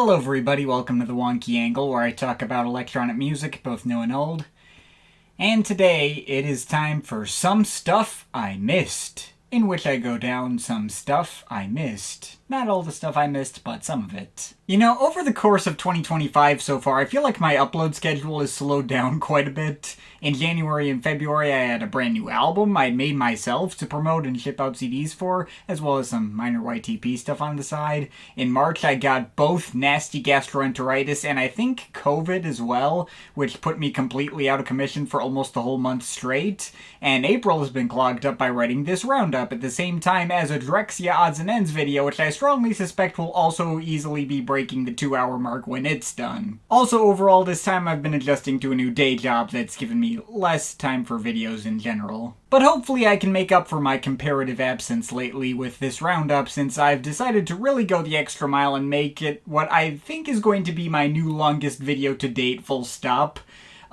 Hello everybody, welcome to the Wonky Angle, where I talk about electronic music, both new and old. And today, it is time for Some Stuff I Missed, in which I go down some stuff I missed. Not all the stuff I missed, but some of it. You know, over the course of 2025 so far, I feel like my upload schedule has slowed down quite a bit. In January and February, I had a brand new album I made myself to promote and ship out CDs for, as well as some minor YTP stuff on the side. In March, I got both nasty gastroenteritis and I think COVID as well, which put me completely out of commission for almost the whole month straight. And April has been clogged up by writing this roundup at the same time as a Drexia Odds and Ends video, which I strongly suspect will also easily be breaking the 2-hour mark when it's done. Also, overall, this time I've been adjusting to a new day job that's given me less time for videos in general. But hopefully I can make up for my comparative absence lately with this roundup, since I've decided to really go the extra mile and make it what I think is going to be my new longest video to date, full stop.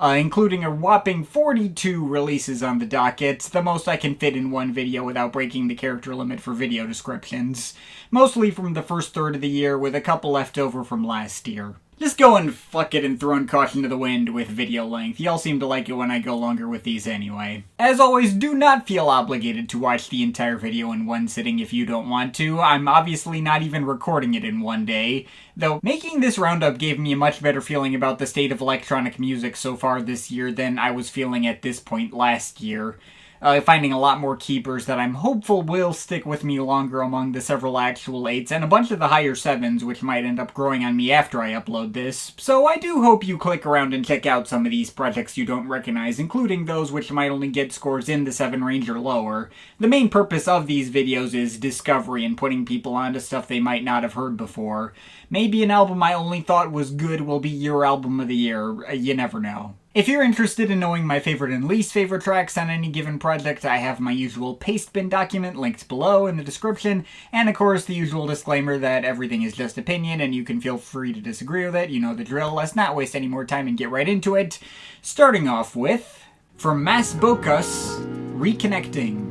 Including a whopping 42 releases on the docket, the most I can fit in one video without breaking the character limit for video descriptions. Mostly from the first third of the year, with a couple left over from last year. Just going fuck it and throwing caution to the wind with video length. Y'all seem to like it when I go longer with these anyway. As always, do not feel obligated to watch the entire video in one sitting if you don't want to. I'm obviously not even recording it in one day. Though, making this roundup gave me a much better feeling about the state of electronic music so far this year than I was feeling at this point last year. Finding a lot more keepers that I'm hopeful will stick with me longer among the several actual 8s, and a bunch of the higher 7s, which might end up growing on me after I upload this. So I do hope you click around and check out some of these projects you don't recognize, including those which might only get scores in the 7 range or lower. The main purpose of these videos is discovery and putting people onto stuff they might not have heard before. Maybe an album I only thought was good will be your album of the year, you never know. If you're interested in knowing my favorite and least favorite tracks on any given project, I have my usual paste bin document linked below in the description, and of course the usual disclaimer that everything is just opinion and you can feel free to disagree with it, you know the drill. Let's not waste any more time and get right into it. Starting off with, from Mass Bokus, Reconnecting.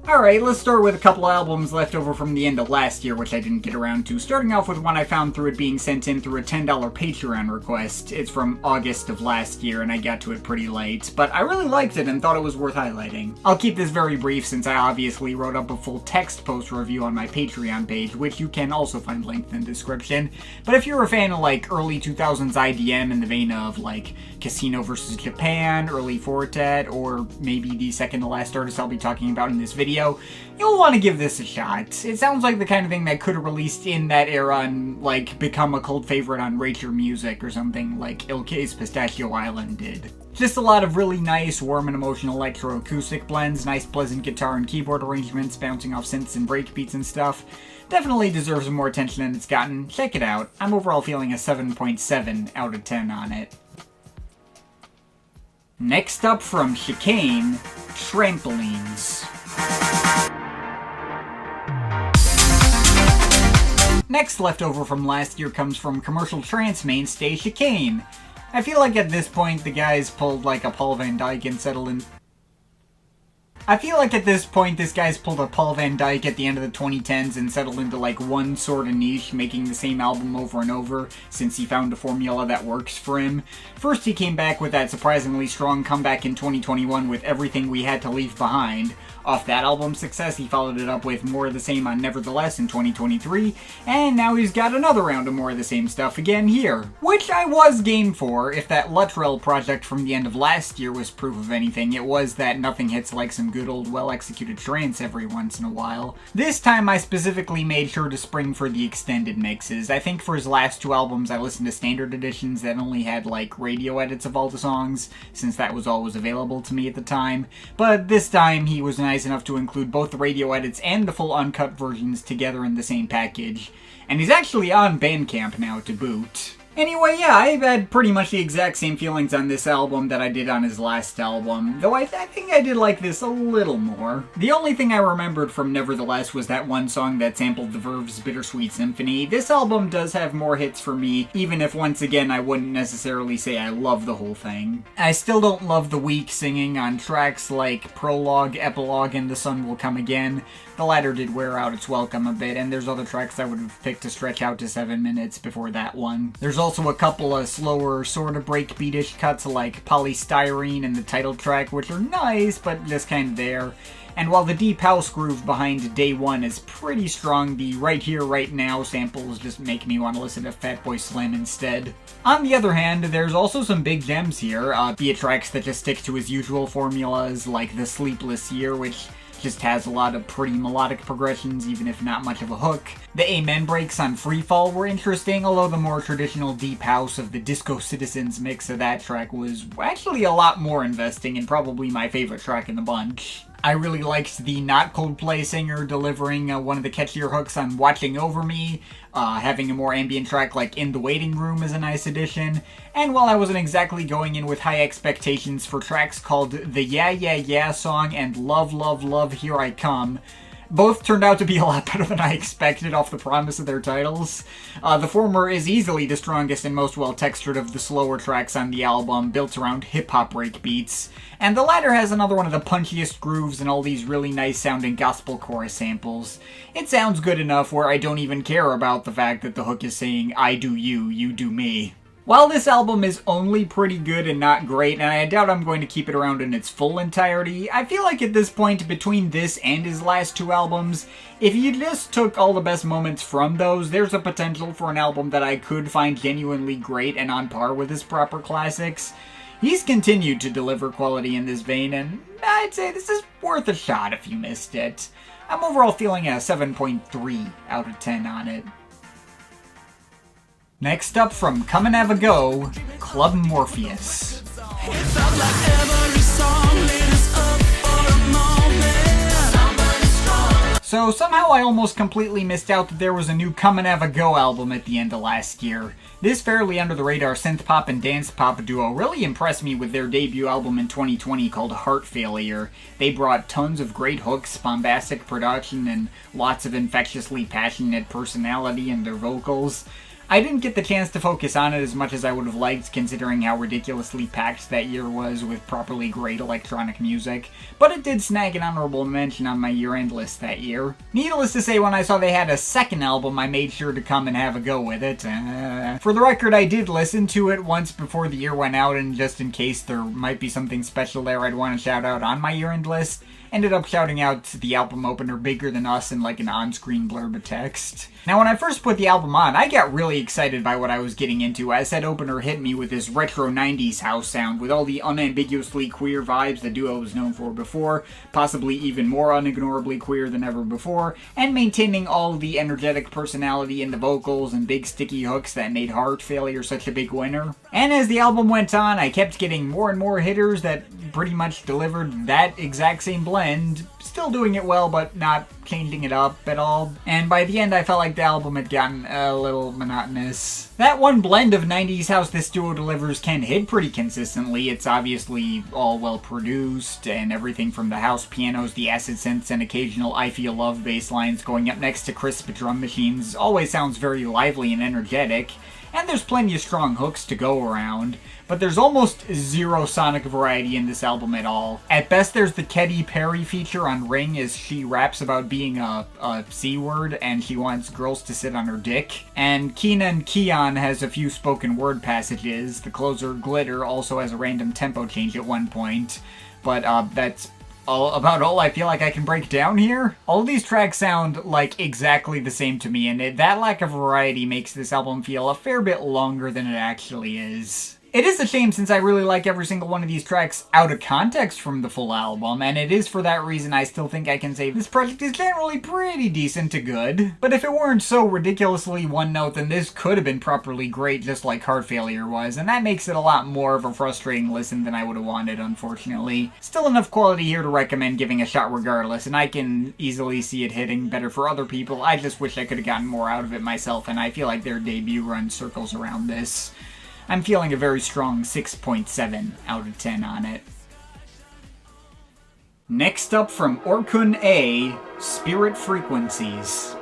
Alright, let's start with a couple albums left over from the end of last year, which I didn't get around to. Starting off with one I found through it being sent in through a $10 Patreon request. It's from August of last year, and I got to it pretty late, but I really liked it and thought it was worth highlighting. I'll keep this very brief since I obviously wrote up a full text post review on my Patreon page, which you can also find linked in the description. But if you're a fan of like early 2000s IDM in the vein of like Casino vs. Japan, early Fortet, or maybe the second to last artist I'll be talking about in this video, you'll want to give this a shot. It sounds like the kind of thing that could have released in that era and, like, become a cult favorite on Rate Your Music or something like Il-Kay's Pistachio Island did. Just a lot of really nice, warm and emotional electroacoustic blends, nice pleasant guitar and keyboard arrangements, bouncing off synths and breakbeats and stuff. Definitely deserves more attention than it's gotten. Check it out. I'm overall feeling a 7.7 out of 10 on it. Next up from Chicane, Trampolines. Next leftover from last year comes from commercial trance mainstay Chicane. I feel like at this point the guys pulled like a Paul Van Dyke and settled in... I feel like at this point this guy's pulled a Paul Van Dyke at the end of the 2010s and settled into like one sort of niche, making the same album over and over since he found a formula that works for him. First he came back with that surprisingly strong comeback in 2021 with Everything We Had to Leave Behind. Off that album's success, he followed it up with more of the same on Nevertheless in 2023, and now he's got another round of more of the same stuff again here. Which I was game for. If that Luttrell project from the end of last year was proof of anything, it was that nothing hits like some good old well-executed trance every once in a while. This time I specifically made sure to spring for the extended mixes. I think for his last 2 albums I listened to standard editions that only had like radio edits of all the songs, since that was always available to me at the time, but this time he was nice enough to include both the radio edits and the full uncut versions together in the same package. And he's actually on Bandcamp now to boot. Anyway, yeah, I've had pretty much the exact same feelings on this album that I did on his last album, though I think I did like this a little more. The only thing I remembered from Nevertheless was that one song that sampled the Verve's Bittersweet Symphony. This album does have more hits for me, even if once again I wouldn't necessarily say I love the whole thing. I still don't love the weak singing on tracks like Prologue, Epilogue, and The Sun Will Come Again, the latter did wear out its welcome a bit, and there's other tracks I would have picked to stretch out to 7 minutes before that one. There's also a couple of slower, sort of breakbeatish cuts like Polystyrene and the title track, which are nice, but just kind of there. And while the deep house groove behind Day One is pretty strong, the Right Here, Right Now samples just make me want to listen to Fatboy Slim instead. On the other hand, there's also some big gems here, be it tracks that just stick to his usual formulas, like The Sleepless Year, which just has a lot of pretty melodic progressions, even if not much of a hook. The Amen breaks on Freefall were interesting, although the more traditional deep house of the Disco Citizens mix of that track was actually a lot more investing and probably my favorite track in the bunch. I really liked the not Coldplay singer delivering one of the catchier hooks on Watching Over Me. Having a more ambient track like In the Waiting Room is a nice addition. And while I wasn't exactly going in with high expectations for tracks called the Yeah Yeah Yeah song and Love Love Love Here I Come, both turned out to be a lot better than I expected off the promise of their titles. The former is easily the strongest and most well-textured of the slower tracks on the album, built around hip-hop break beats. And the latter has another one of the punchiest grooves and all these really nice-sounding gospel chorus samples. It sounds good enough where I don't even care about the fact that the hook is saying, I do you, you do me. While this album is only pretty good and not great, and I doubt I'm going to keep it around in its full entirety, I feel like at this point, between this and his last two albums, if you just took all the best moments from those, there's a potential for an album that I could find genuinely great and on par with his proper classics. He's continued to deliver quality in this vein, and I'd say this is worth a shot if you missed it. I'm overall feeling a 7.3 out of 10 on it. Next up from Comanavago, Club Morpheus. So somehow I almost completely missed out that there was a new Comanavago album at the end of last year. This fairly under-the-radar synth-pop and dance-pop duo really impressed me with their debut album in 2020 called Heart Failure. They brought tons of great hooks, bombastic production, and lots of infectiously passionate personality in their vocals. I didn't get the chance to focus on it as much as I would have liked, considering how ridiculously packed that year was with properly great electronic music, but it did snag an honorable mention on my year-end list that year. Needless to say, when I saw they had a second album, I made sure to come and have a go with it. For the record, I did listen to it once before the year went out, and just in case there might be something special there I'd want to shout out on my year-end list, ended up shouting out the album opener Bigger Than Us in like an on-screen blurb of text. Now when I first put the album on, I got really excited by what I was getting into as that opener hit me with this retro 90s house sound with all the unambiguously queer vibes the duo was known for before, possibly even more unignorably queer than ever before, and maintaining all the energetic personality in the vocals and big sticky hooks that made Heart Failure such a big winner. And as the album went on, I kept getting more and more hitters that pretty much delivered that exact same blend, still doing it well but not changing it up at all. And by the end I felt like the album had gotten a little monotonous. That one blend of 90s house this duo delivers can hit pretty consistently. It's obviously all well produced, and everything from the house pianos, the acid synths, and occasional I Feel Love bass lines going up next to crisp drum machines always sounds very lively and energetic. And there's plenty of strong hooks to go around, but there's almost zero sonic variety in this album at all. At best, there's the Katy Perry feature on Ring as she raps about being a C-word and she wants girls to sit on her dick. And Chicane has a few spoken word passages. The closer Glitter also has a random tempo change at one point, but that's about all I feel like I can break down here. All of these tracks sound like exactly the same to me, and that lack of variety makes this album feel a fair bit longer than it actually is. It is a shame since I really like every single one of these tracks out of context from the full album, and it is for that reason I still think I can say this project is generally pretty decent to good. But if it weren't so ridiculously one note, then this could have been properly great just like Heart Failure was, and that makes it a lot more of a frustrating listen than I would have wanted, unfortunately. Still enough quality here to recommend giving a shot regardless, and I can easily see it hitting better for other people. I just wish I could have gotten more out of it myself, and I feel like their debut runs circles around this. I'm feeling a very strong 6.7 out of 10 on it. Next up from Orkun A, Spirit Frequencies.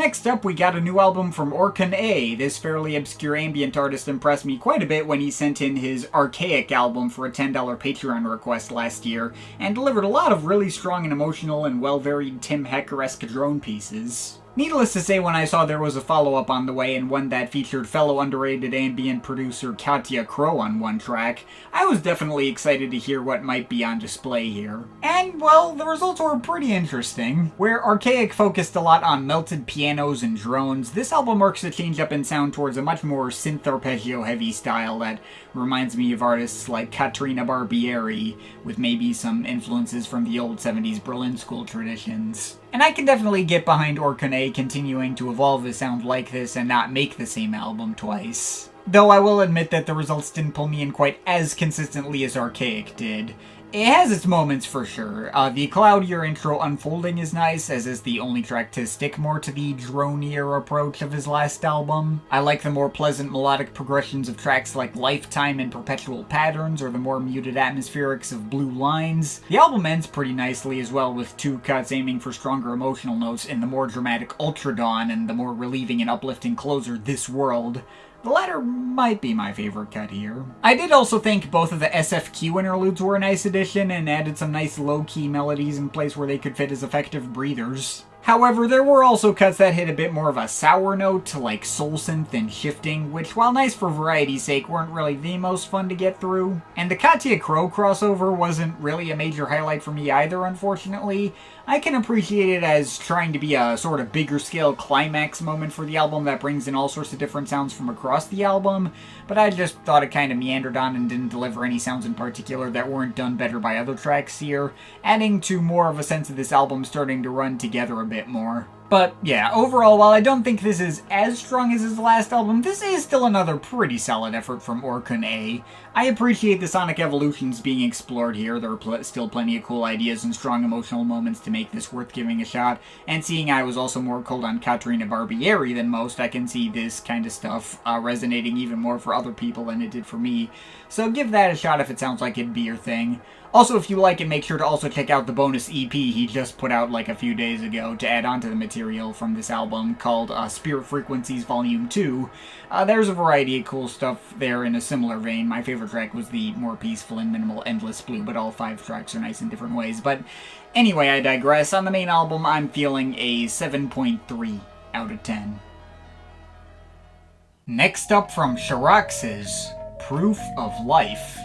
Next up, we got a new album from Orkun. This fairly obscure ambient artist impressed me quite a bit when he sent in his Archaic album for a $10 Patreon request last year, and delivered a lot of really strong and emotional and well-varied Tim Hecker-esque drone pieces. Needless to say, when I saw there was a follow-up on the way, and one that featured fellow underrated ambient producer Katia on one track, I was definitely excited to hear what might be on display here. And, well, the results were pretty interesting. Where Archaic focused a lot on melted pianos and drones, this album marks a change up in sound towards a much more synth arpeggio-heavy style that reminds me of artists like Caterina Barbieri, with maybe some influences from the old 70s Berlin School traditions. And I can definitely get behind Orkun continuing to evolve his sound like this and not make the same album twice. Though I will admit that the results didn't pull me in quite as consistently as Archaic did. It has its moments for sure. The cloudier intro Unfolding is nice, as is the only track to stick more to the dronier approach of his last album. I like the more pleasant melodic progressions of tracks like Lifetime and Perpetual Patterns, or the more muted atmospherics of Blue Lines. The album ends pretty nicely as well, with two cuts aiming for stronger emotional notes in the more dramatic Ultra Dawn and the more relieving and uplifting closer This World. The latter might be my favorite cut here. I did also think both of the SFQ interludes were a nice addition and added some nice low-key melodies in place where they could fit as effective breathers. However, there were also cuts that hit a bit more of a sour note, like soul synth and shifting, which, while nice for variety's sake, weren't really the most fun to get through. And the Katia crossover wasn't really a major highlight for me either, unfortunately. I can appreciate it as trying to be a sort of bigger scale climax moment for the album that brings in all sorts of different sounds from across the album, but I just thought it kind of meandered on and didn't deliver any sounds in particular that weren't done better by other tracks here, adding to more of a sense of this album starting to run together a bit more. But yeah, overall, while I don't think this is as strong as his last album, this is still another pretty solid effort from Orkun. I appreciate the sonic evolutions being explored here. There are still plenty of cool ideas and strong emotional moments to make this worth giving a shot, and seeing I was also more cold on Caterina Barbieri than most, I can see this kind of stuff resonating even more for other people than it did for me. So give that a shot if it sounds like it'd be your thing. Also, if you like it, make sure to also check out the bonus EP he just put out like a few days ago to add on to the material from this album called Spirit Frequencies Volume 2. There's a variety of cool stuff there in a similar vein. My favorite track was the more peaceful and minimal Endless Blue, but all 5 tracks are nice in different ways. But anyway, I digress. On the main album, I'm feeling a 7.3 out of 10. Next up from Charaxes, Proof of Life.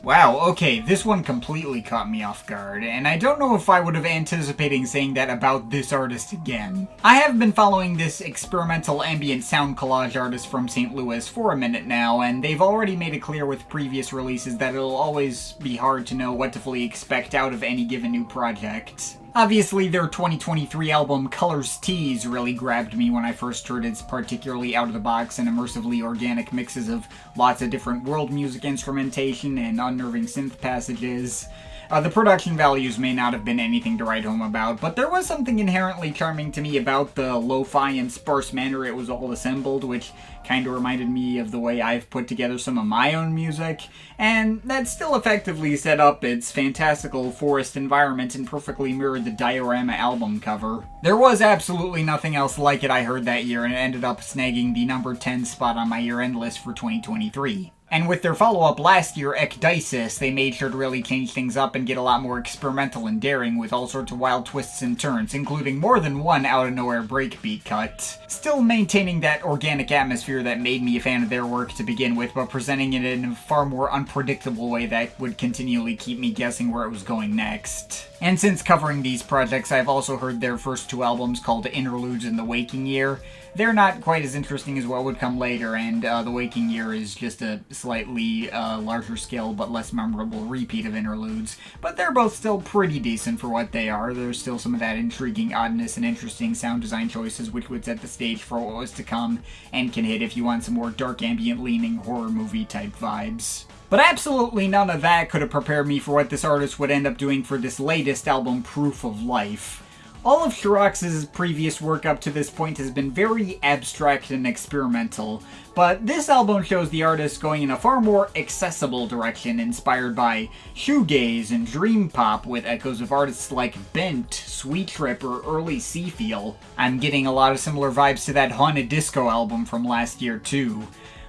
Wow, okay, this one completely caught me off guard, and I don't know if I would have anticipated saying that about this artist again. I have been following this experimental ambient sound collage artist from St. Louis for a minute now, and they've already made it clear with previous releases that it'll always be hard to know what to fully expect out of any given new project. Obviously, their 2023 album Colors Tease really grabbed me when I first heard its particularly out-of-the-box and immersively organic mixes of lots of different world music instrumentation and unnerving synth passages. The production values may not have been anything to write home about, but there was something inherently charming to me about the lo-fi and sparse manner it was all assembled, which kind of reminded me of the way I've put together some of my own music, and that still effectively set up its fantastical forest environment and perfectly mirrored the Diorama album cover. There was absolutely nothing else like it I heard that year, and it ended up snagging the number 10 spot on my year-end list for 2023. And with their follow-up last year, Ekdysis, they made sure to really change things up and get a lot more experimental and daring with all sorts of wild twists and turns, including more than one out-of-nowhere breakbeat cut. Still maintaining that organic atmosphere that made me a fan of their work to begin with, but presenting it in a far more unpredictable way that would continually keep me guessing where it was going next. And since covering these projects, I've also heard their first 2 albums called Interludes and The Waking Year. They're not quite as interesting as what would come later, and The Waking Year is just a slightly larger scale but less memorable repeat of Interludes. But they're both still pretty decent for what they are. There's still some of that intriguing oddness and interesting sound design choices which would set the stage for what was to come, and can hit if you want some more dark ambient leaning horror movie type vibes. But absolutely none of that could have prepared me for what this artist would end up doing for this latest album, Proof of Life. All of Charaxes' previous work up to this point has been very abstract and experimental, but this album shows the artist going in a far more accessible direction, inspired by shoegaze and dream pop with echoes of artists like Bent, Sweet Trip, or early Seafeel. I'm getting a lot of similar vibes to that Haunted Disco album from last year too.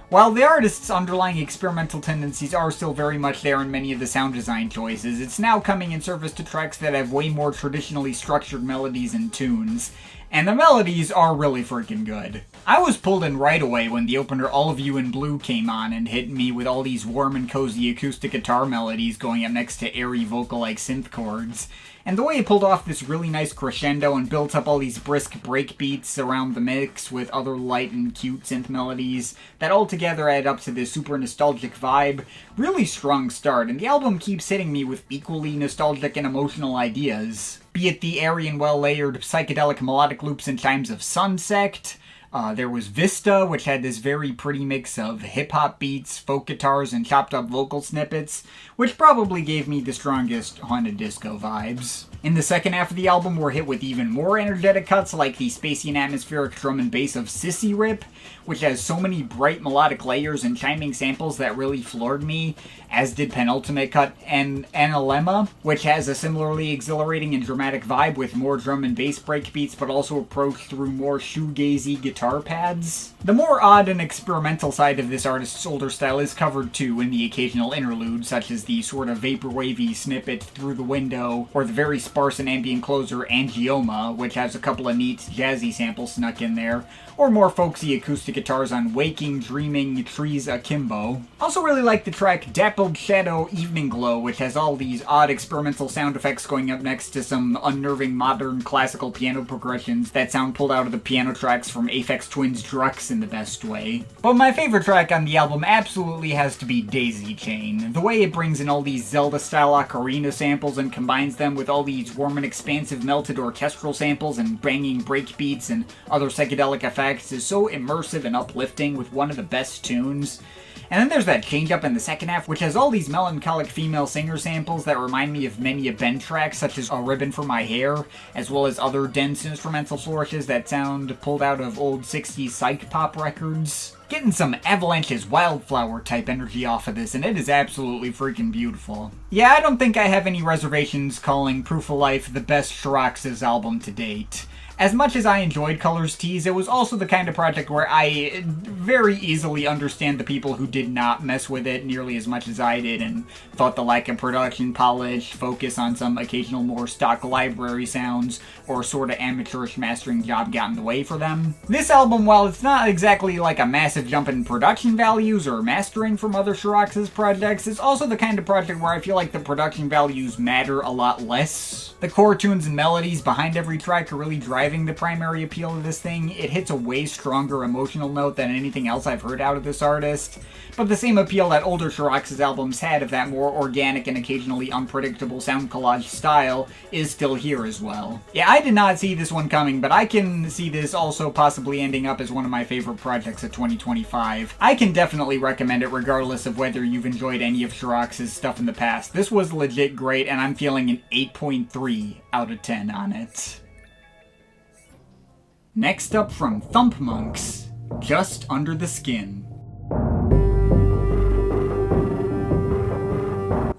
While the artist's underlying experimental tendencies are still very much there in many of the sound design choices, it's now coming in service to tracks that have way more traditionally structured melodies and tunes. And the melodies are really freaking good. I was pulled in right away when the opener All of You in Blue came on and hit me with all these warm and cozy acoustic guitar melodies going up next to airy vocal-like synth chords. And the way it pulled off this really nice crescendo and built up all these brisk break beats around the mix with other light and cute synth melodies that all together add up to this super nostalgic vibe. Really strong start, and the album keeps hitting me with equally nostalgic and emotional ideas. Be it the airy and well-layered psychedelic melodic loops and chimes of Sunsect. There was Vista, which had this very pretty mix of hip-hop beats, folk guitars, and chopped-up vocal snippets, which probably gave me the strongest Haunted Disco vibes. In the second half of the album, we're hit with even more energetic cuts like the spacey and atmospheric drum and bass of Sissy Rip, which has so many bright melodic layers and chiming samples that really floored me, as did Penultimate Cut and Analemma, which has a similarly exhilarating and dramatic vibe with more drum and bass breakbeats, but also approached through more shoegazy guitar pads. The more odd and experimental side of this artist's older style is covered too in the occasional interlude, such as the sort of vaporwavy snippet Through the Window, or the very sparse and ambient closer Angioma, which has a couple of neat jazzy samples snuck in there, or more folksy acoustic guitars on Waking, Dreaming, Trees Akimbo. Also really like the track Dappled Shadow Evening Glow, which has all these odd experimental sound effects going up next to some unnerving modern classical piano progressions that sound pulled out of the piano tracks from Aphex Twin's Drux in the best way. But my favorite track on the album absolutely has to be Daisy Chain. The way it brings in all these Zelda-style ocarina samples and combines them with all these warm and expansive melted orchestral samples and banging breakbeats and other psychedelic effects is so immersive and uplifting with one of the best tunes. And then there's that change up in the second half, which has all these melancholic female singer samples that remind me of many a Ben track, such as A Ribbon for My Hair, as well as other dense instrumental flourishes that sound pulled out of old 60s psych pop records. Getting some Avalanche's Wildflower type energy off of this, and it is absolutely freaking beautiful. Yeah, I don't think I have any reservations calling Proof of Life the best Charaxes album to date. As much as I enjoyed Colors Tease, it was also the kind of project where I very easily understand the people who did not mess with it nearly as much as I did and thought the lack of production polish, focus on some occasional more stock library sounds, or sort of amateurish mastering job got in the way for them. This album, while it's not exactly like a massive jump in production values or mastering from other Charaxes projects, it's also the kind of project where I feel like the production values matter a lot less. The core tunes and melodies behind every track are really driving the primary appeal of this thing. It hits a way stronger emotional note than anything else I've heard out of this artist, but the same appeal that older Charaxes albums had of that more organic and occasionally unpredictable sound collage style is still here as well. Yeah, I did not see this one coming, but I can see this also possibly ending up as one of my favorite projects of 2025. I can definitely recommend it regardless of whether you've enjoyed any of Charaxes' stuff in the past. This was legit great, and I'm feeling an 8.3 out of 10 on it. Next up from Thumpmonks, Just Under the Skin.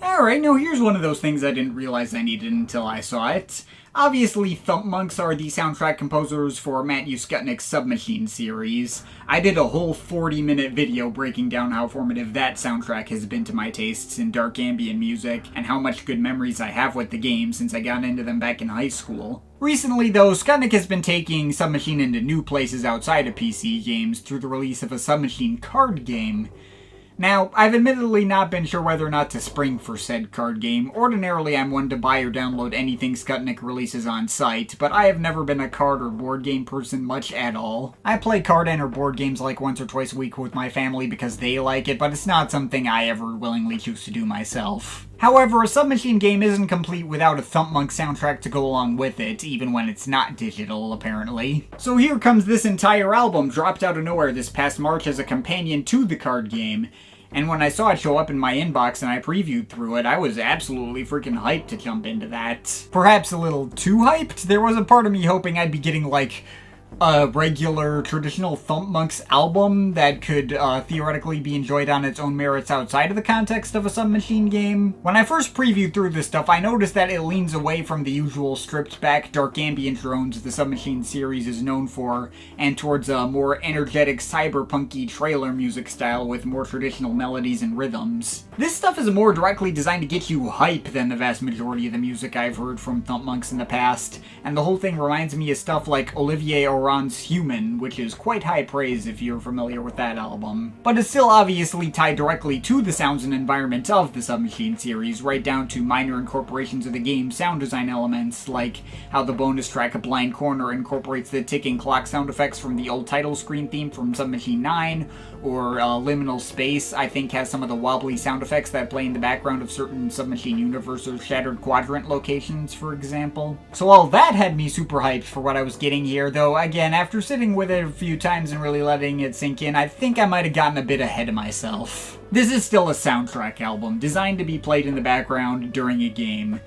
Alright, now here's one of those things I didn't realize I needed until I saw it. Obviously, Thumpmonks are the soundtrack composers for Matthew Skutnik's Submachine series. I did a whole 40-minute video breaking down how formative that soundtrack has been to my tastes in dark ambient music, and how much good memories I have with the game since I got into them back in high school. Recently, though, Skutnik has been taking Submachine into new places outside of PC games through the release of a Submachine card game. Now, I've admittedly not been sure whether or not to spring for said card game. Ordinarily, I'm one to buy or download anything Skutnik releases on site, but I have never been a card or board game person much at all. I play card and or board games like once or twice a week with my family because they like it, but it's not something I ever willingly choose to do myself. However, a Submachine game isn't complete without a Thumpmonks soundtrack to go along with it, even when it's not digital, apparently. So here comes this entire album, dropped out of nowhere this past March as a companion to the card game. And when I saw it show up in my inbox and I previewed through it, I was absolutely freaking hyped to jump into that. Perhaps a little too hyped? There was a part of me hoping I'd be getting, like, a regular traditional Thumpmonks album that could theoretically be enjoyed on its own merits outside of the context of a Submachine game. When I first previewed through this stuff, I noticed that it leans away from the usual stripped-back dark ambient drones the Submachine series is known for, and towards a more energetic cyberpunky trailer music style with more traditional melodies and rhythms. This stuff is more directly designed to get you hype than the vast majority of the music I've heard from Thumpmonks in the past, and the whole thing reminds me of stuff like Olivier Oran's Human, which is quite high praise if you're familiar with that album. But it's still obviously tied directly to the sounds and environment of the Submachine series, right down to minor incorporations of the game's sound design elements, like how the bonus track Blind Corner incorporates the ticking clock sound effects from the old title screen theme from Submachine 9, or Liminal Space, I think, has some of the wobbly sound effects that play in the background of certain Submachine Universe or Shattered Quadrant locations, for example. So all that had me super hyped for what I was getting here, though again, after sitting with it a few times and really letting it sink in, I think I might have gotten a bit ahead of myself. This is still a soundtrack album, designed to be played in the background during a game,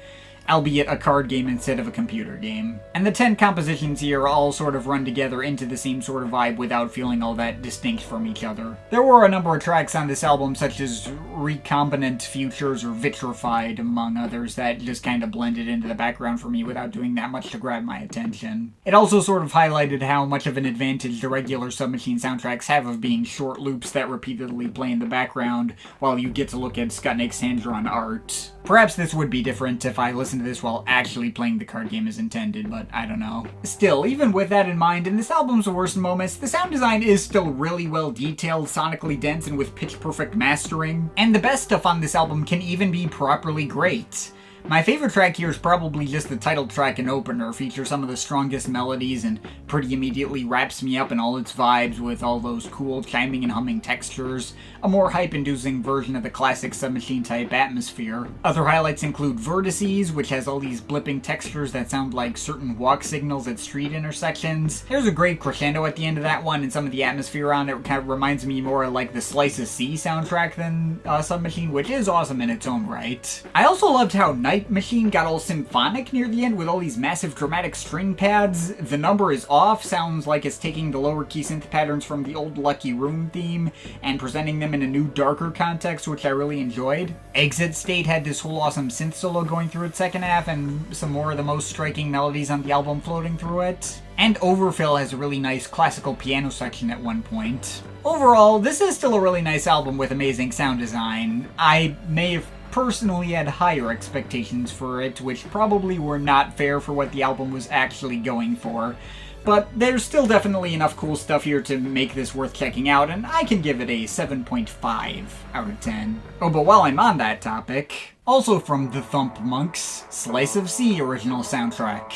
albeit a card game instead of a computer game. And the 10 compositions here all sort of run together into the same sort of vibe without feeling all that distinct from each other. There were a number of tracks on this album, such as Recombinant Futures or Vitrified, among others, that just kind of blended into the background for me without doing that much to grab my attention. It also sort of highlighted how much of an advantage the regular Submachine soundtracks have of being short loops that repeatedly play in the background while you get to look at Skutnik's hand-drawn art. Perhaps this would be different if I listened to this while actually playing the card game as intended, but I don't know. Still, even with that in mind, in this album's worst moments, the sound design is still really well detailed, sonically dense, and with pitch-perfect mastering. And the best stuff on this album can even be properly great. My favorite track here is probably just the title track and opener, features some of the strongest melodies and pretty immediately wraps me up in all its vibes with all those cool chiming and humming textures, a more hype-inducing version of the classic Submachine type atmosphere. Other highlights include Vertices, which has all these blipping textures that sound like certain walk signals at street intersections. There's a great crescendo at the end of that one, and some of the atmosphere on it kind of reminds me more like the Slice of Sea soundtrack than Submachine, which is awesome in its own right. I also loved how Night Machine got all symphonic near the end with all these massive dramatic string pads. The number is off, sounds like it's taking the lower key synth patterns from the old Lucky Room theme and presenting them in a new darker context, which I really enjoyed. Exit State had this whole awesome synth solo going through its second half and some more of the most striking melodies on the album floating through it. And Overfill has a really nice classical piano section at one point. Overall, this is still a really nice album with amazing sound design. I may have personally had higher expectations for it, which probably were not fair for what the album was actually going for. But there's still definitely enough cool stuff here to make this worth checking out, and I can give it a 7.5 out of 10. Oh, but while I'm on that topic, also from the Thumpmonks, Slice of Sea original soundtrack.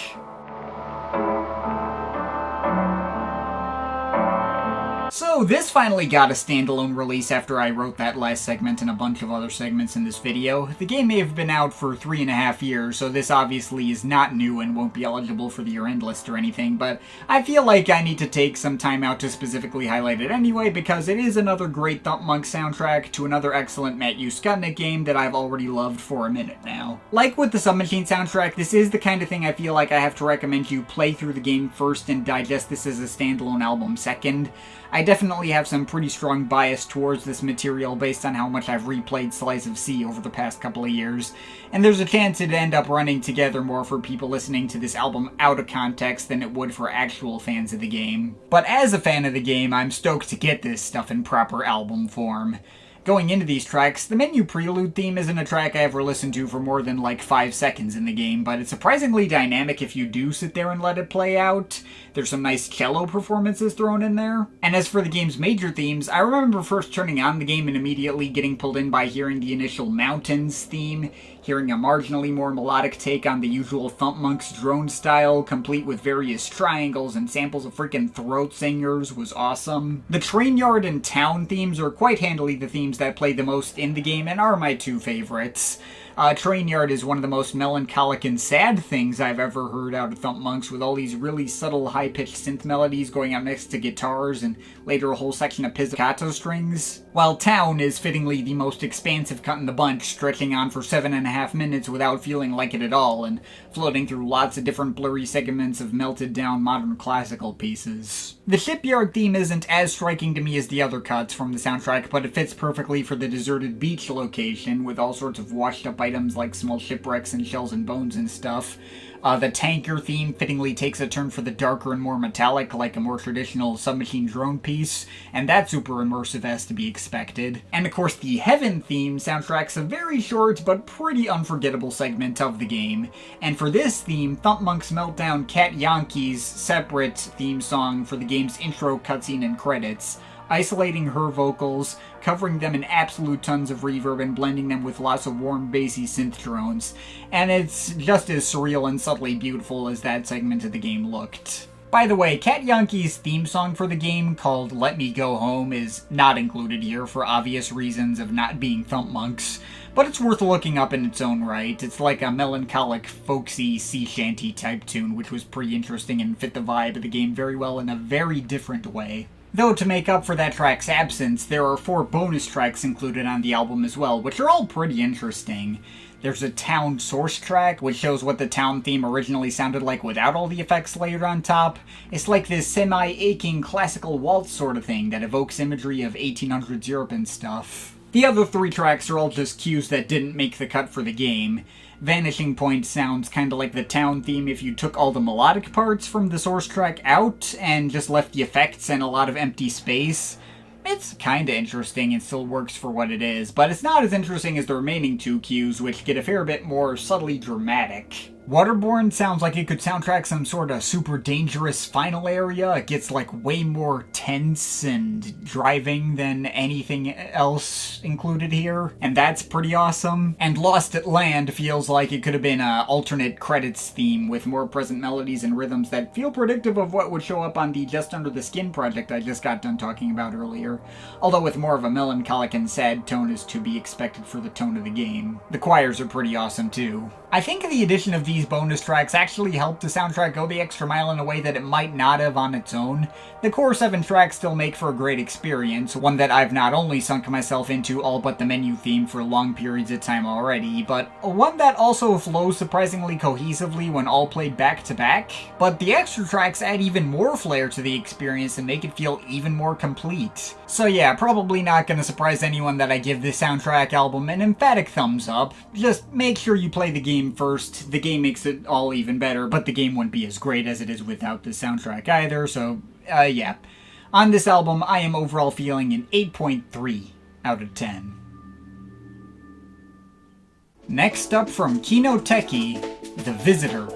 So this finally got a standalone release after I wrote that last segment and a bunch of other segments in this video. The game may have been out for 3.5 years, so this obviously is not new and won't be eligible for the year-end list or anything, but I feel like I need to take some time out to specifically highlight it anyway, because it is another great Thumpmonks soundtrack to another excellent Matt U. Skutnik game that I've already loved for a minute now. Like with the Submachine soundtrack, this is the kind of thing I feel like I have to recommend you play through the game first and digest this as a standalone album second. I definitely have some pretty strong bias towards this material based on how much I've replayed Slice of Sea over the past couple of years, and there's a chance it'd end up running together more for people listening to this album out of context than it would for actual fans of the game. But as a fan of the game, I'm stoked to get this stuff in proper album form. Going into these tracks, the Menu Prelude theme isn't a track I ever listened to for more than like 5 seconds in the game, but it's surprisingly dynamic if you do sit there and let it play out. There's some nice cello performances thrown in there. And as for the game's major themes, I remember first turning on the game and immediately getting pulled in by hearing the initial Mountains theme, hearing a marginally more melodic take on the usual Thumpmonks drone style, complete with various triangles and samples of freaking throat singers, was awesome. The Train Yard and Town themes are quite handily the themes that play the most in the game and are my two favorites. Train Yard is one of the most melancholic and sad things I've ever heard out of Thumpmonks, with all these really subtle high-pitched synth melodies going out next to guitars, and later a whole section of pizzicato strings. While Town is fittingly the most expansive cut in the bunch, stretching on for 7.5 minutes without feeling like it at all, and floating through lots of different blurry segments of melted down modern classical pieces. The shipyard theme isn't as striking to me as the other cuts from the soundtrack, but it fits perfectly for the deserted beach location, with all sorts of washed up items like small shipwrecks and shells and bones and stuff. The tanker theme fittingly takes a turn for the darker and more metallic, like a more traditional submachine drone piece, and that's super immersive as to be expected. And of course the Heaven theme soundtrack's a very short but pretty unforgettable segment of the game, and for this theme, Thumpmonks melt down Katyanki's separate theme song for the game's intro cutscene and credits, isolating her vocals, covering them in absolute tons of reverb, and blending them with lots of warm, bassy synth drones. And it's just as surreal and subtly beautiful as that segment of the game looked. By the way, Katyanki's theme song for the game, called Let Me Go Home, is not included here for obvious reasons of not being Thumpmonks, but it's worth looking up in its own right. It's like a melancholic, folksy sea shanty type tune, which was pretty interesting and fit the vibe of the game very well in a very different way. Though to make up for that track's absence, there are 4 bonus tracks included on the album as well, which are all pretty interesting. There's a Town source track, which shows what the Town theme originally sounded like without all the effects layered on top. It's like this semi-aching classical waltz sort of thing that evokes imagery of 1800s Europe and stuff. The other 3 tracks are all just cues that didn't make the cut for the game. Vanishing Point sounds kinda like the Town theme if you took all the melodic parts from the source track out and just left the effects and a lot of empty space. It's kinda interesting and still works for what it is, but it's not as interesting as the remaining 2 cues, which get a fair bit more subtly dramatic. Waterborne sounds like it could soundtrack some sort of super dangerous final area. It gets like way more tense and driving than anything else included here, and that's pretty awesome. And Lost at Land feels like it could have been an alternate credits theme with more present melodies and rhythms that feel predictive of what would show up on the Just Under the Skin project I just got done talking about earlier, although with more of a melancholic and sad tone is to be expected for the tone of the game. The choirs are pretty awesome too. I think the addition of these bonus tracks actually helped the soundtrack go the extra mile in a way that it might not have on its own. The core 7 tracks still make for a great experience, one that I've not only sunk myself into all but the menu theme for long periods of time already, but one that also flows surprisingly cohesively when all played back to back. But the extra tracks add even more flair to the experience and make it feel even more complete. So yeah, probably not gonna surprise anyone that I give this soundtrack album an emphatic thumbs up. Just make sure you play the game first. The game makes it all even better, but the game wouldn't be as great as it is without the soundtrack either, so yeah. On this album, I am overall feeling an 8.3 out of 10. Next up from Kinoteki, The Visitor.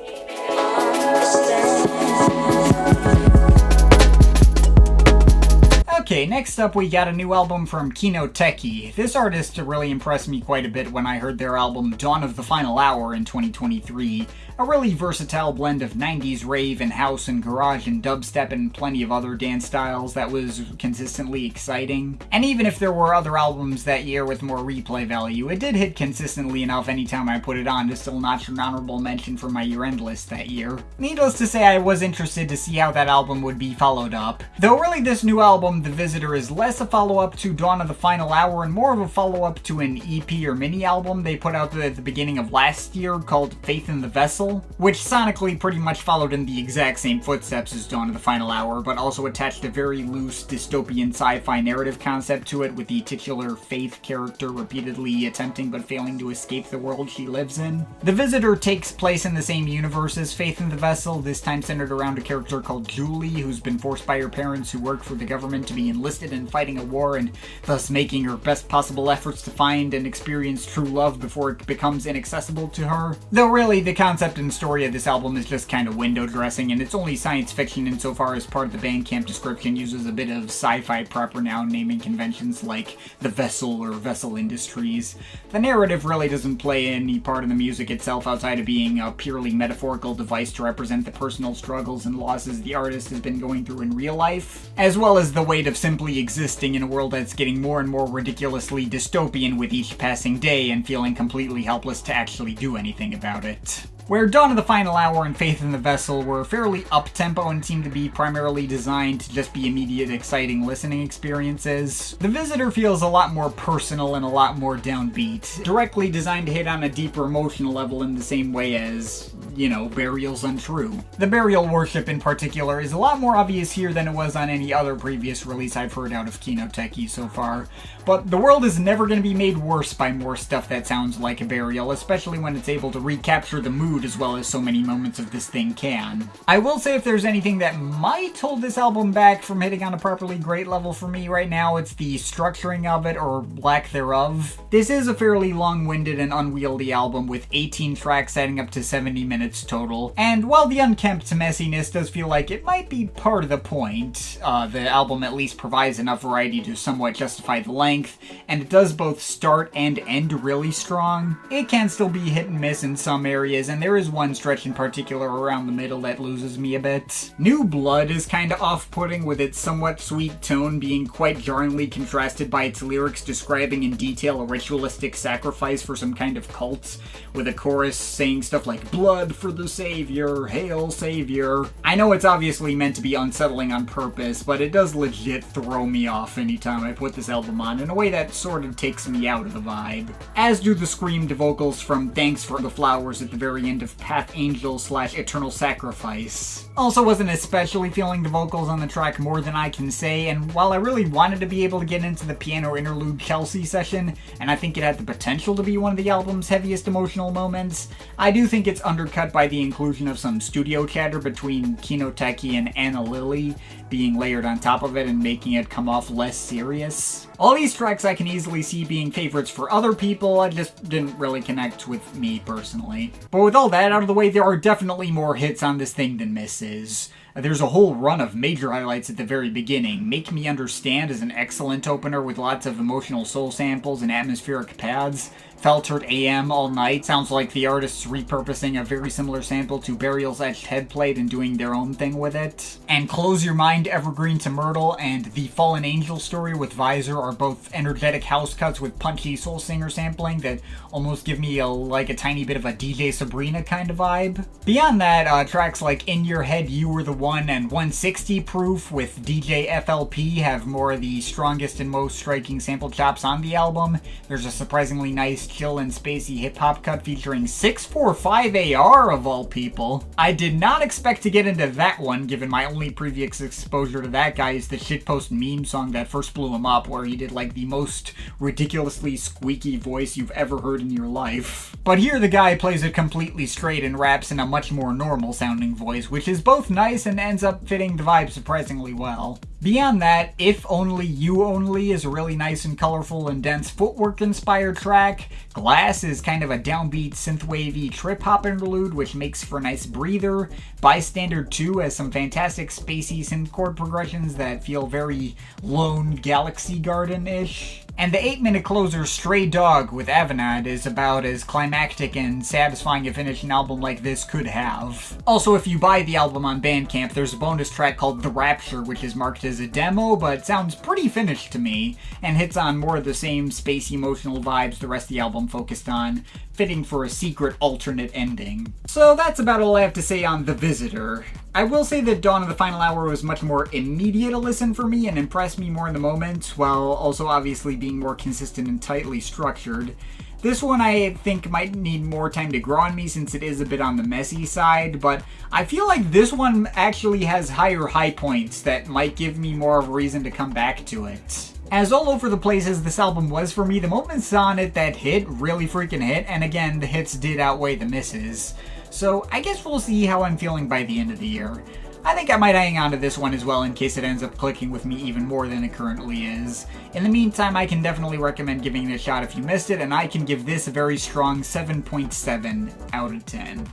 Okay, next up we got a new album from Kinoteki. This artist really impressed me quite a bit when I heard their album Dawn of the Final Hour in 2023. A really versatile blend of 90s rave and house and garage and dubstep and plenty of other dance styles that was consistently exciting. And even if there were other albums that year with more replay value, it did hit consistently enough anytime I put it on to still notch an honorable mention for my year-end list that year. Needless to say, I was interested to see how that album would be followed up. Though really this new album, The Visitor, is less a follow-up to Dawn of the Final Hour and more of a follow-up to an EP or mini-album they put out at the beginning of last year called Faith in the Vessel, which sonically pretty much followed in the exact same footsteps as Dawn of the Final Hour, but also attached a very loose dystopian sci-fi narrative concept to it, with the titular Faith character repeatedly attempting but failing to escape the world she lives in. The Visitor takes place in the same universe as Faith in the Vessel, this time centered around a character called Julie, who's been forced by her parents who work for the government to be enlisted in fighting a war, and thus making her best possible efforts to find and experience true love before it becomes inaccessible to her. Though really, the concept and story of this album is just kind of window dressing, and it's only science fiction insofar as part of the Bandcamp description uses a bit of sci-fi proper noun naming conventions like the Vessel or Vessel Industries. The narrative really doesn't play any part of the music itself outside of being a purely metaphorical device to represent the personal struggles and losses the artist has been going through in real life, as well as the weight of of simply existing in a world that's getting more and more ridiculously dystopian with each passing day and feeling completely helpless to actually do anything about it. Where Dawn of the Final Hour and Faith in the Vessel were fairly up-tempo and seemed to be primarily designed to just be immediate, exciting listening experiences, The Visitor feels a lot more personal and a lot more downbeat, directly designed to hit on a deeper emotional level in the same way as, you know, Burial's Untrue. The burial worship in particular is a lot more obvious here than it was on any other previous release I've heard out of Kinoteki so far, but the world is never going to be made worse by more stuff that sounds like a burial, especially when it's able to recapture the mood as well as so many moments of this thing can. I will say if there's anything that might hold this album back from hitting on a properly great level for me right now, it's the structuring of it, or lack thereof. This is a fairly long-winded and unwieldy album with 18 tracks adding up to 70 minutes total, and while the unkempt messiness does feel like it might be part of the point, the album at least provides enough variety to somewhat justify the length, and it does both start and end really strong. It can still be hit and miss in some areas, and there is one stretch in particular around the middle that loses me a bit. New Blood is kinda off-putting, with its somewhat sweet tone being quite jarringly contrasted by its lyrics describing in detail a ritualistic sacrifice for some kind of cult, with a chorus saying stuff like "Blood for the Savior, Hail Savior." I know it's obviously meant to be unsettling on purpose, but it does legit throw me off anytime I put this album on in a way that sort of takes me out of the vibe. As do the screamed vocals from Thanks for the Flowers at the very end of Path Angel / Eternal Sacrifice. Also wasn't especially feeling the vocals on the track more than I can say, and while I really wanted to be able to get into the piano interlude Chelsea session, and I think it had the potential to be one of the album's heaviest emotional moments, I do think it's undercut by the inclusion of some studio chatter between Kinoteki and Anna Lily being layered on top of it and making it come off less serious. All these tracks I can easily see being favorites for other people, I just didn't really connect with me personally. But with all that out of the way, there are definitely more hits on this thing than misses. There's a whole run of major highlights at the very beginning. Make Me Understand is an excellent opener with lots of emotional soul samples and atmospheric pads. Feltert AM All Night sounds like the artists repurposing a very similar sample to Burial's etched headplate and doing their own thing with it. And Close Your Mind, Evergreen to Myrtle, and The Fallen Angel Story with Visor are both energetic house cuts with punchy soul singer sampling that almost give me a tiny bit of a DJ Sabrina kind of vibe. Beyond that, tracks like In Your Head You Were the One and 160 Proof with DJ FLP have more of the strongest and most striking sample chops on the album. There's a surprisingly nice chill and spacey hip-hop cut featuring 645AR of all people. I did not expect to get into that one, given my only previous exposure to that guy is the shitpost meme song that first blew him up, where he did like the most ridiculously squeaky voice you've ever heard in your life. But here the guy plays it completely straight and raps in a much more normal sounding voice, which is both nice and ends up fitting the vibe surprisingly well. Beyond that, If Only You Only is a really nice and colorful and dense footwork-inspired track. Glass is kind of a downbeat synthwavy trip-hop interlude, which makes for a nice breather. Bystander 2 has some fantastic spacey synth chord progressions that feel very Lone Galaxy Garden-ish. And the 8-minute closer Stray Dog with Avenad is about as climactic and satisfying a finish an album like this could have. Also, if you buy the album on Bandcamp, there's a bonus track called The Rapture, which is marked as a demo, but sounds pretty finished to me, and hits on more of the same spacey emotional vibes the rest of the album focused on, fitting for a secret alternate ending. So that's about all I have to say on The Visitor. I will say that Dawn of the Final Hour was much more immediate a listen for me and impressed me more in the moment, while also obviously being more consistent and tightly structured. This one I think might need more time to grow on me since it is a bit on the messy side, but I feel like this one actually has higher high points that might give me more of a reason to come back to it. As all over the place as this album was for me, the moments on it that hit really freaking hit, and again, the hits did outweigh the misses. So I guess we'll see how I'm feeling by the end of the year. I think I might hang on to this one as well in case it ends up clicking with me even more than it currently is. In the meantime, I can definitely recommend giving it a shot if you missed it, and I can give this a very strong 7.7 out of 10.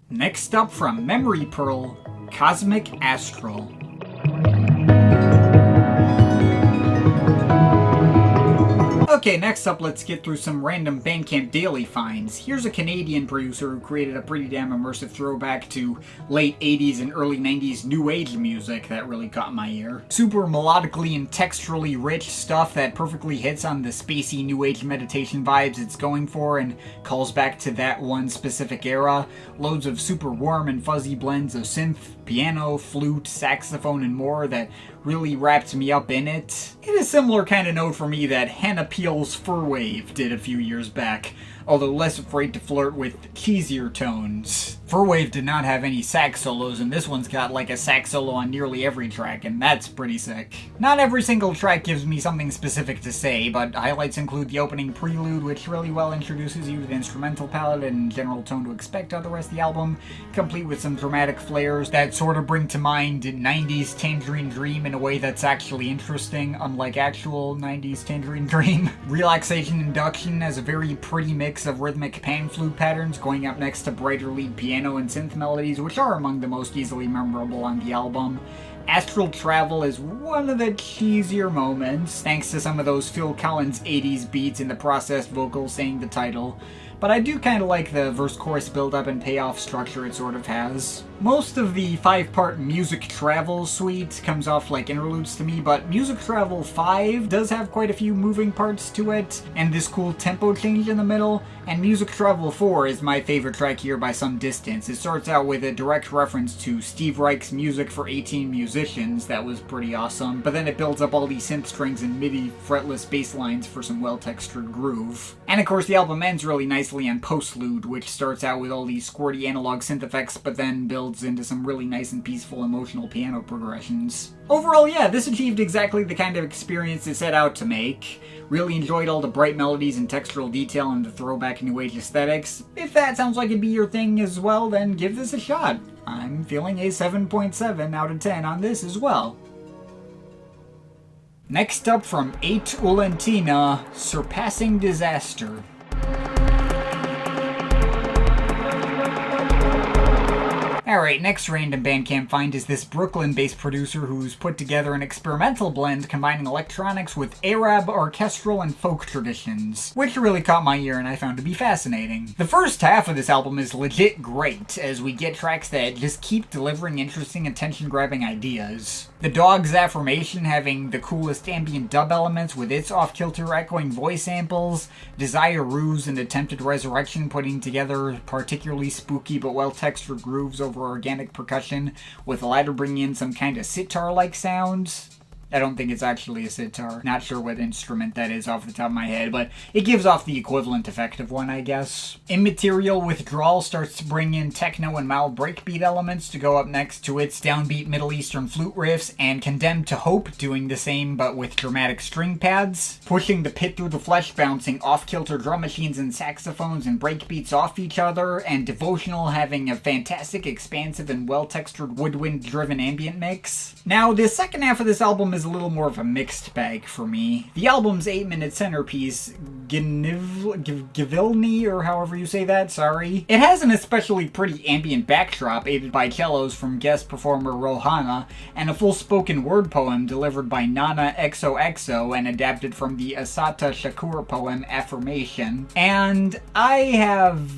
Next up from Memory Pearl, Cosmic-Astral. Okay, next up, let's get through some random Bandcamp daily finds. Here's a Canadian producer who created a pretty damn immersive throwback to late 80s and early 90s new age music that really caught my ear. Super melodically and texturally rich stuff that perfectly hits on the spacey new age meditation vibes it's going for and calls back to that one specific era. Loads of super warm and fuzzy blends of synth, piano, flute, saxophone, and more that really wrapped me up in it. In a similar kind of note for me that Hannah Peel's Furwave did a few years back, although less afraid to flirt with cheesier tones. Furwave did not have any sax solos, and this one's got like a sax solo on nearly every track, and that's pretty sick. Not every single track gives me something specific to say, but highlights include the opening prelude, which really well introduces you to the instrumental palette and general tone to expect of the rest of the album, complete with some dramatic flares that sort of bring to mind 90s Tangerine Dream in a way that's actually interesting, unlike actual 90s Tangerine Dream. Relaxation Induction has a very pretty mix of rhythmic pan flute patterns, going up next to brighter lead piano and synth melodies, which are among the most easily memorable on the album. Astral Travel is one of the cheesier moments, thanks to some of those Phil Collins 80s beats and the processed vocals saying the title, but I do kind of like the verse-chorus build-up and payoff structure it sort of has. Most of the 5-part Music Travel suite comes off like interludes to me, but Music Travel 5 does have quite a few moving parts to it, and this cool tempo change in the middle, and Music Travel 4 is my favorite track here by some distance. It starts out with a direct reference to Steve Reich's Music for 18 Musicians, that was pretty awesome, but then it builds up all these synth strings and MIDI fretless bass lines for some well-textured groove. And of course the album ends really nicely on Postlude, which starts out with all these squirty analog synth effects, but then builds into some really nice and peaceful emotional piano progressions. Overall, yeah, this achieved exactly the kind of experience it set out to make. Really enjoyed all the bright melodies and textural detail and the throwback new age aesthetics. If that sounds like it'd be your thing as well, then give this a shot. I'm feeling a 7.7 out of 10 on this as well. Next up from 8 Ulentina, Surpassing Disaster. Alright, next random Bandcamp find is this Brooklyn-based producer who's put together an experimental blend combining electronics with Arab, orchestral, and folk traditions, which really caught my ear and I found to be fascinating. The first half of this album is legit great, as we get tracks that just keep delivering interesting attention-grabbing ideas. The Dog's Affirmation having the coolest ambient dub elements with its off-kilter echoing voice samples, Desire Ruse and Attempted Resurrection putting together particularly spooky but well-textured grooves over organic percussion, with the latter bringing in some kind of sitar-like sounds. I don't think it's actually a sitar. Not sure what instrument that is off the top of my head, but it gives off the equivalent effect of one, I guess. Immaterial Withdrawal starts to bring in techno and mild breakbeat elements to go up next to its downbeat Middle Eastern flute riffs, and Condemned to Hope doing the same but with dramatic string pads. Pushing the Pit Through the Flesh bouncing off-kilter drum machines and saxophones and breakbeats off each other, and Devotional having a fantastic, expansive, and well-textured woodwind-driven ambient mix. Now, the second half of this album is a little more of a mixed bag for me. The album's 8-minute centerpiece, Givilny, or however you say that, sorry. It has an especially pretty ambient backdrop aided by cellos from guest performer Rohana, and a full spoken word poem delivered by Nana XOXO and adapted from the Asata Shakur poem Affirmation. And I have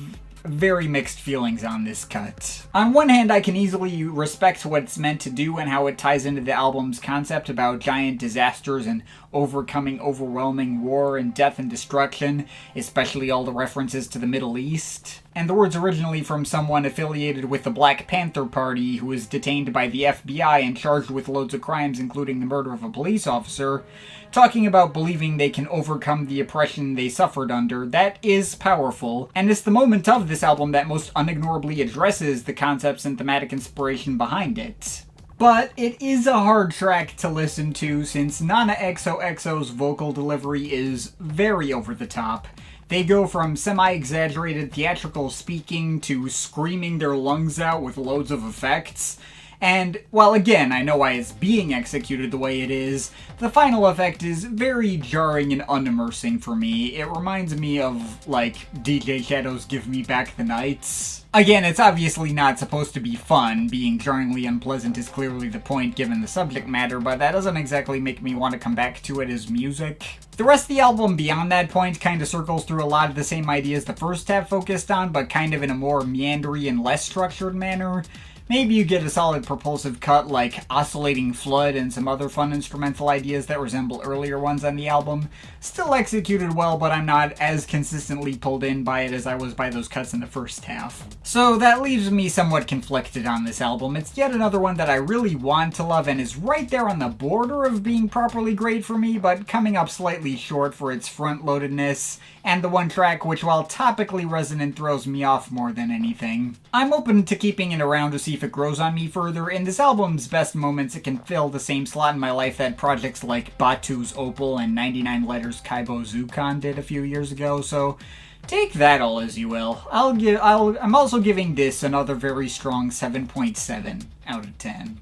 very mixed feelings on this cut. On one hand, I can easily respect what it's meant to do and how it ties into the album's concept about giant disasters and overcoming overwhelming war and death and destruction, especially all the references to the Middle East. And the words originally from someone affiliated with the Black Panther Party who was detained by the FBI and charged with loads of crimes including the murder of a police officer, talking about believing they can overcome the oppression they suffered under. That is powerful, and it's the moment of this album that most unignorably addresses the concepts and thematic inspiration behind it. But it is a hard track to listen to since Nana XOXO's vocal delivery is very over the top. They go from semi-exaggerated theatrical speaking to screaming their lungs out with loads of effects, And, while again, I know why it's being executed the way it is, the final effect is very jarring and unimmersing for me. It reminds me of, like, DJ Shadow's Give Me Back the Nights. Again, it's obviously not supposed to be fun. Being jarringly unpleasant is clearly the point given the subject matter, but that doesn't exactly make me want to come back to it as music. The rest of the album beyond that point kind of circles through a lot of the same ideas the first half focused on, but kind of in a more meandery and less structured manner. Maybe you get a solid propulsive cut like Oscillating Flood and some other fun instrumental ideas that resemble earlier ones on the album. Still executed well, but I'm not as consistently pulled in by it as I was by those cuts in the first half. So that leaves me somewhat conflicted on this album. It's yet another one that I really want to love and is right there on the border of being properly great for me, but coming up slightly short for its front-loadedness, and the one track which, while topically resonant, throws me off more than anything. I'm open to keeping it around to see if it grows on me further. In this album's best moments, it can fill the same slot in my life that projects like Batu's Opal and 99 Letters Kaibo Zukan did a few years ago, so take that all as you will. I'm also giving this another very strong 7.7 out of 10.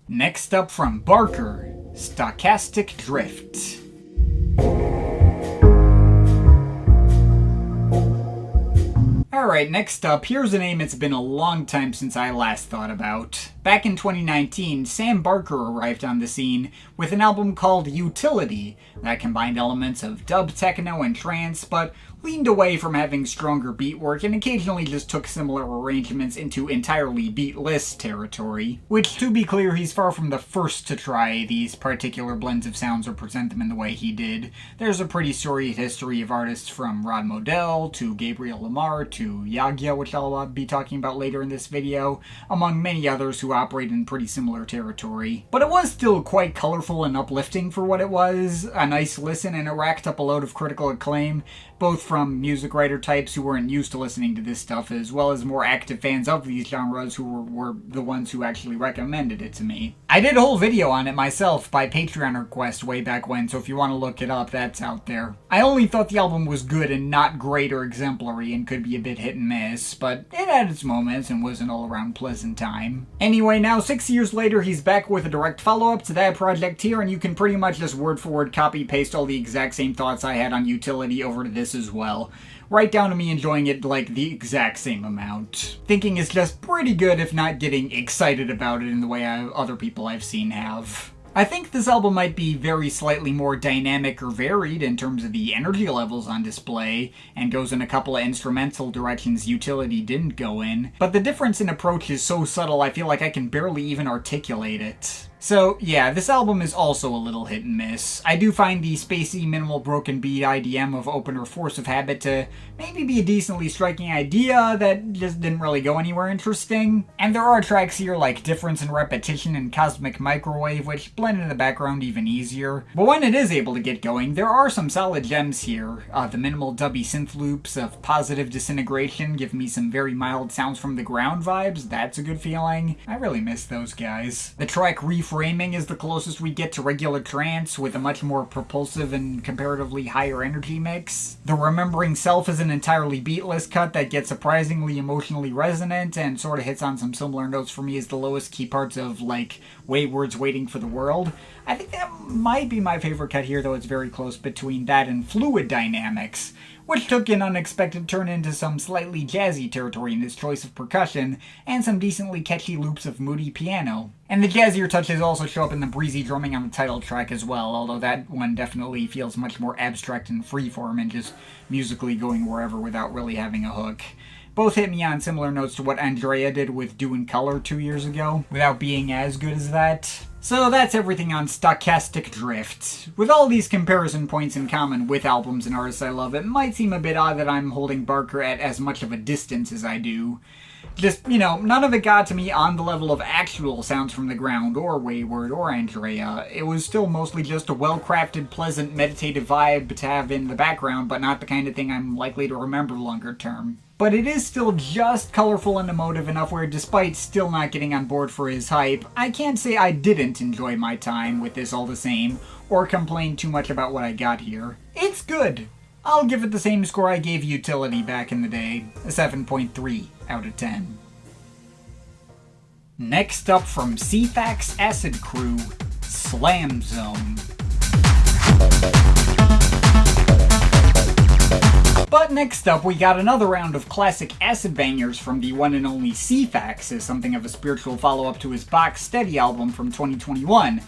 Next up from Barker, Stochastic Drift. Alright, next up, here's a name it's been a long time since I last thought about. Back in 2019, Sam Barker arrived on the scene with an album called Utility that combined elements of dub techno and trance, but leaned away from having stronger beat work and occasionally just took similar arrangements into entirely beatless territory. Which, to be clear, he's far from the first to try these particular blends of sounds or present them in the way he did. There's a pretty storied history of artists from Rod Modell to Gabriel Lamar to Yagya, which I'll be talking about later in this video, among many others who operate in pretty similar territory. But it was still quite colorful and uplifting for what it was, a nice listen, and it racked up a load of critical acclaim, both from music writer types who weren't used to listening to this stuff, as well as more active fans of these genres who were the ones who actually recommended it to me. I did a whole video on it myself by Patreon request way back when, so if you want to look it up, that's out there. I only thought the album was good and not great or exemplary and could be a bit hit and miss, but it had its moments and was an all-around pleasant time. Anyway, now 6 years later, he's back with a direct follow-up to that project here, and you can pretty much just word-for-word copy-paste all the exact same thoughts I had on Utility over to this as well. Right down to me enjoying it like the exact same amount. Thinking it's just pretty good, if not getting excited about it in the way other people I've seen have. I think this album might be very slightly more dynamic or varied in terms of the energy levels on display, and goes in a couple of instrumental directions Utility didn't go in, but the difference in approach is so subtle I feel like I can barely even articulate it. So, yeah, this album is also a little hit and miss. I do find the spacey, minimal broken beat IDM of Opener Force of Habit to maybe be a decently striking idea that just didn't really go anywhere interesting. And there are tracks here like Difference in Repetition and Cosmic Microwave, which blend in the background even easier. But when it is able to get going, there are some solid gems here. The minimal dubby synth loops of Positive Disintegration give me some very mild Sounds from the Ground vibes. That's a good feeling. I really miss those guys. The track Reframing is the closest we get to regular trance, with a much more propulsive and comparatively higher energy mix. The Remembering Self is an entirely beatless cut that gets surprisingly emotionally resonant and sort of hits on some similar notes for me as the lowest key parts of, like, Wayward's Waiting for the World. I think that might be my favorite cut here, though it's very close between that and Fluid Dynamics, which took an unexpected turn into some slightly jazzy territory in its choice of percussion, and some decently catchy loops of moody piano. And the jazzier touches also show up in the breezy drumming on the title track as well, although that one definitely feels much more abstract and freeform and just musically going wherever without really having a hook. Both hit me on similar notes to what Andrea did with Doin' Color 2 years ago, without being as good as that. So that's everything on Stochastic Drift. With all these comparison points in common with albums and artists I love, it might seem a bit odd that I'm holding Barker at as much of a distance as I do. Just, none of it got to me on the level of actual Sounds from the Ground, or Wayward, or Andrea. It was still mostly just a well-crafted, pleasant, meditative vibe to have in the background, but not the kind of thing I'm likely to remember longer term. But it is still just colorful and emotive enough where, despite still not getting on board for his hype, I can't say I didn't enjoy my time with this all the same, or complain too much about what I got here. It's good. I'll give it the same score I gave Utility back in the day, a 7.3 out of 10. Next up from Ceephax Acid Crew, Slam Zone. But next up, we got another round of classic acid bangers from the one and only Ceephax, as something of a spiritual follow-up to his Box Steady album from 2021.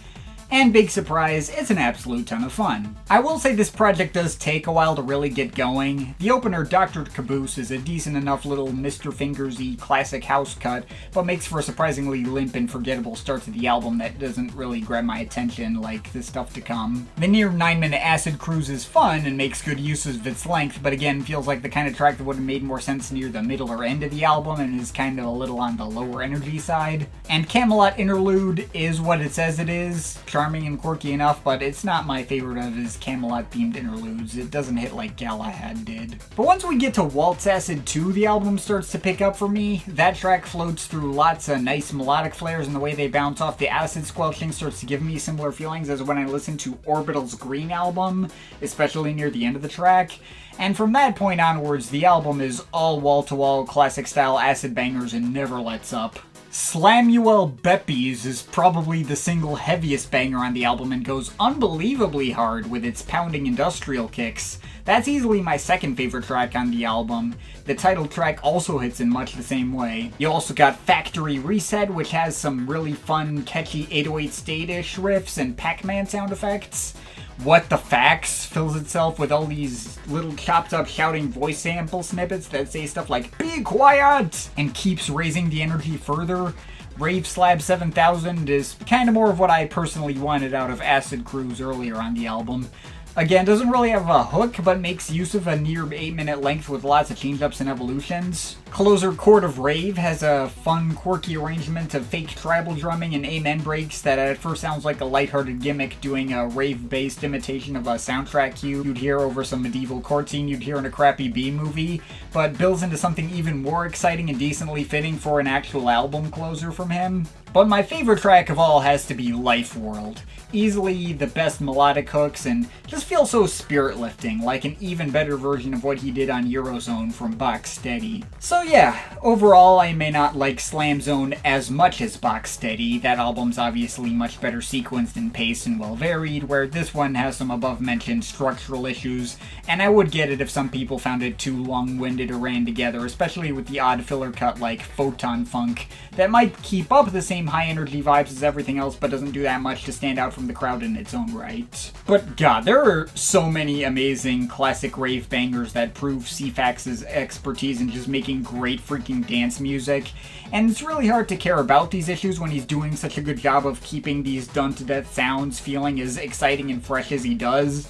And big surprise, it's an absolute ton of fun. I will say this project does take a while to really get going. The opener, Dr. Caboose, is a decent enough little Mr. Fingers-y classic house cut, but makes for a surprisingly limp and forgettable start to the album that doesn't really grab my attention like the stuff to come. The near 9-minute acid cruise is fun and makes good use of its length, but again feels like the kind of track that would have made more sense near the middle or end of the album and is kind of a little on the lower energy side. And Camelot Interlude is what it says it is. Charming and quirky enough, but it's not my favorite of his Camelot-themed interludes. It doesn't hit like Galahad did. But once we get to Waltz Acid 2, the album starts to pick up for me. That track floats through lots of nice melodic flares, and the way they bounce off the acid squelching starts to give me similar feelings as when I listened to Orbital's Green album, especially near the end of the track. And from that point onwards, the album is all wall-to-wall classic-style acid bangers and never lets up. Slamuel Beppes is probably the single heaviest banger on the album and goes unbelievably hard with its pounding industrial kicks. That's easily my second favorite track on the album. The title track also hits in much the same way. You also got Factory Reset, which has some really fun, catchy 808 state-ish riffs and Pac-Man sound effects. What the Fax fills itself with all these little chopped up shouting voice sample snippets that say stuff like "Be quiet!" and keeps raising the energy further. Rave Slab 7000 is kind of more of what I personally wanted out of Acid Cruise earlier on the album. Again, doesn't really have a hook, but makes use of a near 8-minute length with lots of change-ups and evolutions. Closer Chord of Rave has a fun, quirky arrangement of fake tribal drumming and amen breaks that at first sounds like a lighthearted gimmick doing a rave-based imitation of a soundtrack cue you'd hear over some medieval court scene you'd hear in a crappy B-movie, but builds into something even more exciting and decently fitting for an actual album closer from him. But my favorite track of all has to be Life World. Easily the best melodic hooks and just feels so spirit-lifting, like an even better version of what he did on Eurozone from Box Steady. So yeah, overall I may not like Slam Zone as much as Box Steady. That album's obviously much better sequenced and paced and well varied, where this one has some above-mentioned structural issues, and I would get it if some people found it too long-winded or ran together, especially with the odd filler cut like Photon Funk, that might keep up the same high-energy vibes as everything else, but doesn't do that much to stand out from the crowd in its own right. But god, there are so many amazing classic rave bangers that prove Ceephax's expertise in just making great freaking dance music, and it's really hard to care about these issues when he's doing such a good job of keeping these done-to-death sounds feeling as exciting and fresh as he does.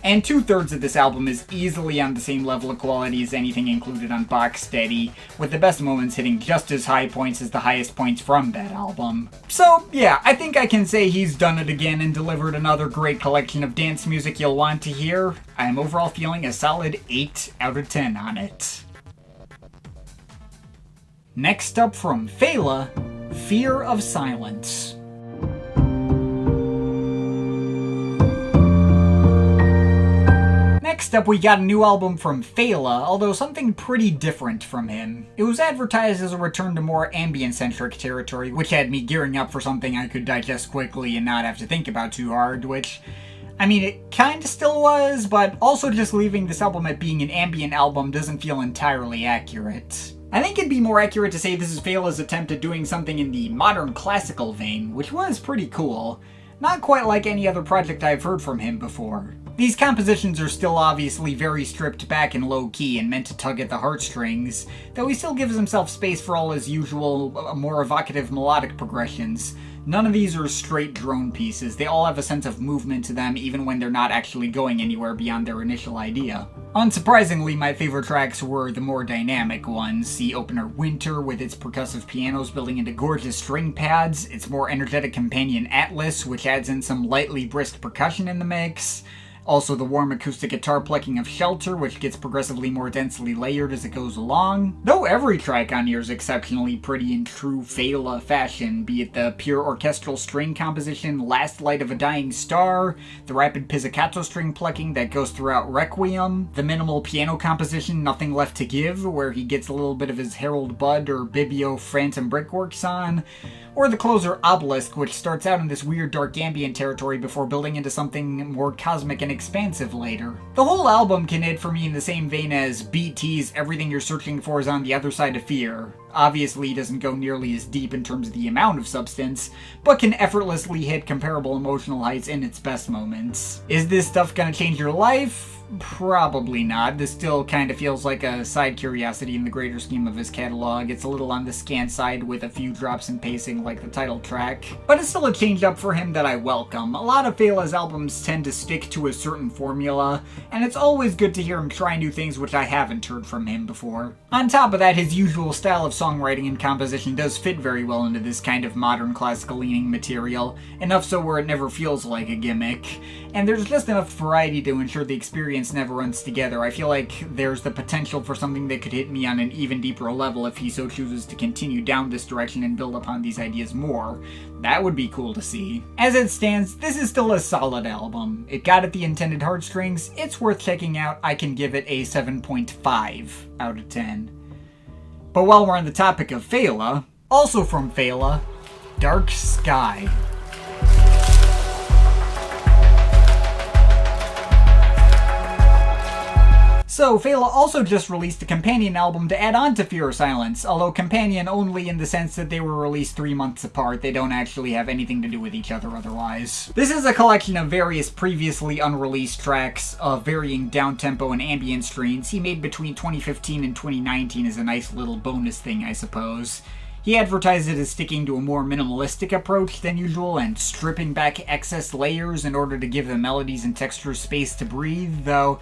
And 2/3 of this album is easily on the same level of quality as anything included on Box Steady, with the best moments hitting just as high points as the highest points from that album. So yeah, I think I can say he's done it again and delivered another great collection of dance music you'll want to hear. I'm overall feeling a solid 8 out of 10 on it. Next up from Phaeleh, Fear of Silence. Next up, we got a new album from Phaeleh, although something pretty different from him. It was advertised as a return to more ambient-centric territory, which had me gearing up for something I could digest quickly and not have to think about too hard, which, I mean, it kinda still was, but also just leaving this album at being an ambient album doesn't feel entirely accurate. I think it'd be more accurate to say this is Phaeleh's attempt at doing something in the modern classical vein, which was pretty cool. Not quite like any other project I've heard from him before. These compositions are still obviously very stripped back and low-key and meant to tug at the heartstrings, though he still gives himself space for all his usual, more evocative melodic progressions. None of these are straight drone pieces. They all have a sense of movement to them even when they're not actually going anywhere beyond their initial idea. Unsurprisingly, my favorite tracks were the more dynamic ones. The opener Winter with its percussive pianos building into gorgeous string pads, its more energetic companion Atlas, which adds in some lightly brisk percussion in the mix, Also the warm acoustic guitar plucking of Shelter, which gets progressively more densely layered as it goes along. Though every track on here is exceptionally pretty in true Phaeleh fashion, be it the pure orchestral string composition, Last Light of a Dying Star, the rapid pizzicato string plucking that goes throughout Requiem, the minimal piano composition Nothing Left to Give, where he gets a little bit of his Harold Budd or Bibbio Phantom Brickworks on, or the closer Obelisk, which starts out in this weird dark ambient territory before building into something more cosmic and expansive later. The whole album can hit for me in the same vein as BT's Everything You're Searching For Is on the Other Side of Fear. Obviously, it doesn't go nearly as deep in terms of the amount of substance, but can effortlessly hit comparable emotional heights in its best moments. Is this stuff gonna change your life? Probably not. This still kind of feels like a side curiosity in the greater scheme of his catalog. It's a little on the scant side with a few drops in pacing like the title track, but it's still a change up for him that I welcome. A lot of Phaeleh's albums tend to stick to a certain formula, and it's always good to hear him try new things which I haven't heard from him before. On top of that, his usual style of songwriting and composition does fit very well into this kind of modern classical leaning material, enough so where it never feels like a gimmick, and there's just enough variety to ensure the experience never runs together. I feel like there's the potential for something that could hit me on an even deeper level if he so chooses to continue down this direction and build upon these ideas more. That would be cool to see. As it stands, this is still a solid album. It got at the intended heartstrings, it's worth checking out. I can give it a 7.5 out of 10. But while we're on the topic of Phaeleh, also from Phaeleh, Dark Sky. So, Phaeleh also just released a companion album to add on to Fear or Silence, although companion only in the sense that they were released 3 months apart. They don't actually have anything to do with each other otherwise. This is a collection of various previously unreleased tracks of varying downtempo and ambient strains he made between 2015 and 2019 as a nice little bonus thing, I suppose. He advertised it as sticking to a more minimalistic approach than usual and stripping back excess layers in order to give the melodies and textures space to breathe, though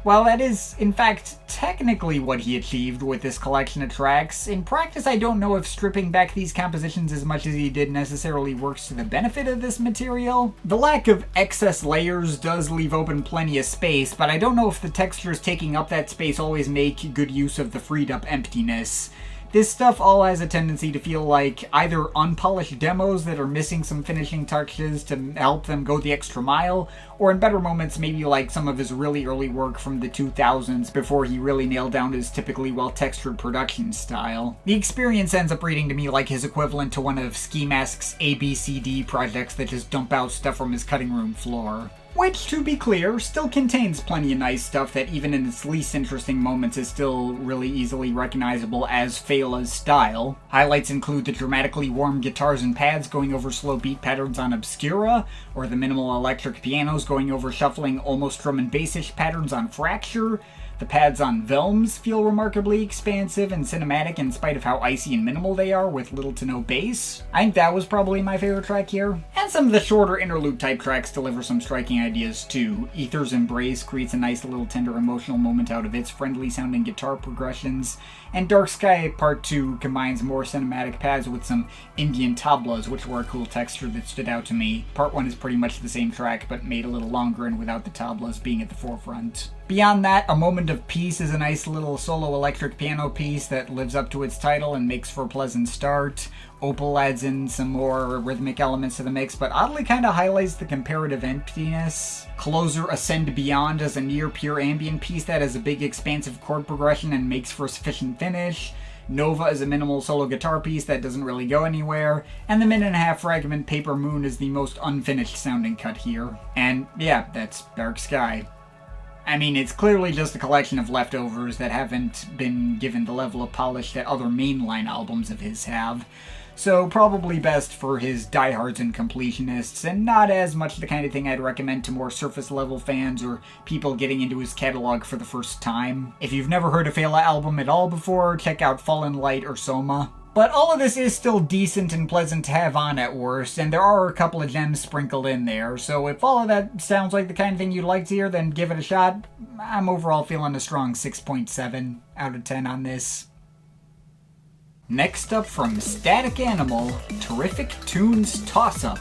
while that is, in fact, technically what he achieved with this collection of tracks, in practice I don't know if stripping back these compositions as much as he did necessarily works to the benefit of this material. The lack of excess layers does leave open plenty of space, but I don't know if the textures taking up that space always make good use of the freed up emptiness. This stuff all has a tendency to feel like either unpolished demos that are missing some finishing touches to help them go the extra mile, or in better moments maybe like some of his really early work from the 2000s before he really nailed down his typically well-textured production style. The experience ends up reading to me like his equivalent to one of Ski Mask's ABCD projects that just dump out stuff from his cutting room floor. Which, to be clear, still contains plenty of nice stuff that even in its least interesting moments is still really easily recognizable as Phaeleh's style. Highlights include the dramatically warm guitars and pads going over slow beat patterns on Obscura, or the minimal electric pianos going over shuffling almost drum and bassish patterns on Fracture. The pads on Velms feel remarkably expansive and cinematic in spite of how icy and minimal they are with little to no bass. I think that was probably my favorite track here. And some of the shorter interlude type tracks deliver some striking ideas too. Ether's Embrace creates a nice little tender emotional moment out of its friendly sounding guitar progressions, and Dark Sky Part 2 combines more cinematic pads with some Indian tablas, which were a cool texture that stood out to me. Part 1 is pretty much the same track, but made a little longer and without the tablas being at the forefront. Beyond that, A Moment of Peace is a nice little solo electric piano piece that lives up to its title and makes for a pleasant start. Opal adds in some more rhythmic elements to the mix, but oddly kind of highlights the comparative emptiness. Closer Ascend Beyond is a near pure ambient piece that has a big expansive chord progression and makes for a sufficient finish. Nova is a minimal solo guitar piece that doesn't really go anywhere, and the minute-and-a-half fragment Paper Moon is the most unfinished sounding cut here. And yeah, that's Dark Sky. I mean, it's clearly just a collection of leftovers that haven't been given the level of polish that other mainline albums of his have, so probably best for his diehards and completionists, and not as much the kind of thing I'd recommend to more surface-level fans or people getting into his catalog for the first time. If you've never heard a Phaeleh album at all before, check out Fallen Light or Soma. But all of this is still decent and pleasant to have on at worst, and there are a couple of gems sprinkled in there, so if all of that sounds like the kind of thing you'd like to hear, then give it a shot. I'm overall feeling a strong 6.7 out of 10 on this. Next up from Staticanimal, terrific Tunes Tossup.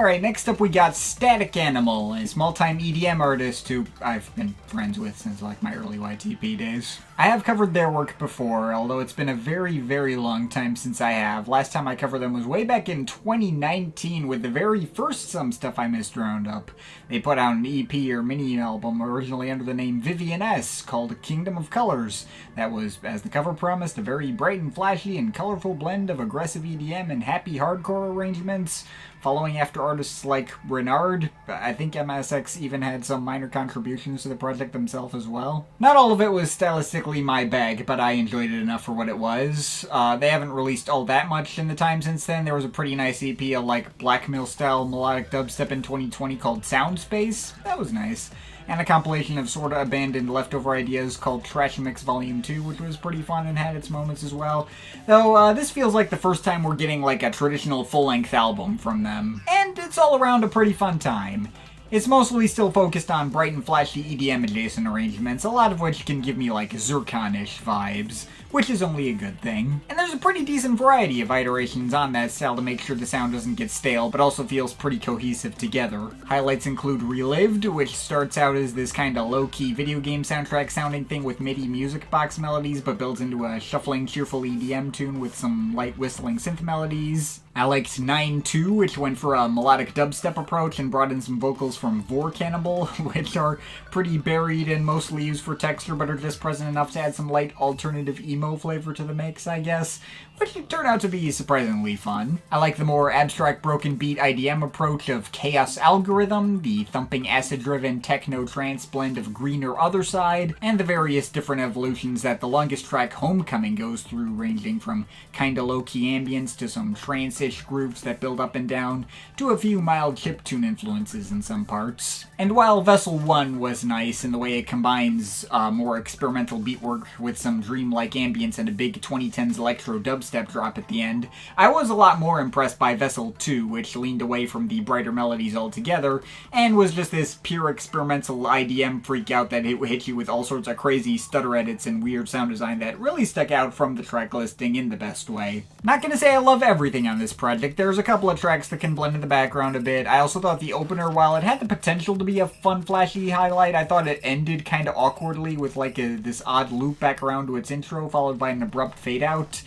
Alright, next up we got staticanimal, a small-time EDM artist who I've been friends with since like my early YTP days. I have covered their work before, although it's been a very, very long time since I have. Last time I covered them was way back in 2019 with the very first Some Stuff I Missed roundup. They put out an EP or mini-album originally under the name Vivian S called Kingdom of Colors. That was, as the cover promised, a very bright and flashy and colorful blend of aggressive EDM and happy hardcore arrangements, following after artists like Renard. I think MSX even had some minor contributions to the project themselves as well. Not all of it was stylistically my bag, but I enjoyed it enough for what it was. They haven't released all that much in the time since then. There was a pretty nice EP of like blackmail-style melodic dubstep in 2020 called Sound Space. That was nice. And a compilation of sorta abandoned leftover ideas called Trash Mix Volume 2, which was pretty fun and had its moments as well. Though, this feels like the first time we're getting like a traditional full-length album from them. And it's all around a pretty fun time. It's mostly still focused on bright and flashy EDM-adjacent arrangements, a lot of which can give me like Zircon-ish vibes, which is only a good thing. And there's a pretty decent variety of iterations on that style to make sure the sound doesn't get stale, but also feels pretty cohesive together. Highlights include Relived, which starts out as this kinda low-key video game soundtrack sounding thing with MIDI music box melodies, but builds into a shuffling, cheerful EDM tune with some light whistling synth melodies. I liked 9-2, which went for a melodic dubstep approach and brought in some vocals from Vorcannibal, which are pretty buried and mostly used for texture, but are just present enough to add some light alternative emo flavor to the mix, I guess, which turned out to be surprisingly fun. I like the more abstract broken beat IDM approach of Chaos Algorithm, the thumping acid-driven techno-trance blend of Greener Other Side, and the various different evolutions that the longest track Homecoming goes through, ranging from kinda low-key ambience to some trance-ish grooves that build up and down, to a few mild chiptune influences in some parts. And while Vessel 1 was nice in the way it combines more experimental beatwork with some dreamlike ambience and a big 2010s electro dubstep drop at the end, I was a lot more impressed by Vessel 2, which leaned away from the brighter melodies altogether, and was just this pure experimental IDM freakout that hit you with all sorts of crazy stutter edits and weird sound design that really stuck out from the track listing in the best way. Not gonna say I love everything on this project, there's a couple of tracks that can blend in the background a bit. I also thought the opener, while it had the potential to be a fun, flashy highlight, I thought it ended kinda awkwardly with like this odd loop back around to its intro, followed by an abrupt fade out.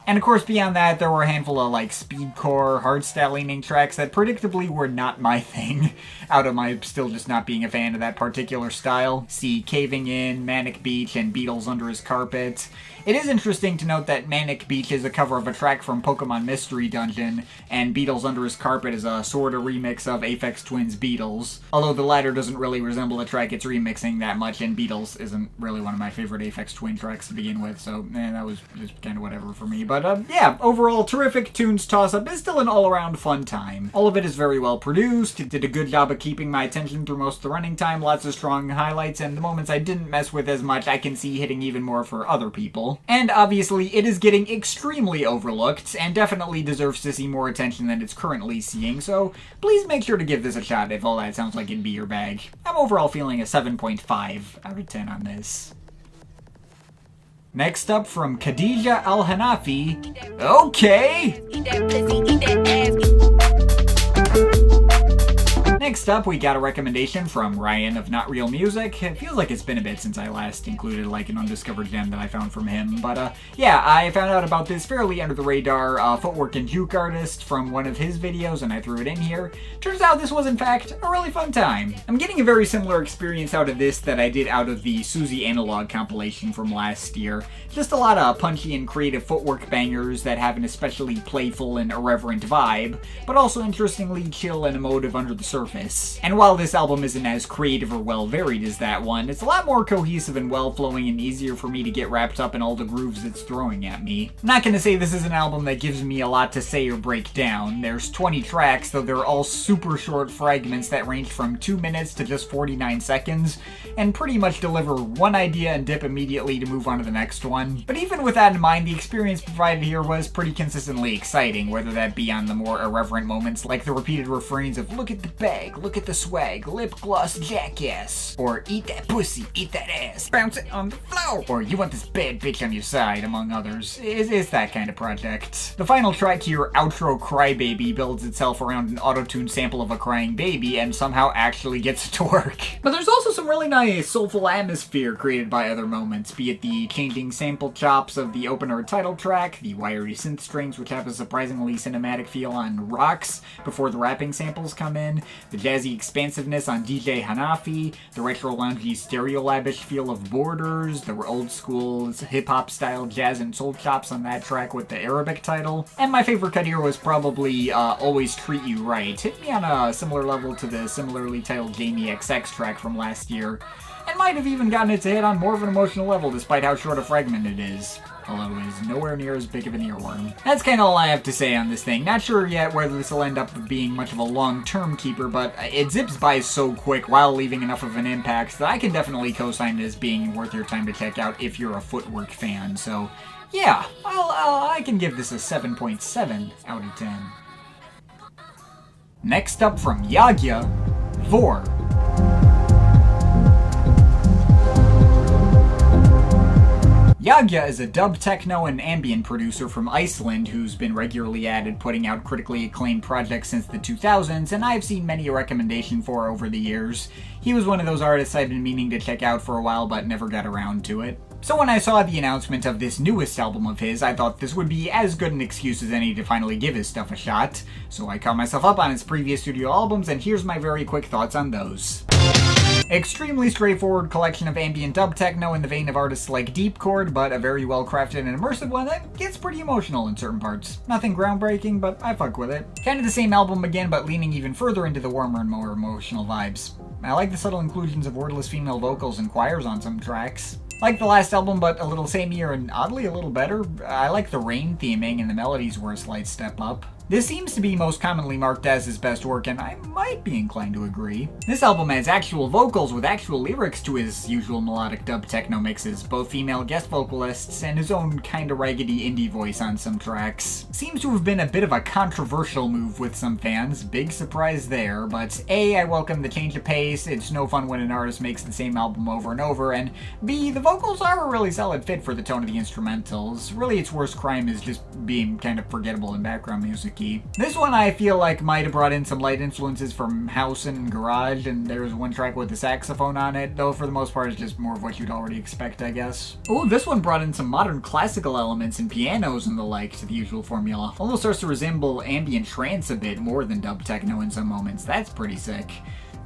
And of course, beyond that, there were a handful of like speedcore, hardstyle-leaning tracks that predictably were not my thing, out of my still just not being a fan of that particular style. See Caving In, Manic Beach, and Beatles Under His Carpet. It is interesting to note that Manic Beach is a cover of a track from Pokemon Mystery Dungeon, and Beatles Under His Carpet is a sorta remix of Aphex Twin's Beatles, although the latter doesn't really resemble the track it's remixing that much, and Beatles isn't really one of my favorite Aphex Twin tracks to begin with, so that was just kinda whatever for me. But yeah, overall, terrific Tunes Tossup is still an all-around fun time. All of it is very well produced, it did a good job of keeping my attention through most of the running time, lots of strong highlights, and the moments I didn't mess with as much I can see hitting even more for other people. And obviously, it is getting extremely overlooked, and definitely deserves to see more attention than it's currently seeing, so please make sure to give this a shot if all that sounds like it'd be your bag. I'm overall feeling a 7.5 out of 10 on this. Next up from Khadija Al Hanafi, okay! Next up, we got a recommendation from Ryan of Not Real Music. It feels like it's been a bit since I last included like an undiscovered gem that I found from him, but yeah, I found out about this fairly under the radar footwork and juke artist from one of his videos, and I threw it in here. Turns out this was in fact a really fun time. I'm getting a very similar experience out of this that I did out of the Susie Analog compilation from last year. Just a lot of punchy and creative footwork bangers that have an especially playful and irreverent vibe, but also interestingly chill and emotive under the surface. And while this album isn't as creative or well-varied as that one, it's a lot more cohesive and well-flowing and easier for me to get wrapped up in all the grooves it's throwing at me. I'm not gonna say this is an album that gives me a lot to say or break down. There's 20 tracks, though they're all super short fragments that range from 2 minutes to just 49 seconds, and pretty much deliver one idea and dip immediately to move on to the next one. But even with that in mind, the experience provided here was pretty consistently exciting, whether that be on the more irreverent moments like the repeated refrains of "look at the bag, look at the swag, lip gloss jackass. Or eat that pussy, eat that ass, bounce it on the floor. Or you want this bad bitch on your side, among others. It's that kind of project. The final track to your outro Crybaby builds itself around an auto-tune sample of a crying baby and somehow actually gets it to work. But there's also some really nice soulful atmosphere created by other moments, be it the changing sample chops of the opener title track, the wiry synth strings which have a surprisingly cinematic feel on Rocks before the rapping samples come in, the jazzy expansiveness on DJ Hanafi, the retro loungy stereolabish feel of Borders, the old school hip-hop style jazz and soul chops on that track with the Arabic title, and my favorite cut here was probably Always Treat You Right. Hit me on a similar level to the similarly titled Jamie XX track from last year, and might have even gotten it to hit on more of an emotional level despite how short a fragment it is. Although it is nowhere near as big of an earworm. That's kind of all I have to say on this thing. Not sure yet whether this will end up being much of a long-term keeper, but it zips by so quick while leaving enough of an impact that I can definitely co-sign it as being worth your time to check out if you're a footwork fan. So, yeah, I can give this a 7.7 out of 10. Next up from Yagya, Vor. Yagya is a dub techno and ambient producer from Iceland who's been regularly added putting out critically acclaimed projects since the 2000s, and I've seen many a recommendation for over the years. He was one of those artists I've been meaning to check out for a while but never got around to it. So when I saw the announcement of this newest album of his, I thought this would be as good an excuse as any to finally give his stuff a shot. So I caught myself up on his previous studio albums, and here's my very quick thoughts on those. Extremely straightforward collection of ambient dub techno in the vein of artists like Deep Chord, but a very well crafted and immersive one that gets pretty emotional in certain parts. Nothing groundbreaking, but I fuck with it. Kind of the same album again, but leaning even further into the warmer and more emotional vibes. I like the subtle inclusions of wordless female vocals and choirs on some tracks. Like the last album, but a little sameier and oddly a little better. I like the rain theming, and the melodies were a slight step up. This seems to be most commonly marked as his best work, and I might be inclined to agree. This album has actual vocals with actual lyrics to his usual melodic dub techno mixes, both female guest vocalists, and his own kinda raggedy indie voice on some tracks. Seems to have been a bit of a controversial move with some fans, big surprise there, but A, I welcome the change of pace, it's no fun when an artist makes the same album over and over, and B, the vocals are a really solid fit for the tone of the instrumentals. Really, its worst crime is just being kind of forgettable in background music. This one I feel like might have brought in some light influences from house and garage, and there's one track with a saxophone on it, though for the most part it's just more of what you'd already expect, I guess. Oh, this one brought in some modern classical elements and pianos and the like to the usual formula. Almost starts to resemble ambient trance a bit more than dub techno in some moments. That's pretty sick.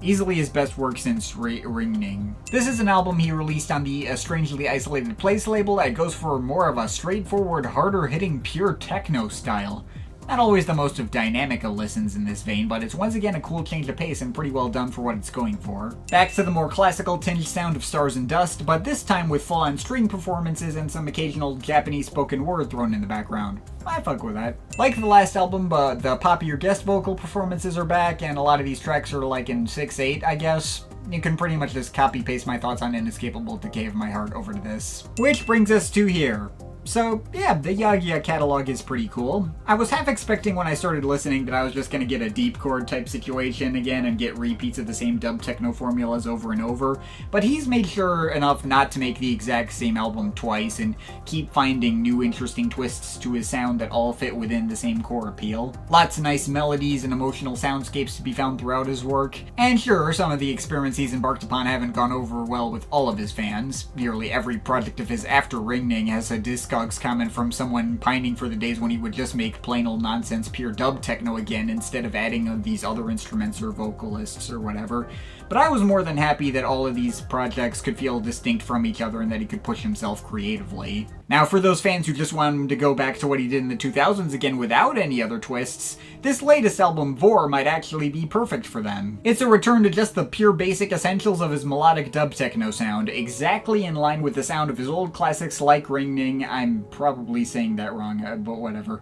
Easily his best work since Ringing. This is an album he released on the Strangely Isolated Place label that goes for more of a straightforward, harder-hitting, pure techno style. Not always the most of dynamic of listens in this vein, but it's once again a cool change of pace and pretty well done for what it's going for. Back to the more classical tinged sound of Stars and Dust, but this time with full-on string performances and some occasional Japanese spoken word thrown in the background. I fuck with that. Like the last album, but the poppier guest vocal performances are back, and a lot of these tracks are like in 6/8, I guess. You can pretty much just copy-paste my thoughts on Inescapable Decay of My Heart over to this. Which brings us to here. So, yeah, the Yagya catalog is pretty cool. I was half expecting when I started listening that I was just gonna get a deep chord type situation again and get repeats of the same dub techno formulas over and over, but he's made sure enough not to make the exact same album twice and keep finding new interesting twists to his sound that all fit within the same core appeal. Lots of nice melodies and emotional soundscapes to be found throughout his work, and sure, some of the experiments he's embarked upon haven't gone over well with all of his fans. Nearly every project of his after Ringing has a Discogs comment from someone pining for the days when he would just make plain old nonsense pure dub techno again instead of adding these other instruments or vocalists or whatever. But I was more than happy that all of these projects could feel distinct from each other and that he could push himself creatively. Now, for those fans who just want him to go back to what he did in the 2000s again without any other twists, this latest album, Vor, might actually be perfect for them. It's a return to just the pure basic essentials of his melodic dub techno sound, exactly in line with the sound of his old classics like Ringing. I'm probably saying that wrong, but whatever.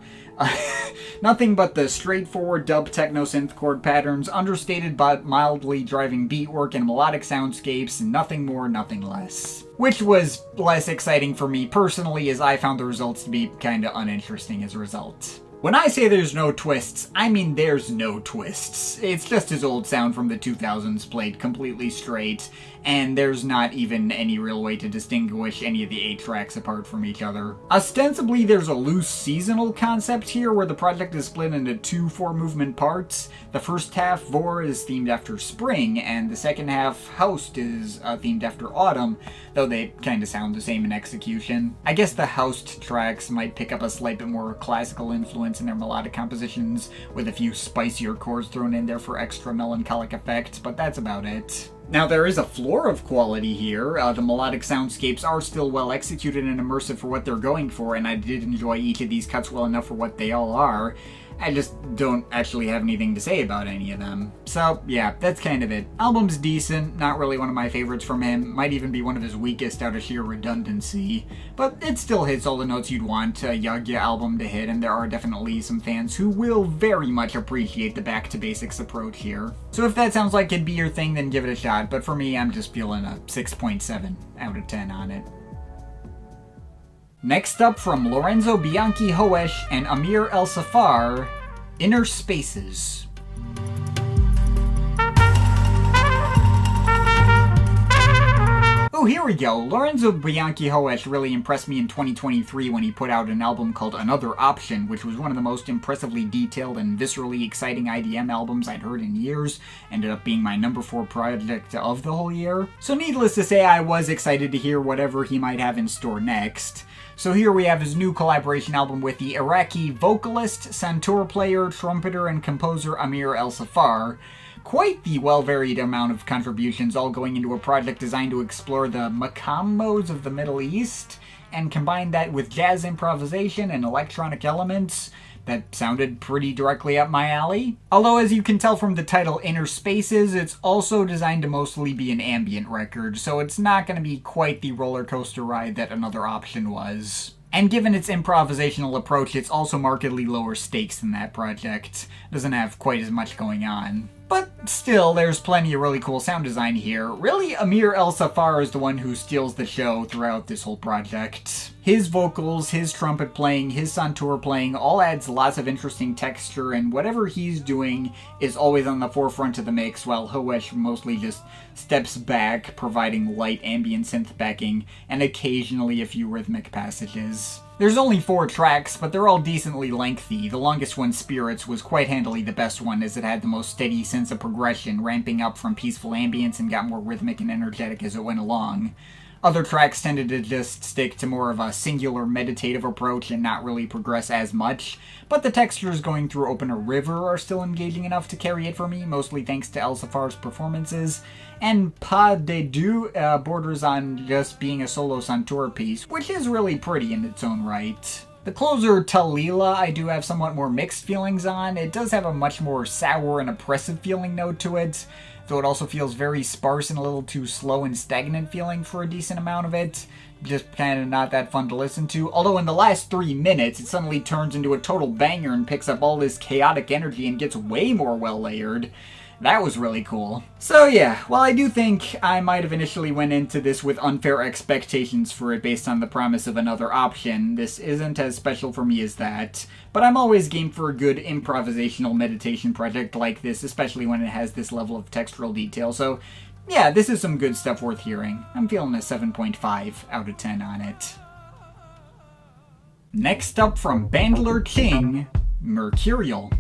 Nothing but the straightforward dub techno synth chord patterns, understated but mildly driving beat work and melodic soundscapes, nothing more, nothing less. Which was less exciting for me personally, as I found the results to be kinda uninteresting as a result. When I say there's no twists, I mean there's no twists. It's just his old sound from the 2000s played completely straight, and there's not even any real way to distinguish any of the 8 tracks apart from each other. Ostensibly, there's a loose seasonal concept here where the project is split into 2 4-movement parts. The first half, Vor, is themed after spring, and the second half, Hoesch, is themed after autumn, though they kinda sound the same in execution. I guess the Hoesch tracks might pick up a slight bit more classical influence in their melodic compositions, with a few spicier chords thrown in there for extra melancholic effect, but that's about it. Now, there is a floor of quality here. The melodic soundscapes are still well executed and immersive for what they're going for, and I did enjoy each of these cuts well enough for what they all are. I just don't actually have anything to say about any of them. So, yeah, that's kind of it. Album's decent, not really one of my favorites from him, might even be one of his weakest out of sheer redundancy, but it still hits all the notes you'd want a Yagya album to hit, and there are definitely some fans who will very much appreciate the back-to-basics approach here. So if that sounds like it'd be your thing, then give it a shot, but for me, I'm just feeling a 6.7 out of 10 on it. Next up, from Lorenzo, Bianchi, Hoesch, and Amir ElSaffar, Inner Spaces. Oh, here we go. Lorenzo Bianchi Hoesch really impressed me in 2023 when he put out an album called Another Option, which was one of the most impressively detailed and viscerally exciting IDM albums I'd heard in years. Ended up being my number 4 project of the whole year. So needless to say, I was excited to hear whatever he might have in store next. So here we have his new collaboration album with the Iraqi vocalist, santur player, trumpeter, and composer Amir ElSaffar. Quite the well-varied amount of contributions, all going into a project designed to explore the maqam modes of the Middle East, and combine that with jazz improvisation and electronic elements. That sounded pretty directly up my alley. Although, as you can tell from the title Inner Spaces, it's also designed to mostly be an ambient record, so it's not going to be quite the roller coaster ride that Another Option was. And given its improvisational approach, it's also markedly lower stakes than that project. Doesn't have quite as much going on. But still, there's plenty of really cool sound design here. Really, Amir ElSaffar is the one who steals the show throughout this whole project. His vocals, his trumpet playing, his santur playing all adds lots of interesting texture, and whatever he's doing is always on the forefront of the mix, while Hoesch mostly just steps back, providing light ambient synth backing, and occasionally a few rhythmic passages. There's only 4 tracks, but they're all decently lengthy. The longest one, Spirits, was quite handily the best one, as it had the most steady sense of progression, ramping up from peaceful ambience and got more rhythmic and energetic as it went along. Other tracks tended to just stick to more of a singular meditative approach and not really progress as much, but the textures going through Open a River are still engaging enough to carry it for me, mostly thanks to ElSaffar's performances, and Pas de Deux borders on just being a solo santur piece, which is really pretty in its own right. The closer, Talila, I do have somewhat more mixed feelings on. It does have a much more sour and oppressive feeling note to it, though it also feels very sparse and a little too slow and stagnant feeling for a decent amount of it. Just kind of not that fun to listen to. Although in the last 3 minutes, it suddenly turns into a total banger and picks up all this chaotic energy and gets way more well-layered. That was really cool. So yeah, while I do think I might have initially went into this with unfair expectations for it based on the promise of Another Option, this isn't as special for me as that. But I'm always game for a good improvisational meditation project like this, especially when it has this level of textural detail. So yeah, this is some good stuff worth hearing. I'm feeling a 7.5 out of 10 on it. Next up, from Bandler, Ching, Mercurial.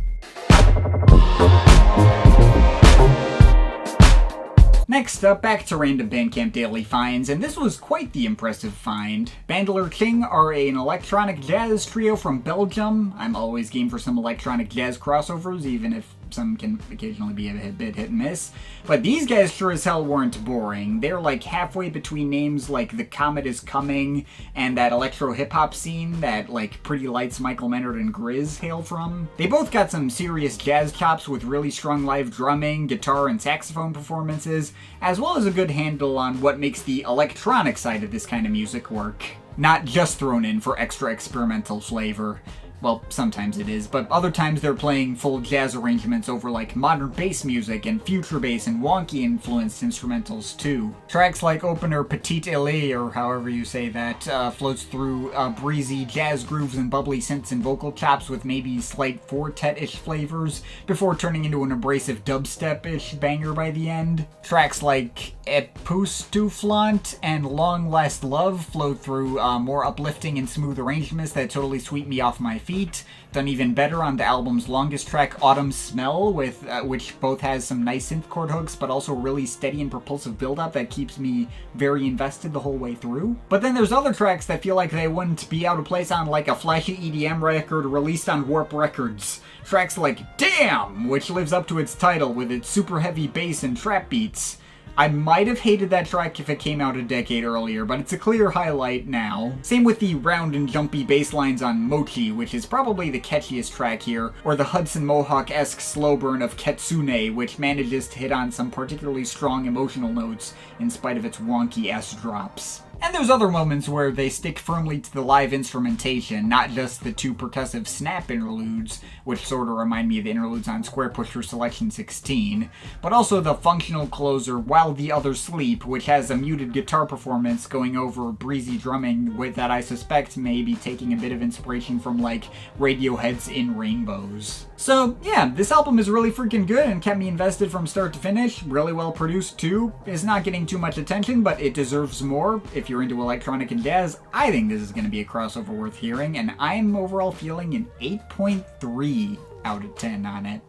Next up, back to random Bandcamp daily finds, and this was quite the impressive find. Bandler Ching are an electronic jazz trio from Belgium. I'm always game for some electronic jazz crossovers, even if some can occasionally be a bit hit and miss. But these guys sure as hell weren't boring. They're like halfway between names like The Comet Is Coming and that electro hip-hop scene that like Pretty Lights, Michael Maynard, and Grizz hail from. They both got some serious jazz chops with really strong live drumming, guitar, and saxophone performances, as well as a good handle on what makes the electronic side of this kind of music work. Not just thrown in for extra experimental flavor. Well, sometimes it is, but other times they're playing full jazz arrangements over like modern bass music and future bass and wonky influenced instrumentals too. Tracks like opener Petite Ellie, or however you say that, floats through breezy jazz grooves and bubbly synths and vocal chops with maybe slight quartet-ish flavors before turning into an abrasive dubstep-ish banger by the end. Tracks like Epoustouflant and Long Last Love flow through more uplifting and smooth arrangements that totally sweep me off my feet. Done even better on the album's longest track, Autumn Smell, with which both has some nice synth chord hooks, but also really steady and propulsive build-up that keeps me very invested the whole way through. But then there's other tracks that feel like they wouldn't be out of place on like a flashy EDM record released on Warp Records. Tracks like Damn, which lives up to its title with its super heavy bass and trap beats. I might have hated that track if it came out a decade earlier, but it's a clear highlight now. Same with the round and jumpy bass lines on Mochi, which is probably the catchiest track here, or the Hudson Mohawk-esque slow burn of Ketsune, which manages to hit on some particularly strong emotional notes in spite of its wonky S-drops. And there's other moments where they stick firmly to the live instrumentation, not just the two percussive snap interludes, which sort of remind me of the interludes on Square Pusher Selection 16, but also the functional closer While the Others Sleep, which has a muted guitar performance going over breezy drumming that I suspect may be taking a bit of inspiration from like Radiohead's In Rainbows. So yeah, this album is really freaking good and kept me invested from start to finish. Really well produced too. It's not getting too much attention, but it deserves more. If you're into electronic and jazz, I think this is going to be a crossover worth hearing, and I'm overall feeling an 8.3 out of 10 on it.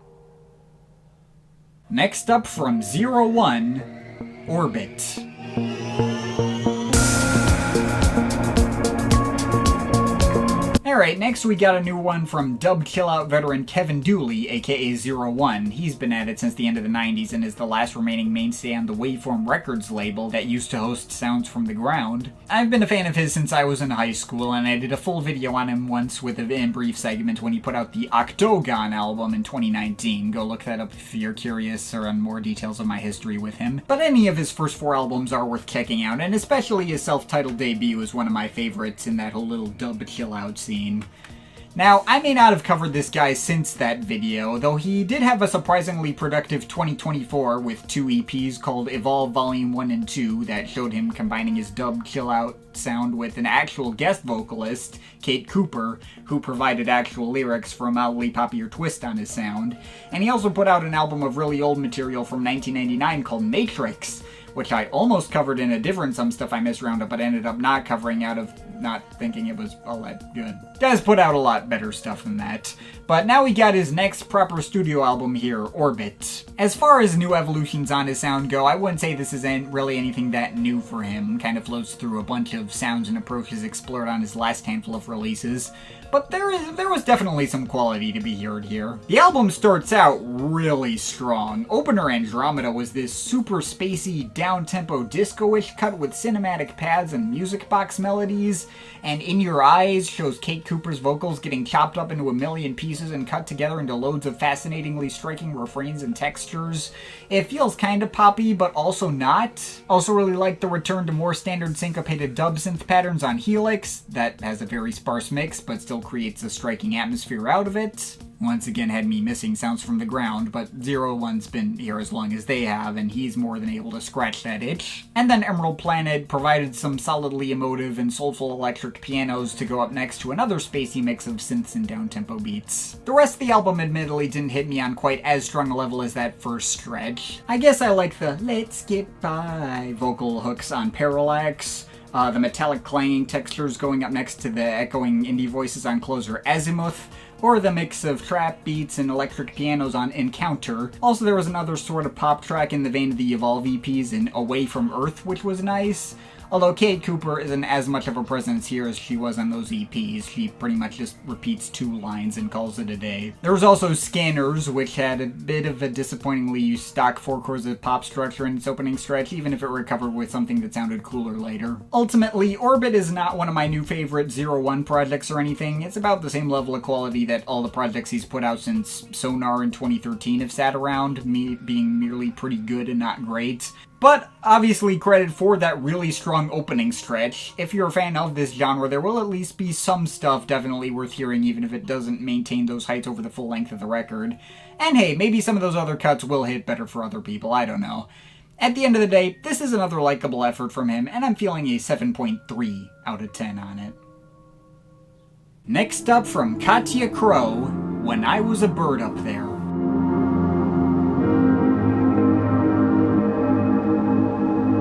Next up from 01, Orbit. Alright, next we got a new one from dub chill-out veteran Kevin Dooley, aka 01. He's been at it since the end of the 90s and is the last remaining mainstay on the Waveform Records label that used to host Sounds from the Ground. I've been a fan of his since I was in high school, and I did a full video on him once with a brief segment when he put out the Octogon album in 2019. Go look that up if you're curious or on more details of my history with him. But any of his first 4 albums are worth checking out, and especially his self-titled debut is one of my favorites in that whole little dub chill-out scene. Now, I may not have covered this guy since that video, though he did have a surprisingly productive 2024 with 2 EPs called Evolve Volume 1 and 2 that showed him combining his dub chill-out sound with an actual guest vocalist, Kate Cooper, who provided actual lyrics for a mildly poppier twist on his sound. And he also put out an album of really old material from 1999 called Matrix, which I almost covered in a different Some Stuff I Missed roundup, but ended up not covering out of not thinking it was all that good. Does put out a lot better stuff than that. But now we got his next proper studio album here, Orbit. As far as new evolutions on his sound go, I wouldn't say this is really anything that new for him. Kind of floats through a bunch of sounds and approaches explored on his last handful of releases. But there was definitely some quality to be heard here. The album starts out really strong. Opener Andromeda was this super spacey, down-tempo disco-ish cut with cinematic pads and music box melodies, and In Your Eyes shows Kate Cooper's vocals getting chopped up into a million pieces and cut together into loads of fascinatingly striking refrains and textures. It feels kind of poppy, but also not. Also really like the return to more standard syncopated dub synth patterns on Helix. That has a very sparse mix, but still creates a striking atmosphere out of it. Once again had me missing Sounds from the Ground, but 01's been here as long as they have, and he's more than able to scratch that itch. And then Emerald Planet provided some solidly emotive and soulful electric pianos to go up next to another spacey mix of synths and down-tempo beats. The rest of the album admittedly didn't hit me on quite as strong a level as that first stretch. I guess I like the "Let's Get By" vocal hooks on Parallax, the metallic clanging textures going up next to the echoing indie voices on closer Azimuth, or the mix of trap beats and electric pianos on Encounter. Also, there was another sort of pop track in the vein of the Evolve EPs in Away from Earth, which was nice. Although Kate Cooper isn't as much of a presence here as she was on those EPs, she pretty much just repeats 2 lines and calls it a day. There was also Scanners, which had a bit of a disappointingly stock 4 chords of pop structure in its opening stretch, even if it recovered with something that sounded cooler later. Ultimately, Orbit is not one of my new favorite 01 projects or anything. It's about the same level of quality that all the projects he's put out since Sonar in 2013 have sat around, me being merely pretty good and not great. But obviously credit for that really strong opening stretch. If you're a fan of this genre, there will at least be some stuff definitely worth hearing, even if it doesn't maintain those heights over the full length of the record. And hey, maybe some of those other cuts will hit better for other people, I don't know. At the end of the day, this is another likable effort from him, and I'm feeling a 7.3 out of 10 on it. Next up from Katia Crow, When I Was a Bird Up There.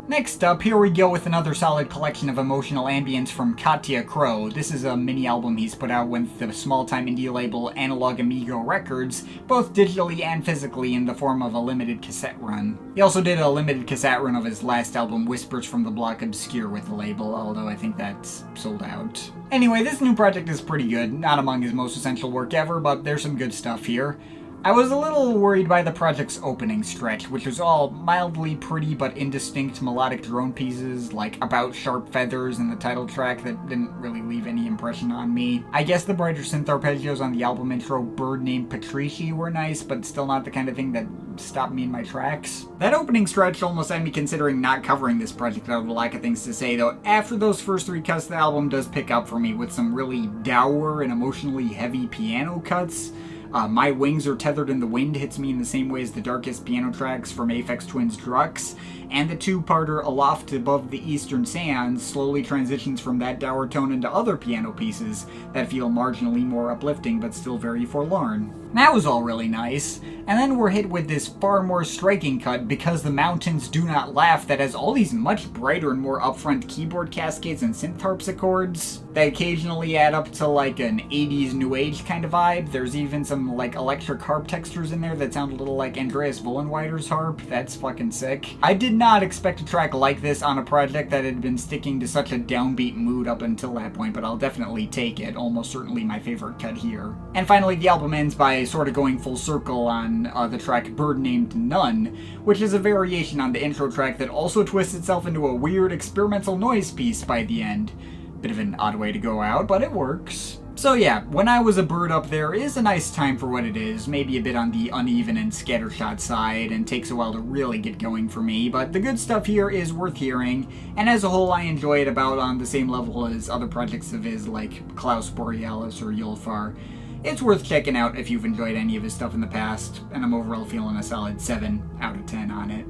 Next up, here we go with another solid collection of emotional ambience from Katia Crow. This is a mini album he's put out with the small-time indie label Analog Amigo Records, both digitally and physically in the form of a limited cassette run. He also did a limited cassette run of his last album, Whispers from the Block Obscure, with the label, although I think that's sold out. Anyway, this new project is pretty good, not among his most essential work ever, but there's some good stuff here. I was a little worried by the project's opening stretch, which was all mildly pretty but indistinct melodic drone pieces, like About Sharp Feathers in the title track that didn't really leave any impression on me. I guess the brighter synth arpeggios on the album intro, Bird Named Patrici, were nice, but still not the kind of thing that stopped me in my tracks. That opening stretch almost had me considering not covering this project out of a lack of things to say, though after those first 3 cuts, the album does pick up for me with some really dour and emotionally heavy piano cuts. My Wings Are Tethered in the Wind hits me in the same way as the darkest piano tracks from Aphex Twin's Drux, and the 2-parter Aloft Above the Eastern Sands slowly transitions from that dour tone into other piano pieces that feel marginally more uplifting but still very forlorn. That was all really nice, and then we're hit with this far more striking cut, Because the Mountains Do Not Laugh, that has all these much brighter and more upfront keyboard cascades and synth harpsichords that occasionally add up to like an 80s new age kind of vibe. There's even some like electric harp textures in there that sound a little like Andreas Vollenweider's harp. That's fucking sick. I did not expect a track like this on a project that had been sticking to such a downbeat mood up until that point, but I'll definitely take it. Almost certainly my favorite cut here. And finally, the album ends by sort of going full circle on the track Bird Named None, which is a variation on the intro track that also twists itself into a weird experimental noise piece by the end. Bit of an odd way to go out, but it works. So yeah, When I Was a Bird Up There is a nice time for what it is, maybe a bit on the uneven and scattershot side, and takes a while to really get going for me, but the good stuff here is worth hearing, and as a whole I enjoy it about on the same level as other projects of his like Klaus Borealis or ElSaffar. It's worth checking out if you've enjoyed any of his stuff in the past, and I'm overall feeling a solid 7 out of 10 on it.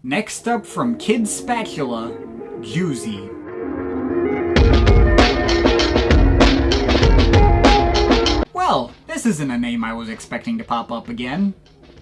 Next up from Kid Spatula, Juicy. Well, this isn't a name I was expecting to pop up again.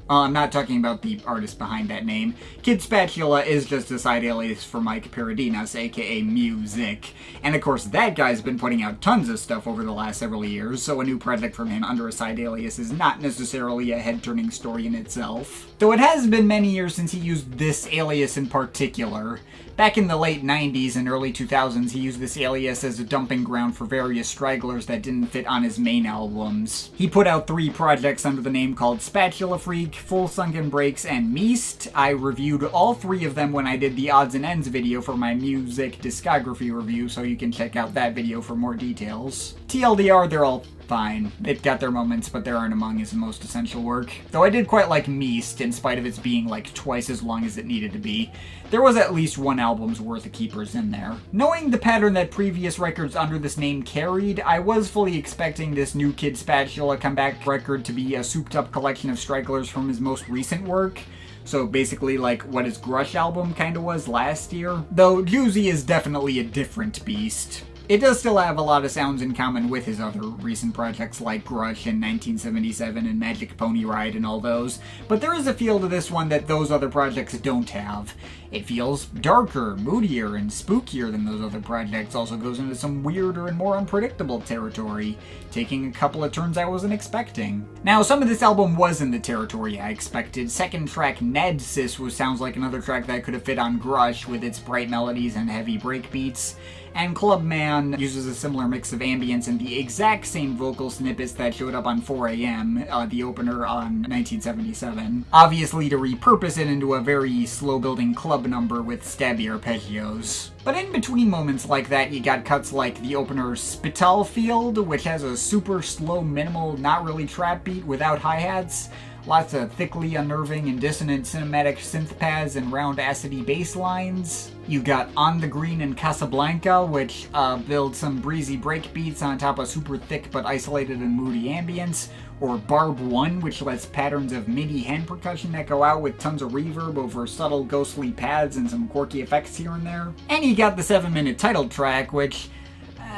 I'm not talking about the artist behind that name. Kid Spatula is just a side alias for Mike Paradinas, aka Music. And of course, that guy's been putting out tons of stuff over the last several years, so a new project from him under a side alias is not necessarily a head-turning story in itself. Though it has been many years since he used this alias in particular. Back in the late 90s and early 2000s, he used this alias as a dumping ground for various stragglers that didn't fit on his main albums. He put out 3 projects under the name called Spatula Freak, Full Sunken Breaks, and Meast. I reviewed all 3 of them when I did the Odds and Ends video for my music discography review, so you can check out that video for more details. TLDR, they're all fine. They've got their moments, but they aren't among his most essential work. Though I did quite like Meast, in spite of its being like twice as long as it needed to be. There was at least 1 album's worth of keepers in there. Knowing the pattern that previous records under this name carried, I was fully expecting this new Kid Spatula comeback record to be a souped-up collection of stragglers from his most recent work. So basically like what his Grush album kinda was last year. Though Juicy is definitely a different beast. It does still have a lot of sounds in common with his other recent projects like Grush in 1977 and Magic Pony Ride and all those, but there is a feel to this one that those other projects don't have. It feels darker, moodier, and spookier than those other projects, also goes into some weirder and more unpredictable territory, taking a couple of turns I wasn't expecting. Now, some of this album was in the territory I expected. Second track, Nedsis, sounds like another track that could have fit on Grush with its bright melodies and heavy breakbeats. And Clubman uses a similar mix of ambience and the exact same vocal snippets that showed up on 4am, the opener on 1977. Obviously to repurpose it into a very slow-building club number with stabby arpeggios. But in between moments like that, you got cuts like the opener Spitalfield, which has a super slow, minimal, not really trap beat without hi-hats, Lots of thickly unnerving and dissonant cinematic synth pads and round acidy bass lines. You got On the Green and Casablanca, which build some breezy break beats on top of super thick but isolated and moody ambience. Or Barb 1, which lets patterns of MIDI hand percussion echo out with tons of reverb over subtle ghostly pads and some quirky effects here and there. And you got the 7-minute title track, which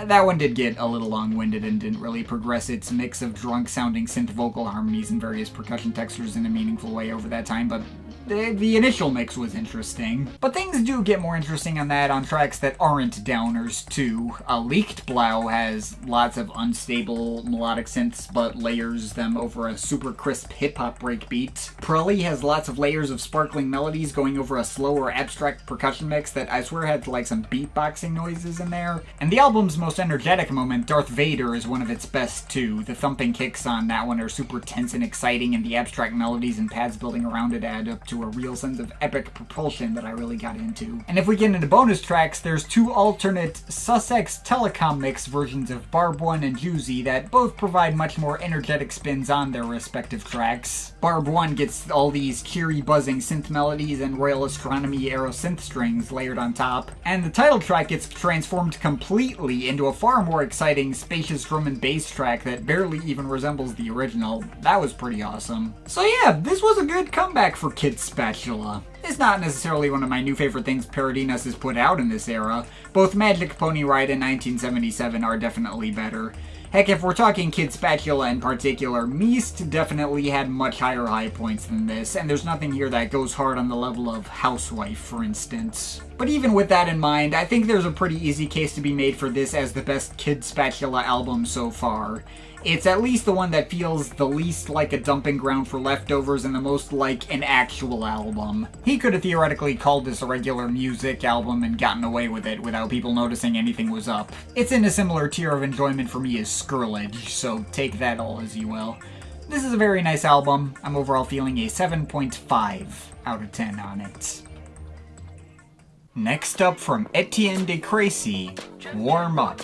that one did get a little long-winded and didn't really progress its mix of drunk-sounding synth vocal harmonies and various percussion textures in a meaningful way over that time, but the initial mix was interesting. But things do get more interesting on that on tracks that aren't downers, too. Leaked Blau has lots of unstable melodic synths, but layers them over a super crisp hip-hop breakbeat. Prully has lots of layers of sparkling melodies going over a slower abstract percussion mix that I swear had like some beatboxing noises in there. And the album's most energetic moment, Darth Vader, is one of its best, too. The thumping kicks on that one are super tense and exciting, and the abstract melodies and pads building around it add up to a real sense of epic propulsion that I really got into. And if we get into bonus tracks, there's two alternate Sussex Telecom mix versions of Barb 1 and Juicy that both provide much more energetic spins on their respective tracks. Barb 1 gets all these cheery buzzing synth melodies and Royal Astronomy aero synth strings layered on top, and the title track gets transformed completely into a far more exciting, spacious drum and bass track that barely even resembles the original. That was pretty awesome. So yeah, this was a good comeback for Kid Spatula. It's not necessarily one of my new favorite things Paradinas has put out in this era. Both Magic Pony Ride and 1977 are definitely better. Heck, if we're talking Kid Spatula in particular, Meast definitely had much higher high points than this, and there's nothing here that goes hard on the level of Housewife, for instance. But even with that in mind, I think there's a pretty easy case to be made for this as the best Kid Spatula album so far. It's at least the one that feels the least like a dumping ground for leftovers and the most like an actual album. He could have theoretically called this a regular music album and gotten away with it without people noticing anything was up. It's in a similar tier of enjoyment for me as Skrillex, so take that all as you will. This is a very nice album. I'm overall feeling a 7.5 out of 10 on it. Next up from Etienne De Crécy, Warm Up.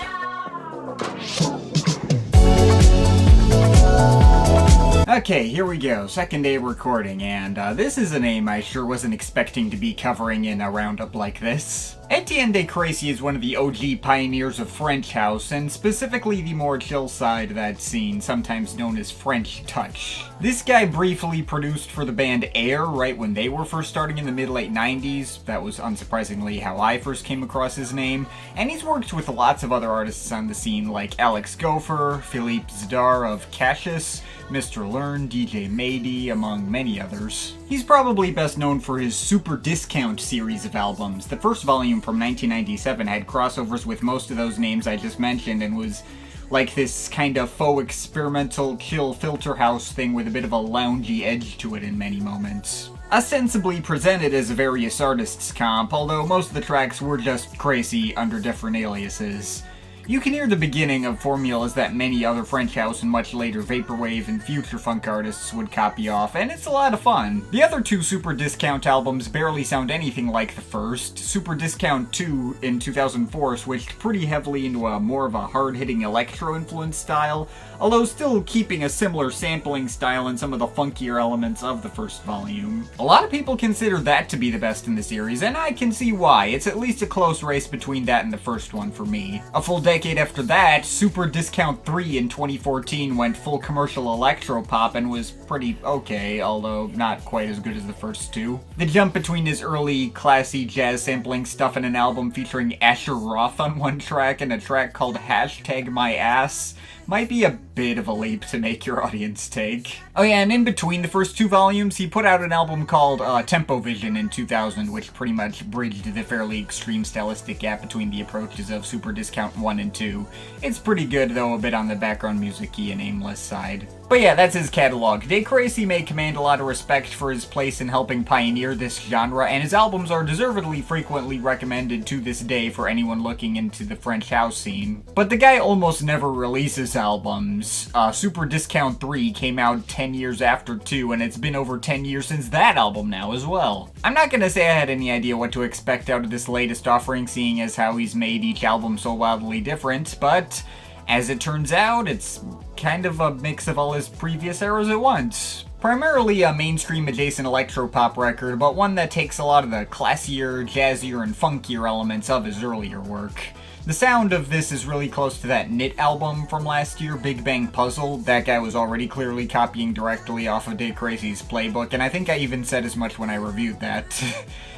Okay, here we go, second day of recording, and this is a name I sure wasn't expecting to be covering in a roundup like this. Etienne De Crécy is one of the OG pioneers of French house, and specifically the more chill side of that scene, sometimes known as French touch. This guy briefly produced for the band Air right when they were first starting in the mid-late 90s, that was unsurprisingly how I first came across his name, and he's worked with lots of other artists on the scene like Alex Gopher, Philippe Zdar of Cassius, Mr. Learn, DJ Maydi, among many others. He's probably best known for his Super Discount series of albums. The first volume from 1997 had crossovers with most of those names I just mentioned and was like this kind of faux experimental chill filter house thing with a bit of a loungy edge to it in many moments. Ostensibly presented as a various artists comp, although most of the tracks were just Crécy under different aliases. You can hear the beginning of formulas that many other French house and much later vaporwave and future funk artists would copy off, and it's a lot of fun. The other two Super Discount albums barely sound anything like the first. Super Discount 2 in 2004 switched pretty heavily into a more of a hard-hitting electro-influenced style, although still keeping a similar sampling style and some of the funkier elements of the first volume. A lot of people consider that to be the best in the series, and I can see why. It's at least a close race between that and the first one for me. A full decade after that, Super Discount 3 in 2014 went full commercial electropop and was pretty okay, although not quite as good as the first two. The jump between his early classy jazz sampling stuff and an album featuring Asher Roth on one track and a track called #MyAss might be a bit of a leap to make your audience take. Oh yeah, and in between the first two volumes, he put out an album called Tempo Vision in 2000, which pretty much bridged the fairly extreme stylistic gap between the approaches of Super Discount 1 and 2. It's pretty good, though a bit on the background music-y and aimless side. But yeah, that's his catalog. De Crécy may command a lot of respect for his place in helping pioneer this genre, and his albums are deservedly frequently recommended to this day for anyone looking into the French house scene. But the guy almost never releases albums. Super Discount 3 came out 10 years after 2, and it's been over 10 years since that album now as well. I'm not gonna say I had any idea what to expect out of this latest offering, seeing as how he's made each album so wildly different, but as it turns out, it's kind of a mix of all his previous eras at once. Primarily a mainstream adjacent electropop record, but one that takes a lot of the classier, jazzier, and funkier elements of his earlier work. The sound of this is really close to that Knit album from last year, Big Bang Puzzle. That guy was already clearly copying directly off of De Crécy's playbook, and I think I even said as much when I reviewed that.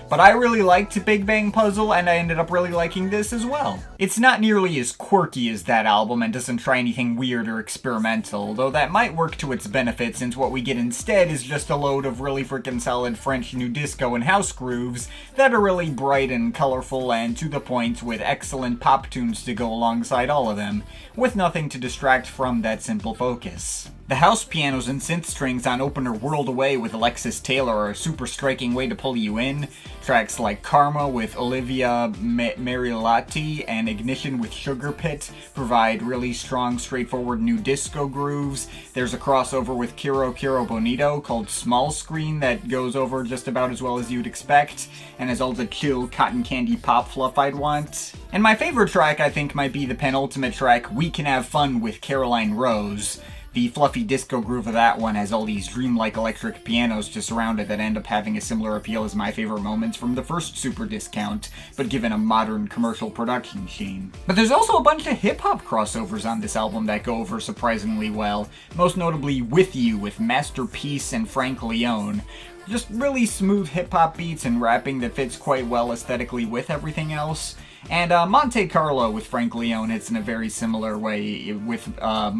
But I really liked Big Bang Puzzle, and I ended up really liking this as well. It's not nearly as quirky as that album, and doesn't try anything weird or experimental, though that might work to its benefit since what we get instead is just a load of really freaking solid French new disco and house grooves that are really bright and colorful and to the point with excellent pop tunes to go alongside all of them, with nothing to distract from that simple focus. The house pianos and synth strings on opener Whirled Away with Alexis Taylor are a super striking way to pull you in. Tracks like Karma with Olivia Marilotti and Ignition with Sugar Pit provide really strong, straightforward new disco grooves. There's a crossover with Quiero Quiero Bonito called Small Screen that goes over just about as well as you'd expect, and has all the chill cotton candy pop fluff I'd want. And my favorite track I think might be the penultimate track, We Can Have Fun with Caroline Rose. The fluffy disco groove of that one has all these dreamlike electric pianos to surround it that end up having a similar appeal as my favorite moments from the first Super Discount, but given a modern commercial production sheen. But there's also a bunch of hip-hop crossovers on this album that go over surprisingly well, most notably With You with Masterpiece and Frank Leone. Just really smooth hip-hop beats and rapping that fits quite well aesthetically with everything else. And Monte Carlo with Frank Leone hits in a very similar way, with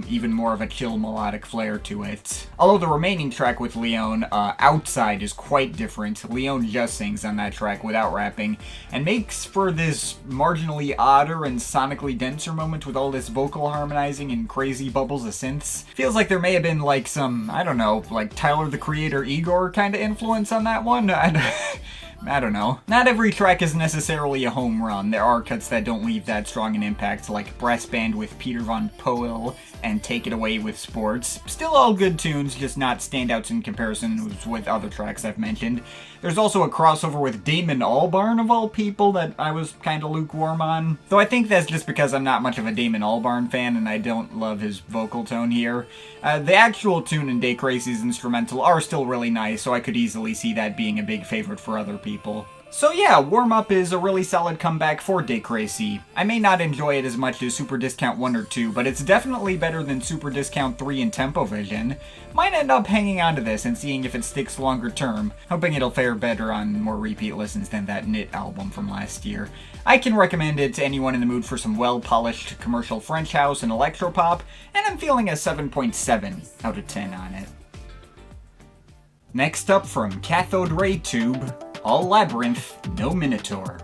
even more of a chill melodic flair to it. Although the remaining track with Leone, Outside, is quite different. Leone just sings on that track without rapping, and makes for this marginally odder and sonically denser moment with all this vocal harmonizing and crazy bubbles of synths. Feels like there may have been like some, I don't know, like Tyler the Creator Igor kind of influence on that one. I don't know. Not every track is necessarily a home run. There are cuts that don't leave that strong an impact, like Brass Band with Peter Von Poel and Take It Away with Sports. Still all good tunes, just not standouts in comparison with other tracks I've mentioned. There's also a crossover with Damon Albarn, of all people, that I was kinda lukewarm on. Though I think that's just because I'm not much of a Damon Albarn fan and I don't love his vocal tone here. The actual tune and De Crécy's instrumental are still really nice, so I could easily see that being a big favorite for other people. So yeah, Warm Up is a really solid comeback for De Crécy. I may not enjoy it as much as Super Discount 1 or 2, but it's definitely better than Super Discount 3 and Tempo Vision. Might end up hanging on to this and seeing if it sticks longer term, hoping it'll fare better on more repeat listens than that Knit album from last year. I can recommend it to anyone in the mood for some well-polished commercial French house and electropop, and I'm feeling a 7.7 out of 10 on it. Next up from Cathode Ray Tube, All Labyrinth, No Minotaur.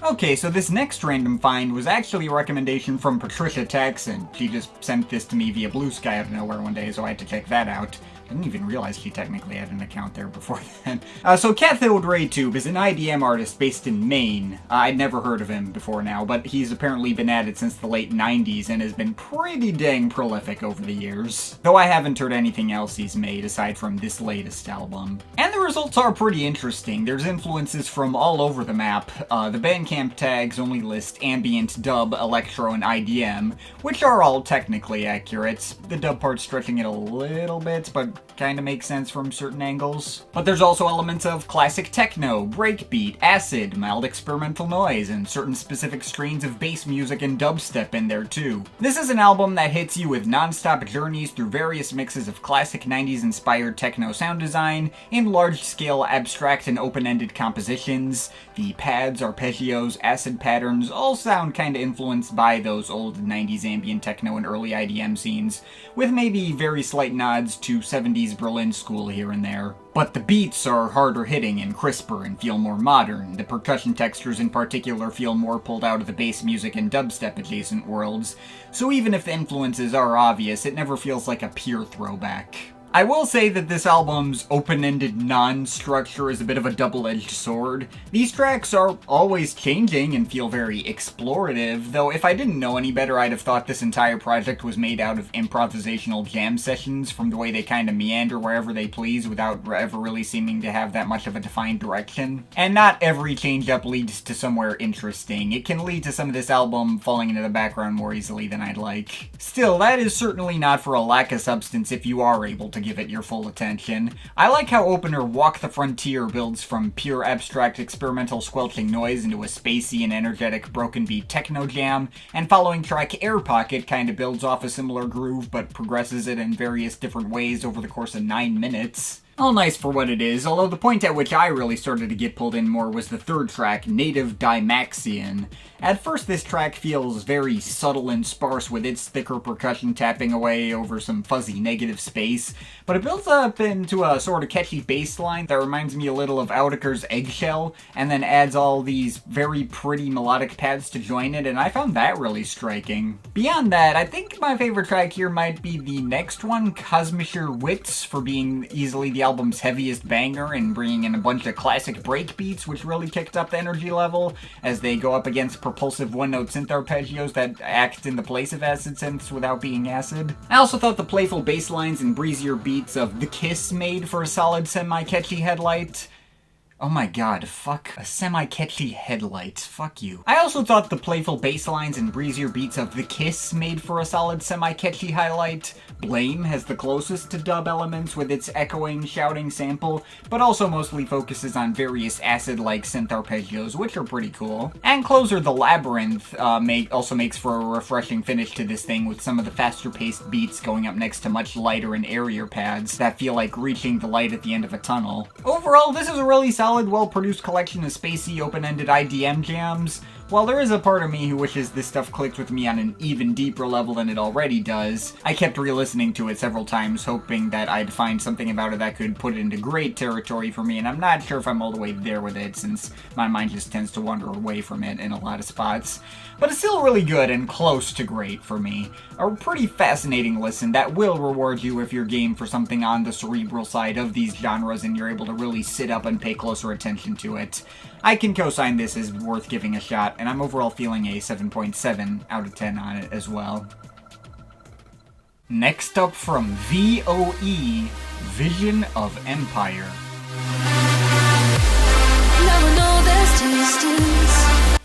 Okay, so this next random find was actually a recommendation from Patricia Taxon. She just sent this to me via Blue Sky out of nowhere one day, so I had to check that out. I didn't even realize she technically had an account there before then. So Cathode Ray Tube is an IDM artist based in Maine. I'd never heard of him before now, but he's apparently been at it since the late 90s and has been pretty dang prolific over the years. Though I haven't heard anything else he's made aside from this latest album. And the results are pretty interesting. There's influences from all over the map. The Bandcamp tags only list ambient, dub, electro, and IDM, which are all technically accurate. The dub part stretching it a little bit, but kind of makes sense from certain angles. But there's also elements of classic techno, breakbeat, acid, mild experimental noise, and certain specific strains of bass music and dubstep in there too. This is an album that hits you with non-stop journeys through various mixes of classic 90s inspired techno sound design in large-scale abstract and open-ended compositions. The pads, arpeggios, acid patterns all sound kinda influenced by those old 90s ambient techno and early IDM scenes, with maybe very slight nods to 70s Berlin school here and there. But the beats are harder hitting and crisper and feel more modern. The percussion textures in particular feel more pulled out of the bass music and dubstep adjacent worlds, so even if the influences are obvious, it never feels like a pure throwback. I will say that this album's open-ended non-structure is a bit of a double-edged sword. These tracks are always changing and feel very explorative, though if I didn't know any better, I'd have thought this entire project was made out of improvisational jam sessions from the way they kind of meander wherever they please without ever really seeming to have that much of a defined direction. And not every change-up leads to somewhere interesting. It can lead to some of this album falling into the background more easily than I'd like. Still, that is certainly not for a lack of substance if you are able to give it your full attention. I like how opener Walk the Frontier builds from pure abstract experimental squelching noise into a spacey and energetic broken beat techno jam, and following track Air Pocket kind of builds off a similar groove but progresses it in various different ways over the course of 9 minutes. All nice for what it is, although the point at which I really started to get pulled in more was the third track, Native Dymaxion. At first this track feels very subtle and sparse with its thicker percussion tapping away over some fuzzy negative space, but it builds up into a sort of catchy bass line that reminds me a little of Audiker's Eggshell, and then adds all these very pretty melodic pads to join it, and I found that really striking. Beyond that, I think my favorite track here might be the next one, Cosmischer Witz, for being easily the album's heaviest banger and bringing in a bunch of classic breakbeats, which really kicked up the energy level as they go up against propulsive one-note synth arpeggios that act in the place of acid synths without being acid. I also thought the playful bass lines and breezier beats of The Kiss made for a solid semi-catchy headlight. Oh my god, fuck a semi-catchy headlight. Fuck you. I also thought the playful bass lines and breezier beats of The Kiss made for a solid semi-catchy highlight. Blame has the closest to dub elements with its echoing, shouting sample, but also mostly focuses on various acid-like synth arpeggios, which are pretty cool. And Closer the Labyrinth also makes for a refreshing finish to this thing with some of the faster-paced beats going up next to much lighter and airier pads that feel like reaching the light at the end of a tunnel. Overall, this is a really solid, well-produced collection of spacey, open-ended IDM jams. While there is a part of me who wishes this stuff clicked with me on an even deeper level than it already does, I kept re-listening to it several times, hoping that I'd find something about it that could put it into great territory for me, and I'm not sure if I'm all the way there with it, since my mind just tends to wander away from it in a lot of spots. But it's still really good and close to great for me. A pretty fascinating listen that will reward you if you're game for something on the cerebral side of these genres and you're able to really sit up and pay closer attention to it. I can co-sign this as worth giving a shot, and I'm overall feeling a 7.7 out of 10 on it as well. Next up from VOE, Vision of Empire.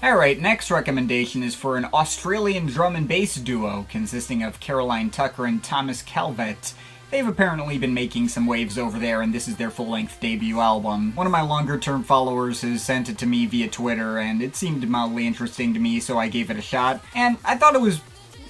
Alright, next recommendation is for an Australian drum and bass duo consisting of Caroline Tucker and Thomas Calvet. They've apparently been making some waves over there, and this is their full-length debut album. One of my longer-term followers has sent it to me via Twitter, and it seemed mildly interesting to me, so I gave it a shot. And I thought it was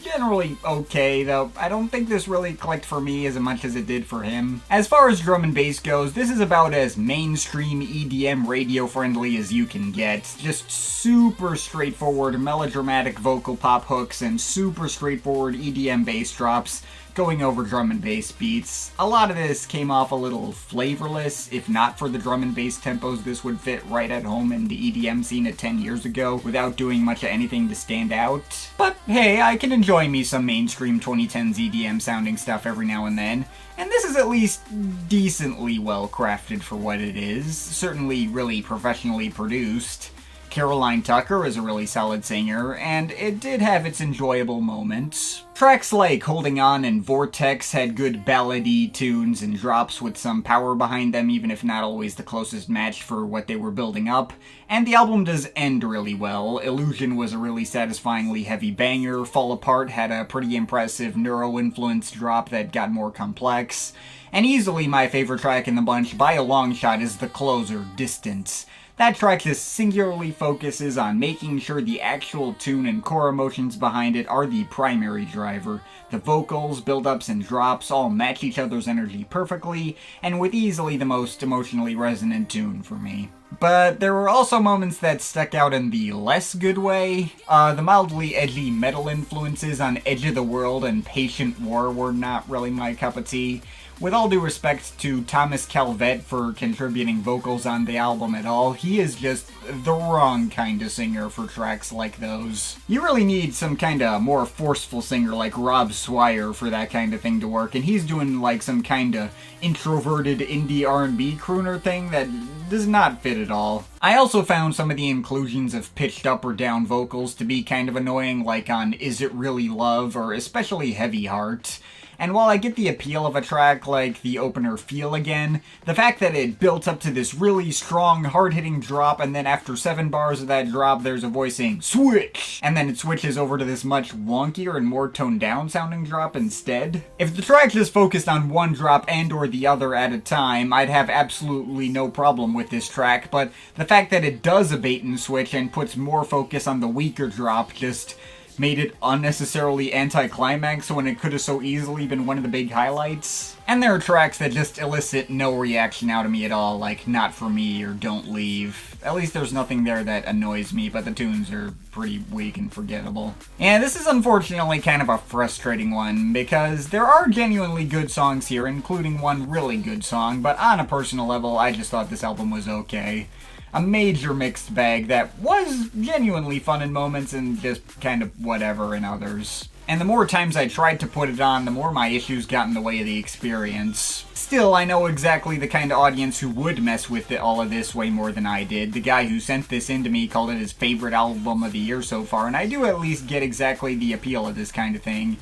generally okay, though I don't think this really clicked for me as much as it did for him. As far as drum and bass goes, this is about as mainstream EDM radio-friendly as you can get. Just super straightforward melodramatic vocal pop hooks and super straightforward EDM bass drops going over drum and bass beats. A lot of this came off a little flavorless. If not for the drum and bass tempos, this would fit right at home in the EDM scene of 10 years ago without doing much of anything to stand out. But hey, I can enjoy me some mainstream 2010s EDM sounding stuff every now and then, and this is at least decently well crafted for what it is. Certainly really professionally produced. Caroline Tucker is a really solid singer, and it did have its enjoyable moments. Tracks like Holding On and Vortex had good ballady tunes and drops with some power behind them, even if not always the closest match for what they were building up. And the album does end really well. Illusion was a really satisfyingly heavy banger. Fall Apart had a pretty impressive neuro-influenced drop that got more complex. And easily my favorite track in the bunch by a long shot is the closer, Distance. That track just singularly focuses on making sure the actual tune and core emotions behind it are the primary driver. The vocals, build-ups, and drops all match each other's energy perfectly, and with easily the most emotionally resonant tune for me. But there were also moments that stuck out in the less good way. The mildly edgy metal influences on Edge of the World and Patient War were not really my cup of tea. With all due respect to Thomas Calvet for contributing vocals on the album at all, he is just the wrong kind of singer for tracks like those. You really need some kind of more forceful singer like Rob Swire for that kind of thing to work, and he's doing like some kind of introverted indie R&B crooner thing that does not fit at all. I also found some of the inclusions of pitched up or down vocals to be kind of annoying, like on Is It Really Love or especially Heavy Heart. And while I get the appeal of a track like the opener Feel Again, the fact that it built up to this really strong, hard-hitting drop, and then after 7 bars of that drop, there's a voice saying, "Switch!" And then it switches over to this much wonkier and more toned-down sounding drop instead. If the track just focused on one drop and or the other at a time, I'd have absolutely no problem with this track, but the fact that it does a bait and switch and puts more focus on the weaker drop just made it unnecessarily anticlimax when it could have so easily been one of the big highlights. And there are tracks that just elicit no reaction out of me at all, like Not For Me or Don't Leave. At least there's nothing there that annoys me, but the tunes are pretty weak and forgettable. And this is unfortunately kind of a frustrating one, because there are genuinely good songs here, including one really good song, but on a personal level, I just thought this album was okay. A major mixed bag that was genuinely fun in moments and just kind of whatever in others. And the more times I tried to put it on, the more my issues got in the way of the experience. Still, I know exactly the kind of audience who would mess with all of this way more than I did. The guy who sent this in to me called it his favorite album of the year so far, and I do at least get exactly the appeal of this kind of thing.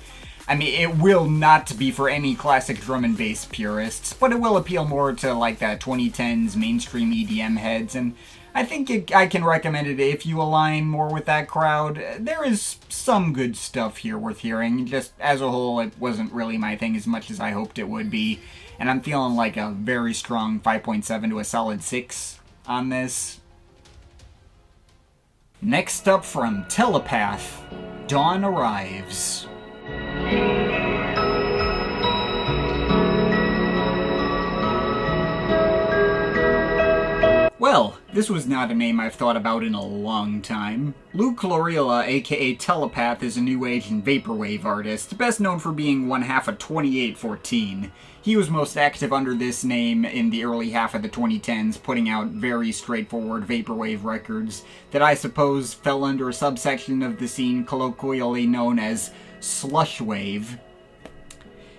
I mean, it will not be for any classic drum and bass purists, but it will appeal more to like the 2010s mainstream EDM heads, and I think I can recommend it if you align more with that crowd. There is some good stuff here worth hearing, just as a whole it wasn't really my thing as much as I hoped it would be, and I'm feeling like a very strong 5.7 to a solid 6 on this. Next up from Telepath, Dawn Arrives. Well, this was not a name I've thought about in a long time. Lou Chlorilla, aka Telepath, is a new age and vaporwave artist, best known for being one half of 2814. He was most active under this name in the early half of the 2010s, putting out very straightforward vaporwave records that I suppose fell under a subsection of the scene colloquially known as slushwave.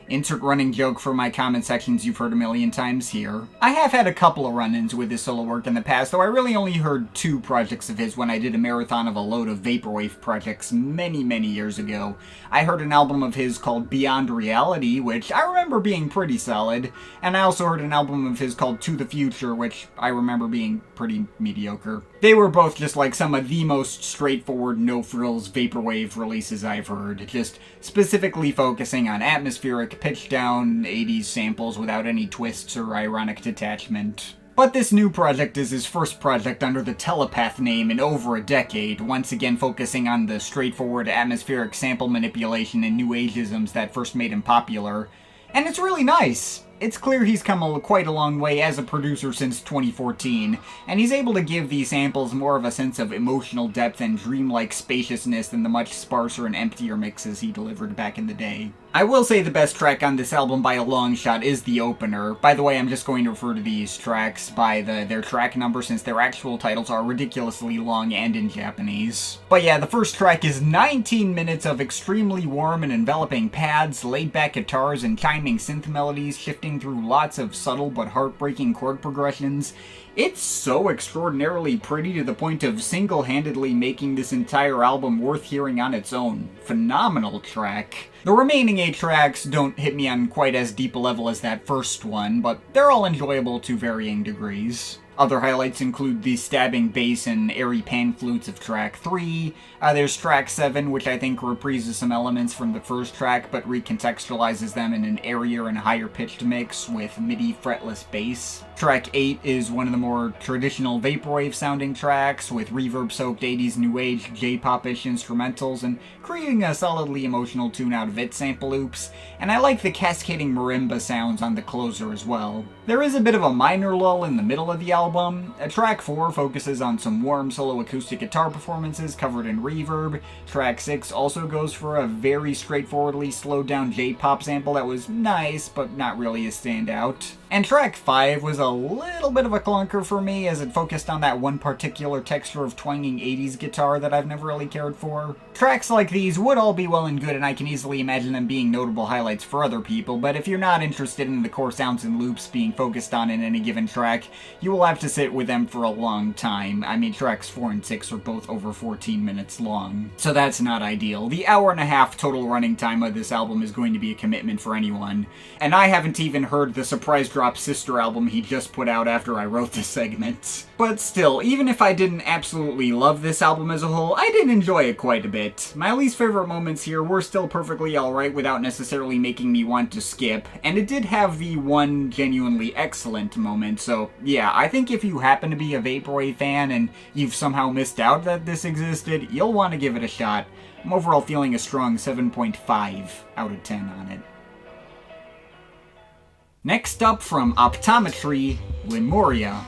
Insert running joke for my comment sections you've heard a million times here. I have had a couple of run-ins with his solo work in the past, though I really only heard 2 projects of his when I did a marathon of a load of vaporwave projects many years ago. I heard an album of his called Beyond Reality, which I remember being pretty solid, and I also heard an album of his called To the Future, which I remember being pretty mediocre. They were both just like some of the most straightforward, no-frills vaporwave releases I've heard, just specifically focusing on atmospheric, pitch-down 80s samples without any twists or ironic detachment. But this new project is his first project under the Telepath name in over a decade, once again focusing on the straightforward atmospheric sample manipulation and new ageisms that first made him popular. And it's really nice. It's clear he's come quite a long way as a producer since 2014, and he's able to give these samples more of a sense of emotional depth and dreamlike spaciousness than the much sparser and emptier mixes he delivered back in the day. I will say the best track on this album by a long shot is the opener. By the way, I'm just going to refer to these tracks by their track number since their actual titles are ridiculously long and in Japanese. But yeah, the first track is 19 minutes of extremely warm and enveloping pads, laid-back guitars, and chiming synth melodies shifting through lots of subtle but heartbreaking chord progressions. It's so extraordinarily pretty to the point of single-handedly making this entire album worth hearing on its own. Phenomenal track. The remaining 8 tracks don't hit me on quite as deep a level as that first one, but they're all enjoyable to varying degrees. Other highlights include the stabbing bass and airy pan flutes of track 3. There's track 7, which I think reprises some elements from the first track, but recontextualizes them in an airier and higher pitched mix with MIDI fretless bass. Track 8 is one of the more traditional vaporwave sounding tracks, with reverb-soaked 80s new age J-pop-ish instrumentals, and creating a solidly emotional tune out of its sample loops, and I like the cascading marimba sounds on the closer as well. There is a bit of a minor lull in the middle of the album, album. Track 4 focuses on some warm solo acoustic guitar performances covered in reverb. Track 6 also goes for a very straightforwardly slowed down J-pop sample that was nice, but not really a standout. And track 5 was a little bit of a clunker for me, as it focused on that one particular texture of twanging 80s guitar that I've never really cared for. Tracks like these would all be well and good, and I can easily imagine them being notable highlights for other people, but if you're not interested in the core sounds and loops being focused on in any given track, you will have to sit with them for a long time. I mean, tracks 4 and 6 are both over 14 minutes long, so that's not ideal. The hour-and-a-half total running time of this album is going to be a commitment for anyone, and I haven't even heard the surprise drop sister album he just put out after I wrote this segment. But still, even if I didn't absolutely love this album as a whole, I did enjoy it quite a bit. My least favorite moments here were still perfectly alright without necessarily making me want to skip, and it did have the one genuinely excellent moment, so yeah, I think if you happen to be a Vaporwave fan and you've somehow missed out that this existed, you'll want to give it a shot. I'm overall feeling a strong 7.5 out of 10 on it. Next up from Optometry, Lemuria.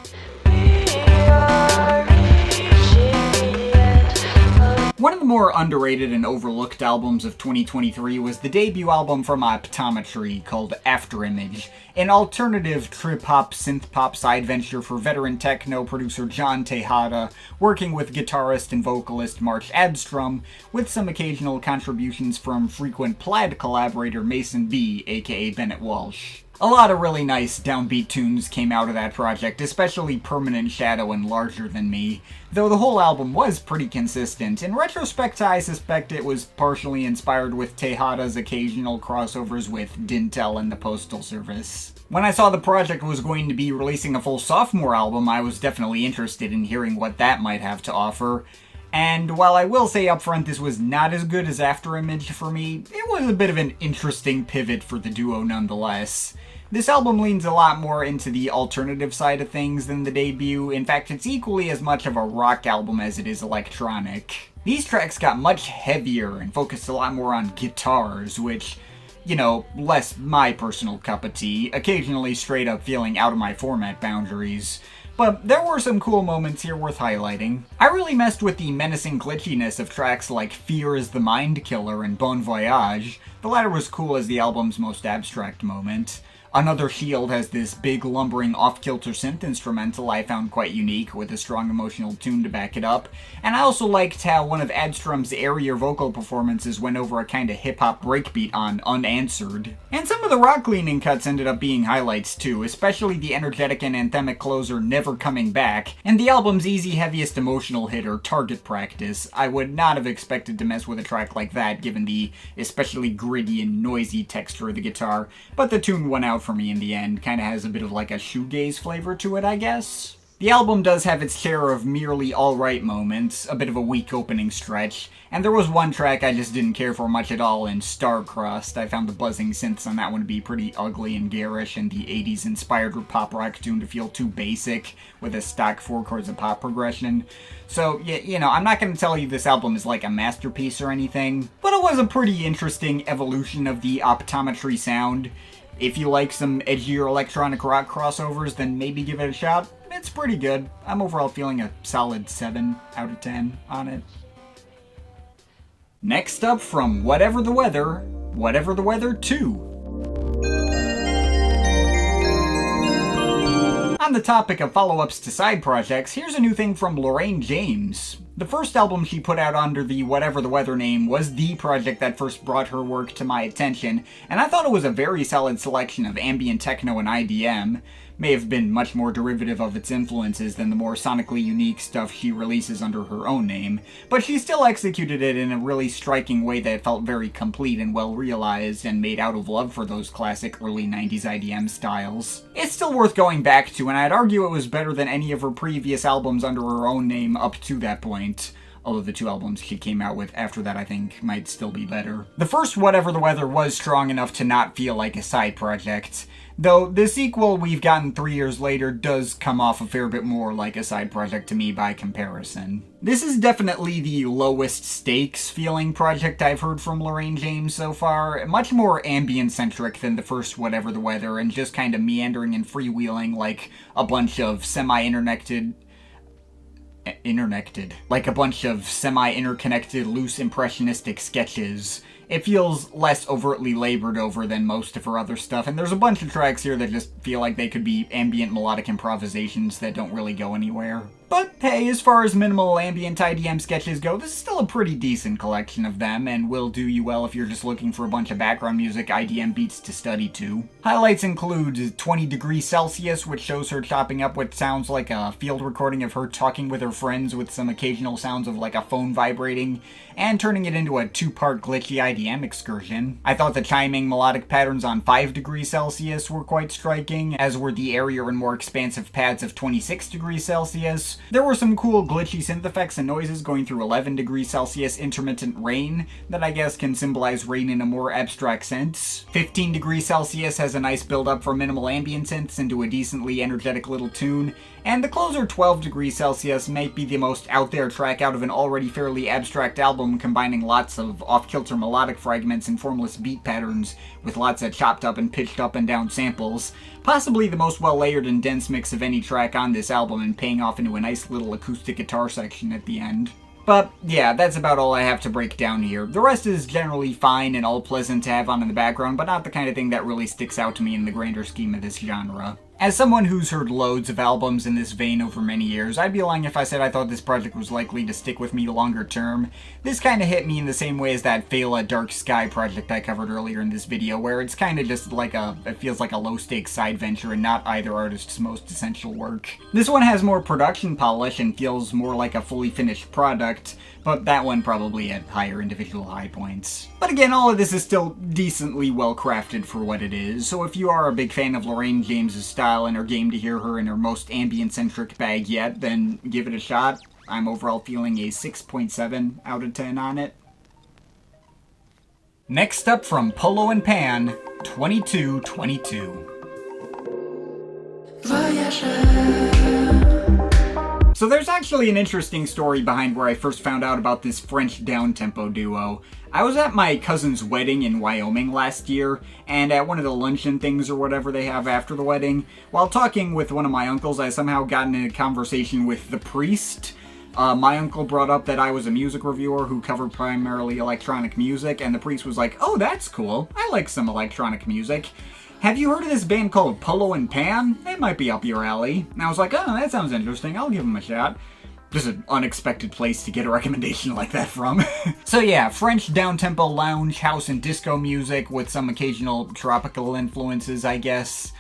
One of the more underrated and overlooked albums of 2023 was the debut album from Optometry called Afterimage, an alternative trip-hop, synth-pop side venture for veteran techno producer John Tejada, working with guitarist and vocalist Mark Adstrom, with some occasional contributions from frequent Plaid collaborator Mason B, aka Bennett Walsh. A lot of really nice downbeat tunes came out of that project, especially Permanent Shadow and Larger Than Me, though the whole album was pretty consistent. In retrospect, I suspect it was partially inspired with Tejada's occasional crossovers with Dintel and the Postal Service. When I saw the project was going to be releasing a full sophomore album, I was definitely interested in hearing what that might have to offer. And while I will say up front this was not as good as Afterimage for me, it was a bit of an interesting pivot for the duo nonetheless. This album leans a lot more into the alternative side of things than the debut. In fact, it's equally as much of a rock album as it is electronic. These tracks got much heavier and focused a lot more on guitars, which, you know, less my personal cup of tea, occasionally straight up feeling out of my format boundaries. But there were some cool moments here worth highlighting. I really messed with the menacing glitchiness of tracks like Fear is the Mind Killer and Bon Voyage. The latter was cool as the album's most abstract moment. Another Shield has this big lumbering off-kilter synth instrumental I found quite unique, with a strong emotional tune to back it up, and I also liked how one of Adstrom's airier vocal performances went over a kinda hip-hop breakbeat on Unanswered. And some of the rock-leaning cuts ended up being highlights too, especially the energetic and anthemic closer Never Coming Back, and the album's easy heaviest emotional hitter, Target Practice. I would not have expected to mess with a track like that given the especially gritty and noisy texture of the guitar, but the tune went out for me in the end. Kinda has a bit of like a shoegaze flavor to it, I guess. The album does have its share of merely alright moments, a bit of a weak opening stretch, and there was one track I just didn't care for much at all in Starcrust. I found the buzzing synths on that one to be pretty ugly and garish, and the 80s inspired pop rock tune to feel too basic with a stock 4 chords of pop progression. So, you know, I'm not going to tell you this album is like a masterpiece or anything, but it was a pretty interesting evolution of the Optometry sound. If you like some edgier electronic rock crossovers, then maybe give it a shot. It's pretty good. I'm overall feeling a solid 7 out of 10 on it. Next up from Whatever the Weather 2. On the topic of follow-ups to side projects, here's a new thing from Lorraine James. The first album she put out under the Whatever the Weather name was the project that first brought her work to my attention, and I thought it was a very solid selection of ambient techno and IDM. May have been much more derivative of its influences than the more sonically unique stuff she releases under her own name, but she still executed it in a really striking way that felt very complete and well realized and made out of love for those classic early 90s IDM styles. It's still worth going back to, and I'd argue it was better than any of her previous albums under her own name up to that point. although the 2 albums she came out with after that I think might still be better. The first Whatever the Weather was strong enough to not feel like a side project, though the sequel we've gotten 3 years later does come off a fair bit more like a side project to me by comparison. This is definitely the lowest stakes feeling project I've heard from Lorraine James so far, much more ambient-centric than the first Whatever the Weather, and just kind of meandering and freewheeling like a bunch of semi-interconnected, loose impressionistic sketches. It feels less overtly labored over than most of her other stuff, and there's a bunch of tracks here that just feel like they could be ambient melodic improvisations that don't really go anywhere. But hey, as far as minimal ambient IDM sketches go, this is still a pretty decent collection of them, and will do you well if you're just looking for a bunch of background music IDM beats to study to. Highlights include 20 Degrees Celsius, which shows her chopping up what sounds like a field recording of her talking with her friends with some occasional sounds of like a phone vibrating, and turning it into a 2-part glitchy IDM excursion. I thought the chiming melodic patterns on 5 Degrees Celsius were quite striking, as were the airier and more expansive pads of 26 Degrees Celsius. There were some cool glitchy synth effects and noises going through 11 Degrees Celsius intermittent rain that I guess can symbolize rain in a more abstract sense. 15 Degrees Celsius has a nice build-up for minimal ambient synths into a decently energetic little tune, and the closer 12 Degrees Celsius might be the most out-there track out of an already fairly abstract album, combining lots of off-kilter melodic fragments and formless beat patterns with lots of chopped up and pitched up and down samples. Possibly the most well-layered and dense mix of any track on this album, and paying off into a nice little acoustic guitar section at the end. But yeah, that's about all I have to break down here. The rest is generally fine and all pleasant to have on in the background, but not the kind of thing that really sticks out to me in the grander scheme of this genre. As someone who's heard loads of albums in this vein over many years, I'd be lying if I said I thought this project was likely to stick with me longer term. This kinda hit me in the same way as that Phaeleh Dark Sky project I covered earlier in this video, where it's kinda just like it feels like a low-stakes side venture and not either artist's most essential work. This one has more production polish and feels more like a fully finished product, but that one probably had higher individual high points. But again, all of this is still decently well crafted for what it is, so if you are a big fan of Lorraine James's style and are game to hear her in her most ambient-centric bag yet, then give it a shot. I'm overall feeling a 6.7 out of 10 on it. Next up from Polo Pan, 2222. So there's actually an interesting story behind where I first found out about this French down-tempo duo. I was at my cousin's wedding in Wyoming last year, and at one of the luncheon things or whatever they have after the wedding, while talking with one of my uncles, I somehow got in a conversation with the priest. My uncle brought up that I was a music reviewer who covered primarily electronic music, and the priest was like, "Oh, that's cool. I like some electronic music. Have you heard of this band called Polo Pan? It might be up your alley." And I was like, "Oh, that sounds interesting. I'll give them a shot." Just an unexpected place to get a recommendation like that from. So yeah, French down-tempo lounge, house, and disco music with some occasional tropical influences, I guess.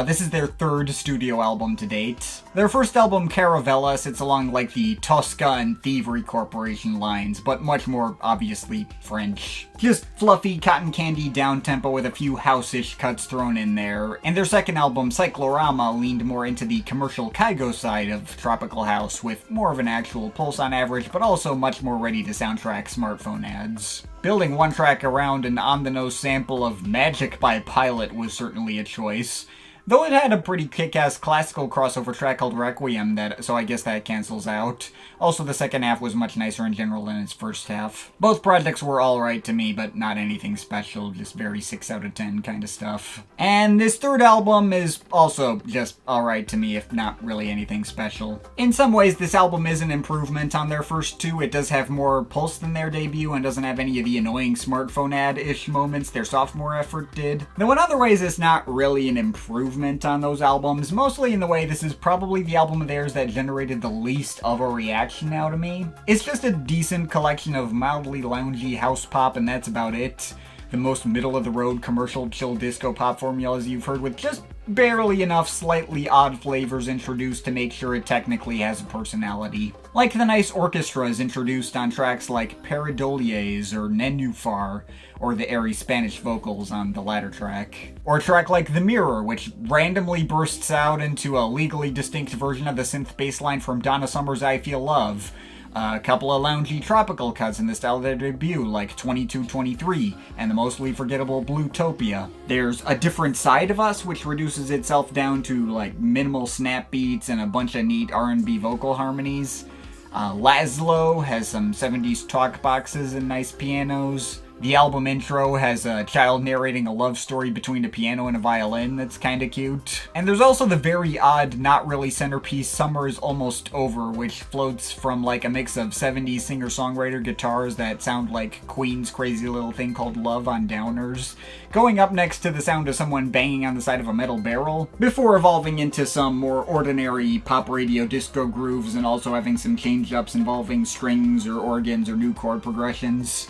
This is their 3rd studio album to date. Their first album, Caravella, sits along like the Tosca and Thievery Corporation lines, but much more obviously French. Just fluffy, cotton candy down-tempo with a few house-ish cuts thrown in there. And their second album, Cyclorama, leaned more into the commercial Kygo side of tropical house, with more of an actual pulse on average, but also much more ready to soundtrack smartphone ads. Building one track around an on-the-nose sample of Magic by Pilot was certainly a choice. Though it had a pretty kick-ass classical crossover track called Requiem, so I guess that cancels out. Also, the second half was much nicer in general than its first half. Both projects were alright to me, but not anything special, just very 6 out of 10 kind of stuff. And this third album is also just alright to me, if not really anything special. In some ways, this album is an improvement on their first 2. It does have more pulse than their debut, and doesn't have any of the annoying smartphone ad-ish moments their sophomore effort did. Though in other ways, it's not really an improvement on those albums, mostly in the way this is probably the album of theirs that generated the least of a reaction out of me. It's just a decent collection of mildly loungy house pop, and that's about it. The most middle-of-the-road commercial chill disco pop formulas you've heard, with just barely enough slightly odd flavors introduced to make sure it technically has a personality. Like the nice orchestras introduced on tracks like Paradoliers or Nenufar, or the airy Spanish vocals on the latter track. Or a track like The Mirror, which randomly bursts out into a legally distinct version of the synth bass line from Donna Summer's I Feel Love. A couple of loungy tropical cuts in the style of their debut, like 2223 and the mostly forgettable Bluetopia. There's A Different Side of Us, which reduces itself down to like minimal snap beats and a bunch of neat R&B vocal harmonies. Laszlo has some 70s talk boxes and nice pianos. The album intro has a child narrating a love story between a piano and a violin that's kinda cute. And there's also the very odd, not really centerpiece Summer Is Almost Over, which floats from like a mix of 70s singer-songwriter guitars that sound like Queen's crazy little thing called Love on Downers, going up next to the sound of someone banging on the side of a metal barrel, before evolving into some more ordinary pop radio disco grooves and also having some change-ups involving strings or organs or new chord progressions.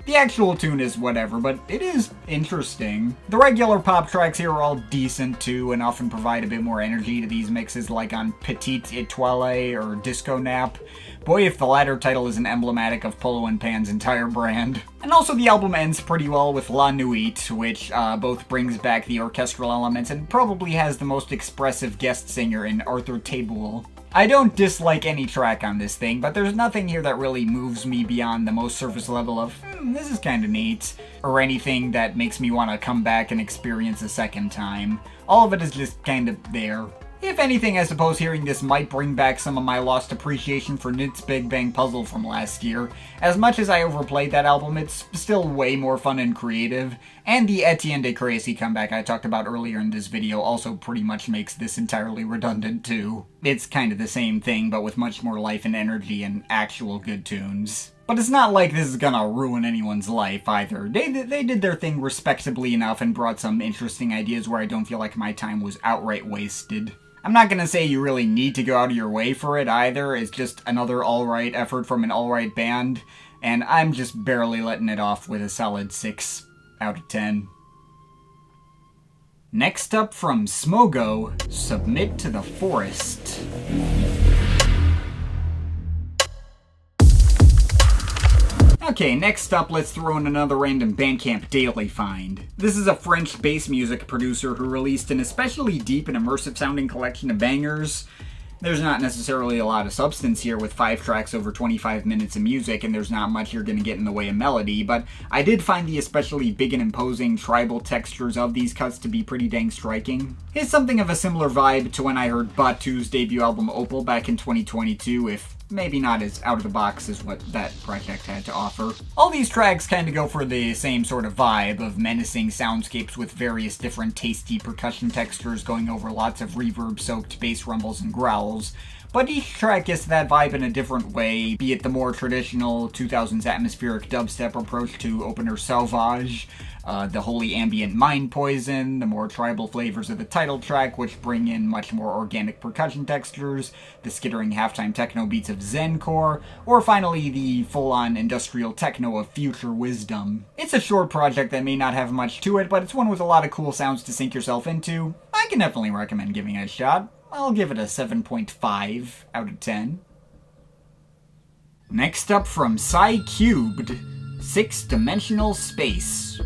The actual tune is whatever, but it is interesting. The regular pop tracks here are all decent too, and often provide a bit more energy to these mixes, like on Petite Etoile or Disco Nap. Boy, if the latter title isn't emblematic of Polo Pan's entire brand. And also the album ends pretty well with La Nuit, which both brings back the orchestral elements and probably has the most expressive guest singer in Arthur Tabul. I don't dislike any track on this thing, but there's nothing here that really moves me beyond the most surface level of, this is kinda neat, or anything that makes me want to come back and experience a second time. All of it is just kind of there. If anything, I suppose hearing this might bring back some of my lost appreciation for Nit's Big Bang Puzzle from last year. As much as I overplayed that album, it's still way more fun and creative, and the Etienne De Crécy comeback I talked about earlier in this video also pretty much makes this entirely redundant too. It's kind of the same thing, but with much more life and energy and actual good tunes. But it's not like this is gonna ruin anyone's life either. They did their thing respectably enough and brought some interesting ideas where I don't feel like my time was outright wasted. I'm not gonna say you really need to go out of your way for it either, it's just another alright effort from an alright band, and I'm just barely letting it off with a solid 6 out of 10. Next up from Smogo, Submit to the Forest. Okay, next up, let's throw in another random Bandcamp daily find. This is a French bass music producer who released an especially deep and immersive sounding collection of bangers. There's not necessarily a lot of substance here with 5 tracks over 25 minutes of music, and there's not much you're gonna get in the way of melody, but I did find the especially big and imposing tribal textures of these cuts to be pretty dang striking. It's something of a similar vibe to when I heard Batu's debut album Opal back in 2022, if maybe not as out of the box as what that project had to offer. All these tracks kind of go for the same sort of vibe of menacing soundscapes with various different tasty percussion textures going over lots of reverb-soaked bass rumbles and growls. But each track gets that vibe in a different way, be it the more traditional 2000s atmospheric dubstep approach to Opener Sauvage, the wholly ambient Mind Poison, the more tribal flavors of the title track, which bring in much more organic percussion textures, the skittering halftime techno beats of Zencore, or finally the full-on industrial techno of Future Wisdom. It's a short project that may not have much to it, but it's one with a lot of cool sounds to sink yourself into. I can definitely recommend giving it a shot. I'll give it a 7.5 out of 10. Next up from Psy Cubed, 6-Dimensional Space.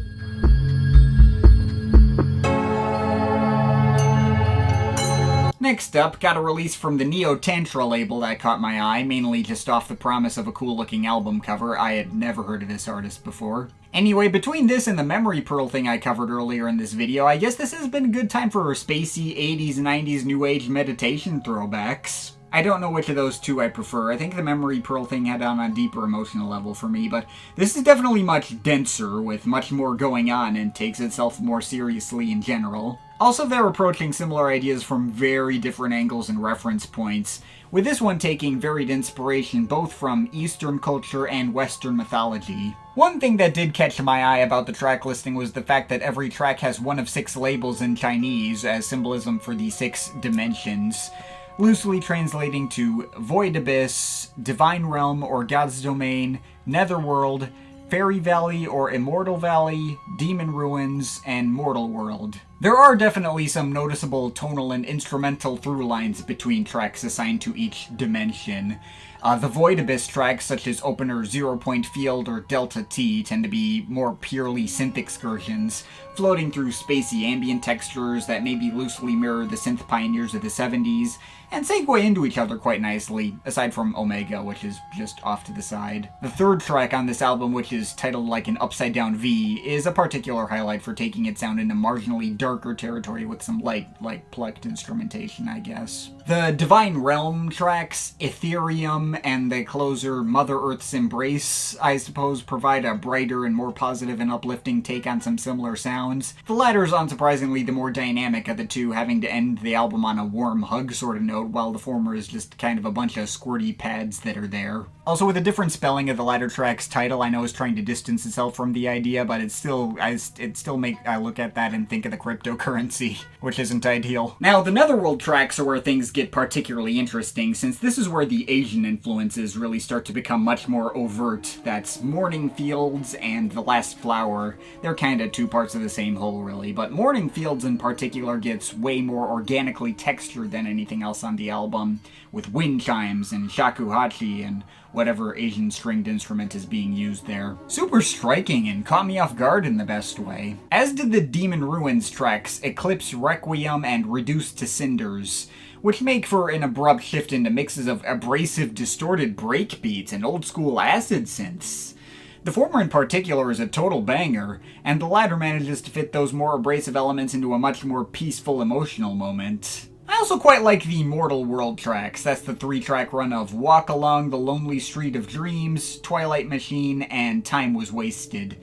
Next up, got a release from the Neo Tantra label that caught my eye, mainly just off the promise of a cool looking album cover. I had never heard of this artist before. Anyway, between this and the Memory Pearl thing I covered earlier in this video, I guess this has been a good time for spacey 80s, 90s New Age meditation throwbacks. I don't know which of those two I prefer. I think the Memory Pearl thing had on a deeper emotional level for me, but this is definitely much denser, with much more going on, and takes itself more seriously in general. Also, they're approaching similar ideas from very different angles and reference points, with this one taking varied inspiration both from Eastern culture and Western mythology. One thing that did catch my eye about the track listing was the fact that every track has one of 6 labels in Chinese as symbolism for the 6 dimensions, loosely translating to Void Abyss, Divine Realm or God's Domain, Netherworld, Fairy Valley or Immortal Valley, Demon Ruins, and Mortal World. There are definitely some noticeable tonal and instrumental through lines between tracks assigned to each dimension. The Void Abyss tracks, such as Opener, Zero Point Field, or Delta T, tend to be more purely synth excursions, floating through spacey ambient textures that maybe loosely mirror the synth pioneers of the 70s, and segue into each other quite nicely, aside from Omega, which is just off to the side. The third track on this album, which is titled like an upside-down V, is a particular highlight for taking its sound into marginally darker territory with some light, plucked instrumentation, I guess. The Divine Realm tracks, Ethereum, and the closer Mother Earth's Embrace, I suppose, provide a brighter and more positive and uplifting take on some similar sounds. The latter is unsurprisingly the more dynamic of the two, having to end the album on a warm hug sort of note, while the former is just kind of a bunch of squirty pads that are there. Also, with a different spelling of the latter track's title, I know is trying to distance itself from the idea, but it still I look at that and think of the cryptocurrency, which isn't ideal. Now, the Netherworld tracks are where things get particularly interesting, since this is where the Asian influences really start to become much more overt. That's Morning Fields and The Last Flower. They're kinda two parts of the same whole, really, but Morning Fields in particular gets way more organically textured than anything else on the album, with wind chimes and shakuhachi and whatever Asian stringed instrument is being used there. Super striking and caught me off guard in the best way. As did the Demon Ruins tracks, Eclipse Requiem and Reduced to Cinders, which make for an abrupt shift into mixes of abrasive distorted breakbeats and old school acid synths. The former in particular is a total banger, and the latter manages to fit those more abrasive elements into a much more peaceful emotional moment. I also quite like the Mortal World tracks. That's the 3-track run of Walk Along the Lonely Street of Dreams, Twilight Machine, and Time Was Wasted.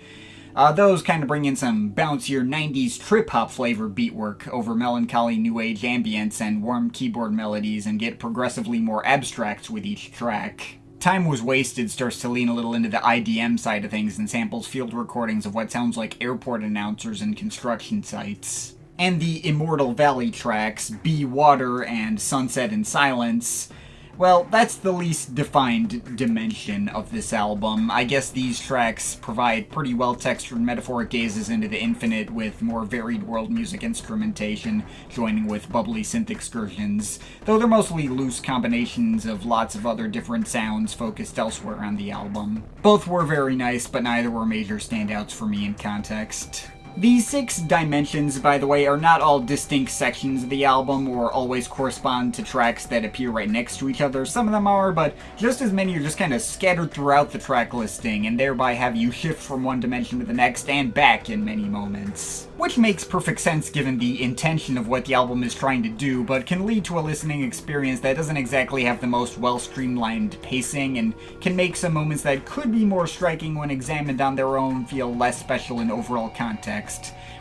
Those kind of bring in some bouncier 90s trip-hop flavored beatwork over melancholy new age ambience and warm keyboard melodies, and get progressively more abstract with each track. Time Was Wasted starts to lean a little into the IDM side of things and samples field recordings of what sounds like airport announcers and construction sites. And the Immortal Valley tracks, Be Water and Sunset in Silence, well, that's the least defined dimension of this album. I guess these tracks provide pretty well-textured metaphoric gazes into the infinite with more varied world music instrumentation, joining with bubbly synth excursions, though they're mostly loose combinations of lots of other different sounds focused elsewhere on the album. Both were very nice, but neither were major standouts for me in context. These 6 dimensions, by the way, are not all distinct sections of the album or always correspond to tracks that appear right next to each other. Some of them are, but just as many are just kind of scattered throughout the track listing, and thereby have you shift from one dimension to the next and back in many moments. Which makes perfect sense given the intention of what the album is trying to do, but can lead to a listening experience that doesn't exactly have the most well-streamlined pacing, and can make some moments that could be more striking when examined on their own feel less special in overall context.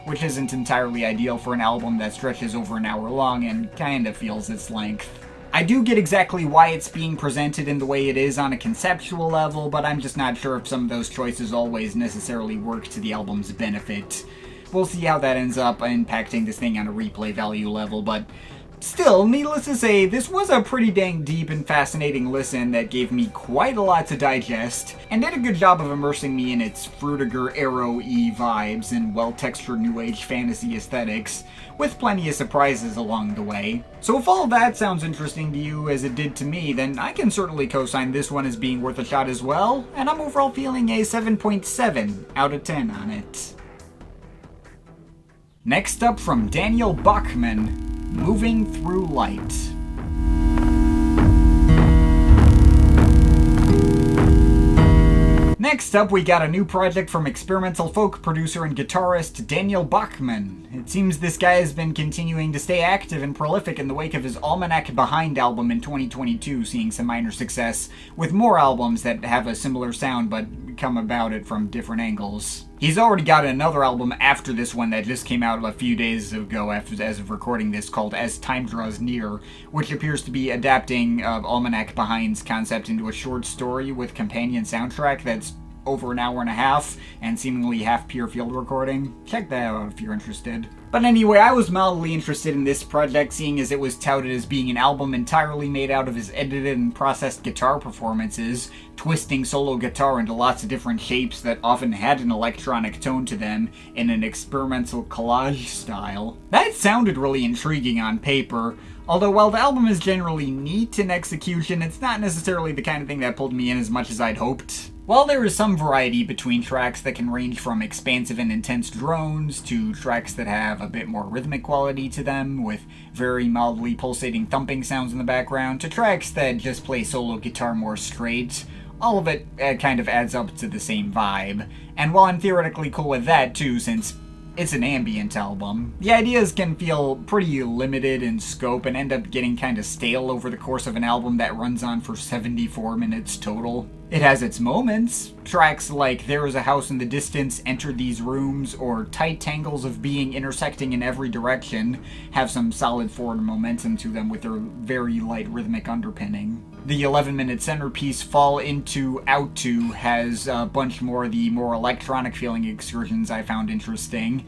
Which isn't entirely ideal for an album that stretches over an hour long and kinda feels its length. I do get exactly why it's being presented in the way it is on a conceptual level, but I'm just not sure if some of those choices always necessarily work to the album's benefit. We'll see how that ends up impacting this thing on a replay value level, but still, needless to say, this was a pretty dang deep and fascinating listen that gave me quite a lot to digest, and did a good job of immersing me in its Frutiger Arrow-y vibes and well-textured new age fantasy aesthetics, with plenty of surprises along the way. So if all that sounds interesting to you as it did to me, then I can certainly co-sign this one as being worth a shot as well, and I'm overall feeling a 7.7 out of 10 on it. Next up from Daniel Bachman, Moving Through Light. Next up, we got a new project from experimental folk producer and guitarist Daniel Bachman. It seems this guy has been continuing to stay active and prolific in the wake of his Almanac Behind album in 2022, seeing some minor success, with more albums that have a similar sound but come about it from different angles. He's already got another album after this one that just came out a few days ago as of recording this, called As Time Draws Near, which appears to be adapting Almanac Behind's concept into a short story with companion soundtrack that's over an hour and a half, and seemingly half pure field recording. Check that out if you're interested. But anyway, I was mildly interested in this project, seeing as it was touted as being an album entirely made out of his edited and processed guitar performances, twisting solo guitar into lots of different shapes that often had an electronic tone to them in an experimental collage style. That sounded really intriguing on paper, although while the album is generally neat in execution, it's not necessarily the kind of thing that pulled me in as much as I'd hoped. While there is some variety between tracks that can range from expansive and intense drones to tracks that have a bit more rhythmic quality to them with very mildly pulsating thumping sounds in the background, to tracks that just play solo guitar more straight, all of it kind of adds up to the same vibe. And while I'm theoretically cool with that too, since it's an ambient album, the ideas can feel pretty limited in scope and end up getting kinda stale over the course of an album that runs on for 74 minutes total. It has its moments. Tracks like There Is a House in the Distance, Enter These Rooms, or Tight Tangles of Being intersecting in every direction have some solid forward momentum to them with their very light rhythmic underpinning. The 11-minute centerpiece Fall Into Out To has a bunch more of the more electronic feeling excursions I found interesting.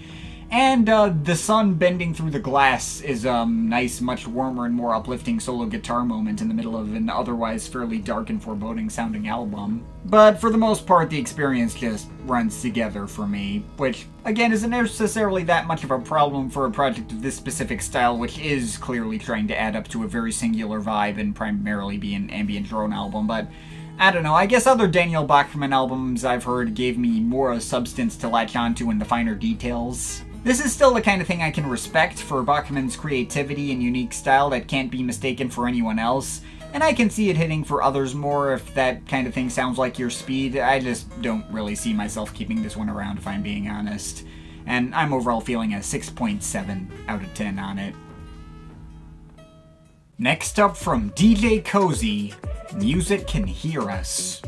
And the sun bending through the glass is a nice, much warmer and more uplifting solo guitar moment in the middle of an otherwise fairly dark and foreboding sounding album. But for the most part, the experience just runs together for me, which, again, isn't necessarily that much of a problem for a project of this specific style, which is clearly trying to add up to a very singular vibe and primarily be an ambient drone album, but I don't know, I guess other Daniel Bachman albums I've heard gave me more substance to latch onto in the finer details. This is still the kind of thing I can respect for Bachman's creativity and unique style that can't be mistaken for anyone else, and I can see it hitting for others more if that kind of thing sounds like your speed. I just don't really see myself keeping this one around if I'm being honest. And I'm overall feeling a 6.7 out of 10 on it. Next up from DJ Cozy, Music Can Hear Us.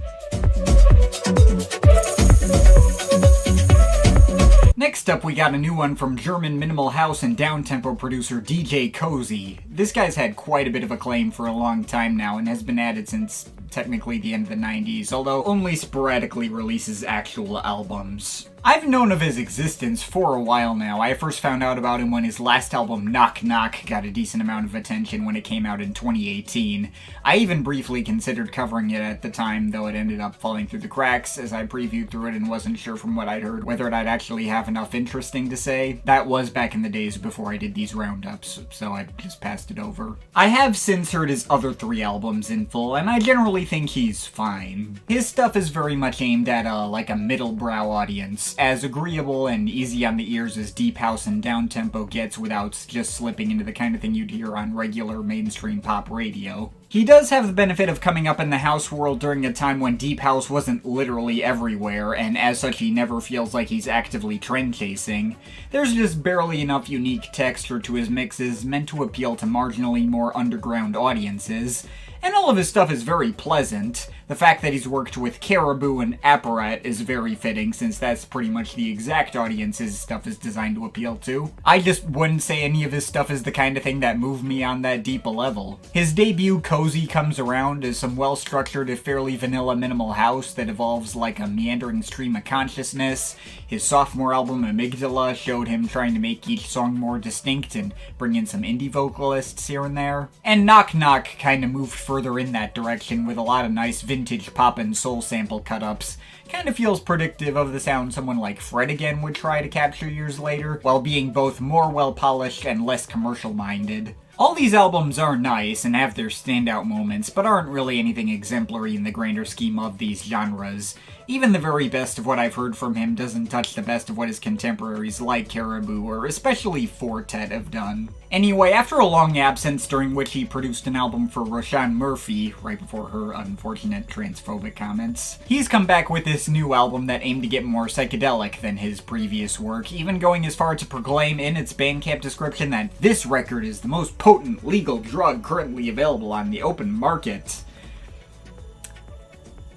Next up, we got a new one from German minimal house and downtempo producer DJ Cozy. This guy's had quite a bit of acclaim for a long time now and has been at it since technically the end of the 90s, although only sporadically releases actual albums. I've known of his existence for a while now. I first found out about him when his last album, Knock Knock, got a decent amount of attention when it came out in 2018. I even briefly considered covering it at the time, though it ended up falling through the cracks as I previewed through it and wasn't sure from what I'd heard whether I'd actually have enough interesting to say. That was back in the days before I did these roundups, so I just passed it over. I have since heard his other 3 albums in full, and I generally think he's fine. His stuff is very much aimed at a middle-brow audience, as agreeable and easy on the ears as deep house and downtempo gets without just slipping into the kind of thing you'd hear on regular mainstream pop radio. He does have the benefit of coming up in the house world during a time when deep house wasn't literally everywhere, and as such he never feels like he's actively trend chasing. There's just barely enough unique texture to his mixes meant to appeal to marginally more underground audiences, and all of his stuff is very pleasant. The fact that he's worked with Caribou and Apparat is very fitting, since that's pretty much the exact audience his stuff is designed to appeal to. I just wouldn't say any of his stuff is the kind of thing that moved me on that deep a level. His debut, Cozy Comes Around, is some well-structured, if fairly vanilla minimal house that evolves like a meandering stream of consciousness. His sophomore album, Amygdala, showed him trying to make each song more distinct and bring in some indie vocalists here and there. And Knock Knock kinda moved further in that direction with a lot of nice vintage pop and soul sample cut-ups. Kinda feels predictive of the sound someone like Fred Again would try to capture years later, while being both more well-polished and less commercial-minded. All these albums are nice and have their standout moments, but aren't really anything exemplary in the grander scheme of these genres. Even the very best of what I've heard from him doesn't touch the best of what his contemporaries like Caribou or especially Fortet have done. Anyway, after a long absence during which he produced an album for Roisin Murphy, right before her unfortunate transphobic comments, he's come back with this new album that aimed to get more psychedelic than his previous work, even going as far to proclaim in its Bandcamp description that this record is the most potent legal drug currently available on the open market.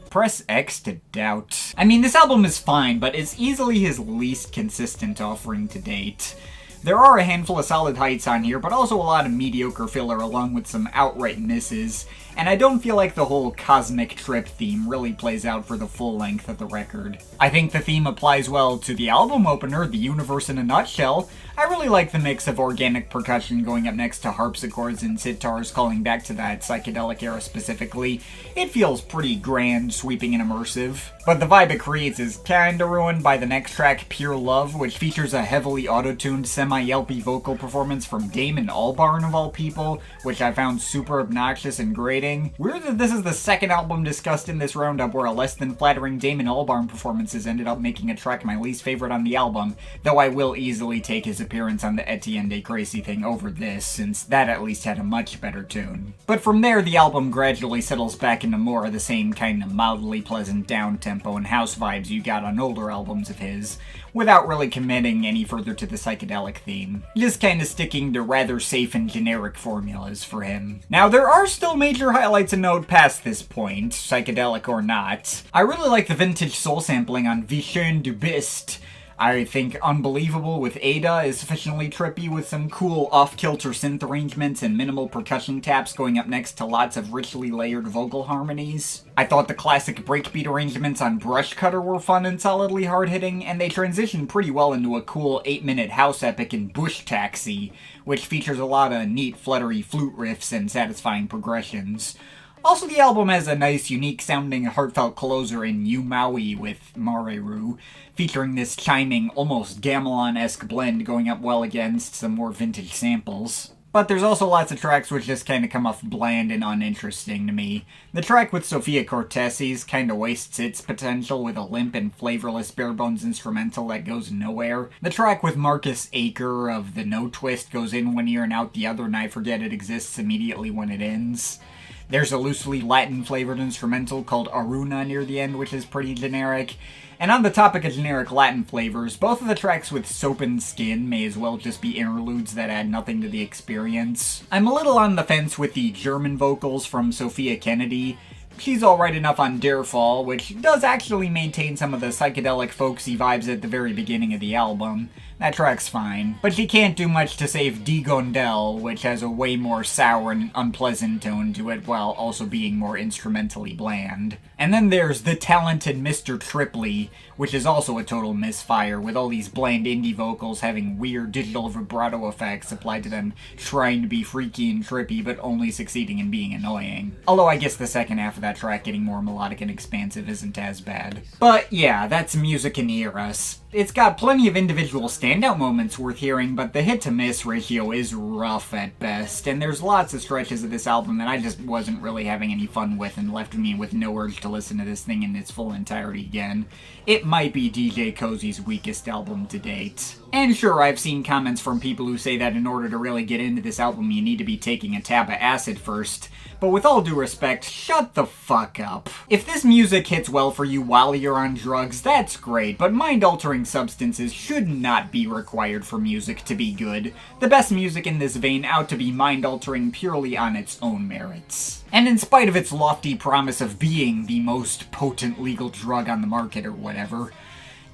Press X to doubt. I mean, this album is fine, but it's easily his least consistent offering to date. There are a handful of solid heights on here, but also a lot of mediocre filler along with some outright misses, and I don't feel like the whole cosmic trip theme really plays out for the full length of the record. I think the theme applies well to the album opener, The Universe in a Nutshell. I really like the mix of organic percussion going up next to harpsichords and sitars calling back to that psychedelic era specifically. It feels pretty grand, sweeping, and immersive. But the vibe it creates is kinda ruined by the next track, Pure Love, which features a heavily auto-tuned, semi-yelpy vocal performance from Damon Albarn of all people, which I found super obnoxious and grating. Weird that this is the second album discussed in this roundup where a less than flattering Damon Albarn performances ended up making a track my least favorite on the album, though I will easily take his appearance on the Etienne De Crécy thing over this, since that at least had a much better tune. But from there, the album gradually settles back into more of the same kind of mildly pleasant down-tempo and house vibes you got on older albums of his, without really committing any further to the psychedelic theme. Just kinda sticking to rather safe and generic formulas for him. Now, there are still major highlights to note past this point, psychedelic or not. I really like the vintage soul sampling on Wie schön du bist. I think Unbelievable with Ada is sufficiently trippy with some cool off-kilter synth arrangements and minimal percussion taps going up next to lots of richly layered vocal harmonies. I thought the classic breakbeat arrangements on Brush Cutter were fun and solidly hard-hitting, and they transition pretty well into a cool 8-minute house epic in Bush Taxi, which features a lot of neat fluttery flute riffs and satisfying progressions. Also, the album has a nice, unique-sounding, heartfelt closer in You Maui with Mareru, featuring this chiming, almost gamelan-esque blend going up well against some more vintage samples. But there's also lots of tracks which just kinda come off bland and uninteresting to me. The track with Sofia Cortesis kinda wastes its potential with a limp and flavorless bare-bones instrumental that goes nowhere. The track with Marcus Aker of the No Twist goes in one ear and out the other, and I forget it exists immediately when it ends. There's a loosely Latin-flavored instrumental called Aruna near the end, which is pretty generic. And on the topic of generic Latin flavors, both of the tracks with Soap and Skin may as well just be interludes that add nothing to the experience. I'm a little on the fence with the German vocals from Sophia Kennedy. She's alright enough on Darefall, which does actually maintain some of the psychedelic folksy vibes at the very beginning of the album. That track's fine. But she can't do much to save Die Gondel, which has a way more sour and unpleasant tone to it while also being more instrumentally bland. And then there's The Talented Mr. Tripley, which is also a total misfire, with all these bland indie vocals having weird digital vibrato effects applied to them trying to be freaky and trippy, but only succeeding in being annoying. Although I guess the second half of that track getting more melodic and expansive isn't as bad. But yeah, that's music in eras. It's got plenty of individual standout moments worth hearing, but the hit-to-miss ratio is rough at best, and there's lots of stretches of this album that I just wasn't really having any fun with and left me with no urge to listen to this thing in its full entirety again. It might be DJ Cozy's weakest album to date. And sure, I've seen comments from people who say that in order to really get into this album you need to be taking a tab of acid first, but with all due respect, shut the fuck up. If this music hits well for you while you're on drugs, that's great, but mind-altering substances should not be required for music to be good. The best music in this vein out to be mind-altering purely on its own merits. And in spite of its lofty promise of being the most potent legal drug on the market or whatever,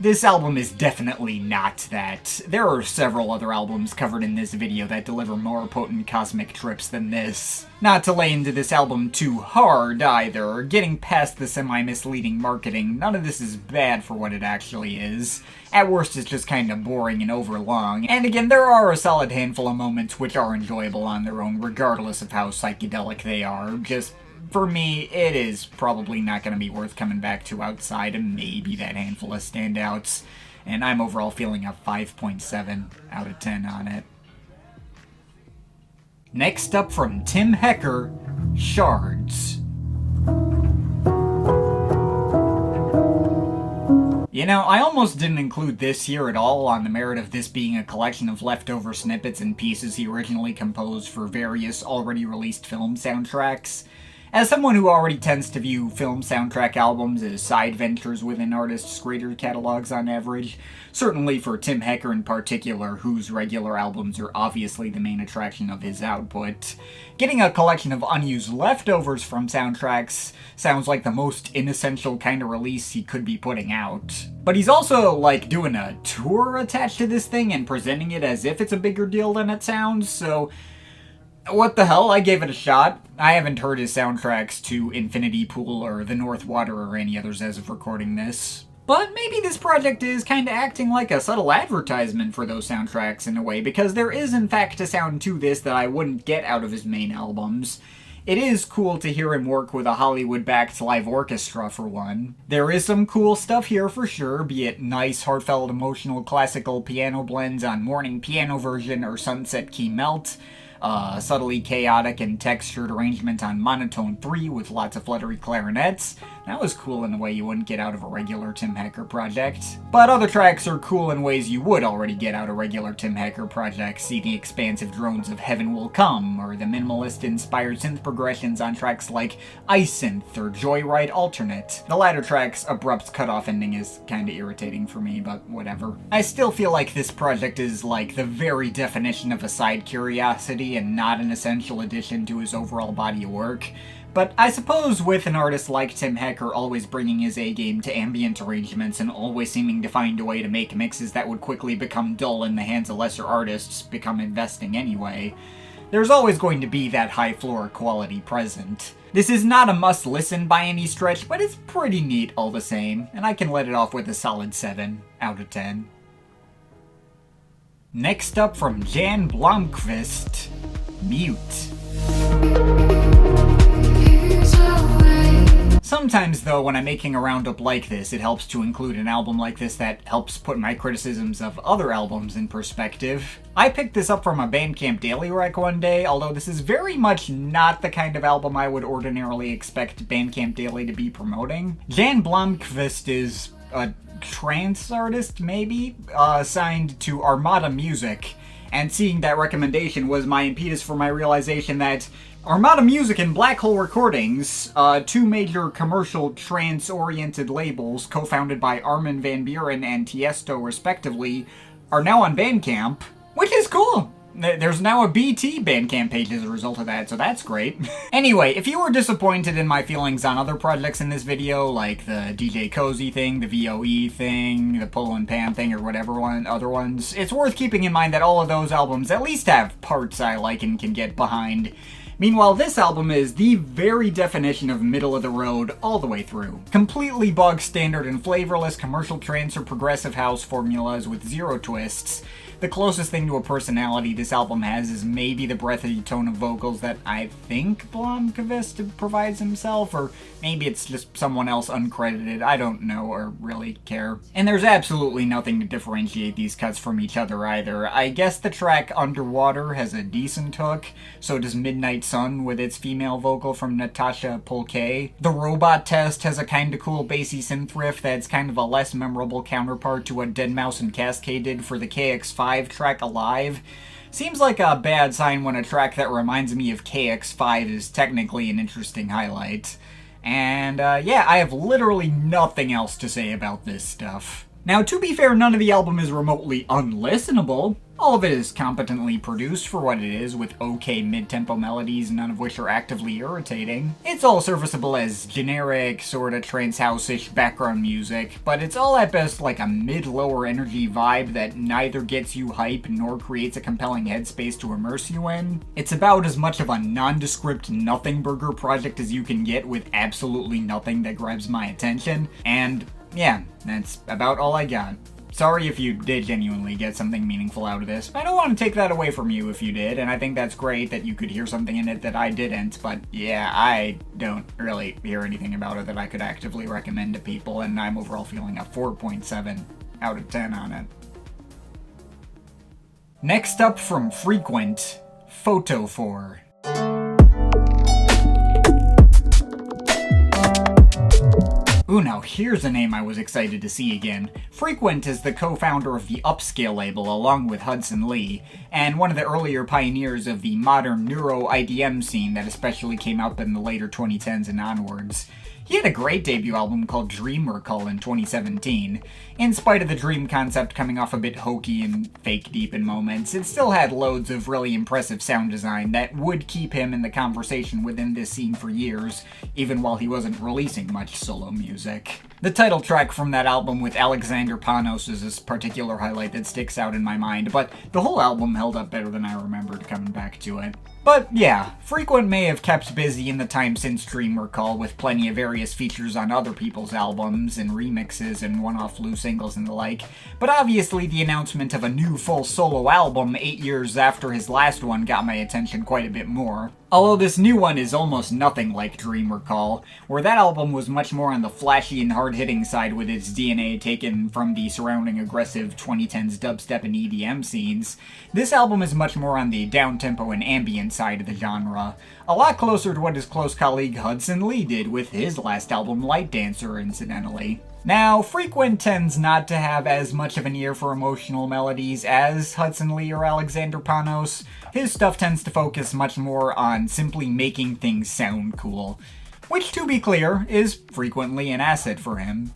this album is definitely not that. There are several other albums covered in this video that deliver more potent cosmic trips than this. Not to lay into this album too hard, either. Getting past the semi-misleading marketing, none of this is bad for what it actually is. At worst, it's just kinda boring and overlong. And again, there are a solid handful of moments which are enjoyable on their own, regardless of how psychedelic they are. Just for me, it is probably not going to be worth coming back to outside of maybe that handful of standouts, and I'm overall feeling a 5.7 out of 10 on it. Next up from Tim Hecker, Shards. You know, I almost didn't include this here at all on the merit of this being a collection of leftover snippets and pieces he originally composed for various already released film soundtracks. As someone who already tends to view film soundtrack albums as side ventures within artists' greater catalogs on average, certainly for Tim Hecker in particular, whose regular albums are obviously the main attraction of his output, getting a collection of unused leftovers from soundtracks sounds like the most inessential kind of release he could be putting out. But he's also, like, doing a tour attached to this thing and presenting it as if it's a bigger deal than it sounds, so what the hell, I gave it a shot. I haven't heard his soundtracks to Infinity Pool or The North Water or any others as of recording this. But maybe this project is kinda acting like a subtle advertisement for those soundtracks in a way, because there is in fact a sound to this that I wouldn't get out of his main albums. It is cool to hear him work with a Hollywood-backed live orchestra, for one. There is some cool stuff here for sure, be it nice, heartfelt, emotional, classical piano blends on Morning Piano Version or Sunset Key Melt, subtly chaotic and textured arrangement on Monotone 3 with lots of fluttery clarinets. That was cool in a way you wouldn't get out of a regular Tim Hecker project. But other tracks are cool in ways you would already get out of regular Tim Hecker projects. See the expansive drones of Heaven Will Come, or the minimalist-inspired synth progressions on tracks like Ice Synth or Joyride Alternate. The latter track's abrupt cutoff ending is kinda irritating for me, but whatever. I still feel like this project is like the very definition of a side curiosity and not an essential addition to his overall body of work. But I suppose with an artist like Tim Hecker always bringing his A-game to ambient arrangements and always seeming to find a way to make mixes that would quickly become dull in the hands of lesser artists become investing anyway, there's always going to be that high floor quality present. This is not a must-listen by any stretch, but it's pretty neat all the same, and I can let it off with a solid 7 out of 10. Next up from Jan Blomqvist, Mute. Sometimes, though, when I'm making a roundup like this, it helps to include an album like this that helps put my criticisms of other albums in perspective. I picked this up from a Bandcamp Daily Rec one day, although this is very much not the kind of album I would ordinarily expect Bandcamp Daily to be promoting. Jan Blomqvist is a trance artist, maybe, signed to Armada Music, and seeing that recommendation was my impetus for my realization that Armada Music and Black Hole Recordings, two major commercial trance-oriented labels co-founded by Armin van Buuren and Tiesto respectively, are now on Bandcamp, which is cool. There's now a BT Bandcamp page as a result of that, so that's great. Anyway, if you were disappointed in my feelings on other projects in this video, like the DJ Cozy thing, the VOE thing, the Polo Pan thing, or whatever other ones, it's worth keeping in mind that all of those albums at least have parts I like and can get behind. Meanwhile, this album is the very definition of middle of the road all the way through. Completely bog standard and flavorless commercial trance or progressive house formulas with zero twists. The closest thing to a personality this album has is maybe the breathy tone of vocals that I think Blomqvist provides himself, or maybe it's just someone else uncredited, I don't know or really care. And there's absolutely nothing to differentiate these cuts from each other either. I guess the track Underwater has a decent hook, so does Midnight Sun with its female vocal from Natasha Polke. The Robot Test has a kinda cool bassy synth riff that's kind of a less memorable counterpart to what Deadmau5 and Cascade did for the KX5 track Alive. Seems like a bad sign when a track that reminds me of KX5 is technically an interesting highlight. And yeah, I have literally nothing else to say about this stuff. Now, to be fair, none of the album is remotely unlistenable. All of it is competently produced for what it is, with okay mid-tempo melodies, none of which are actively irritating. It's all serviceable as generic, sorta trance house-ish background music, but it's all at best like a mid-lower energy vibe that neither gets you hype nor creates a compelling headspace to immerse you in. It's about as much of a nondescript nothing burger project as you can get with absolutely nothing that grabs my attention, and yeah, that's about all I got. Sorry if you did genuinely get something meaningful out of this. I don't want to take that away from you if you did, and I think that's great that you could hear something in it that I didn't, but yeah, I don't really hear anything about it that I could actively recommend to people, and I'm overall feeling a 4.7 out of 10 on it. Next up from Frequent, Photophore. Ooh, now here's a name I was excited to see again. Frequent is the co-founder of the Upscale label along with Hudson Lee, and one of the earlier pioneers of the modern neuro-IDM scene that especially came up in the later 2010s and onwards. He had a great debut album called Reconnecting in 2017. In spite of the dream concept coming off a bit hokey and fake deep in moments, it still had loads of really impressive sound design that would keep him in the conversation within this scene for years, even while he wasn't releasing much solo music. The title track from that album with Alexander Panos is this particular highlight that sticks out in my mind, but the whole album held up better than I remembered coming back to it. But yeah, Frequent may have kept busy in the time since Dream Recall with plenty of various features on other people's albums and remixes and one-off loose singles and the like, but obviously the announcement of a new full solo album 8 years after his last one got my attention quite a bit more. Although this new one is almost nothing like Dream Recall, where that album was much more on the flashy and hard-hitting side with its DNA taken from the surrounding aggressive 2010s dubstep and EDM scenes, this album is much more on the down-tempo and ambient side of the genre, a lot closer to what his close colleague Hudson Lee did with his last album Light Dancer, incidentally. Now, Frequent tends not to have as much of an ear for emotional melodies as Hudson Lee or Alexander Panos. His stuff tends to focus much more on simply making things sound cool, which, to be clear, is frequently an asset for him.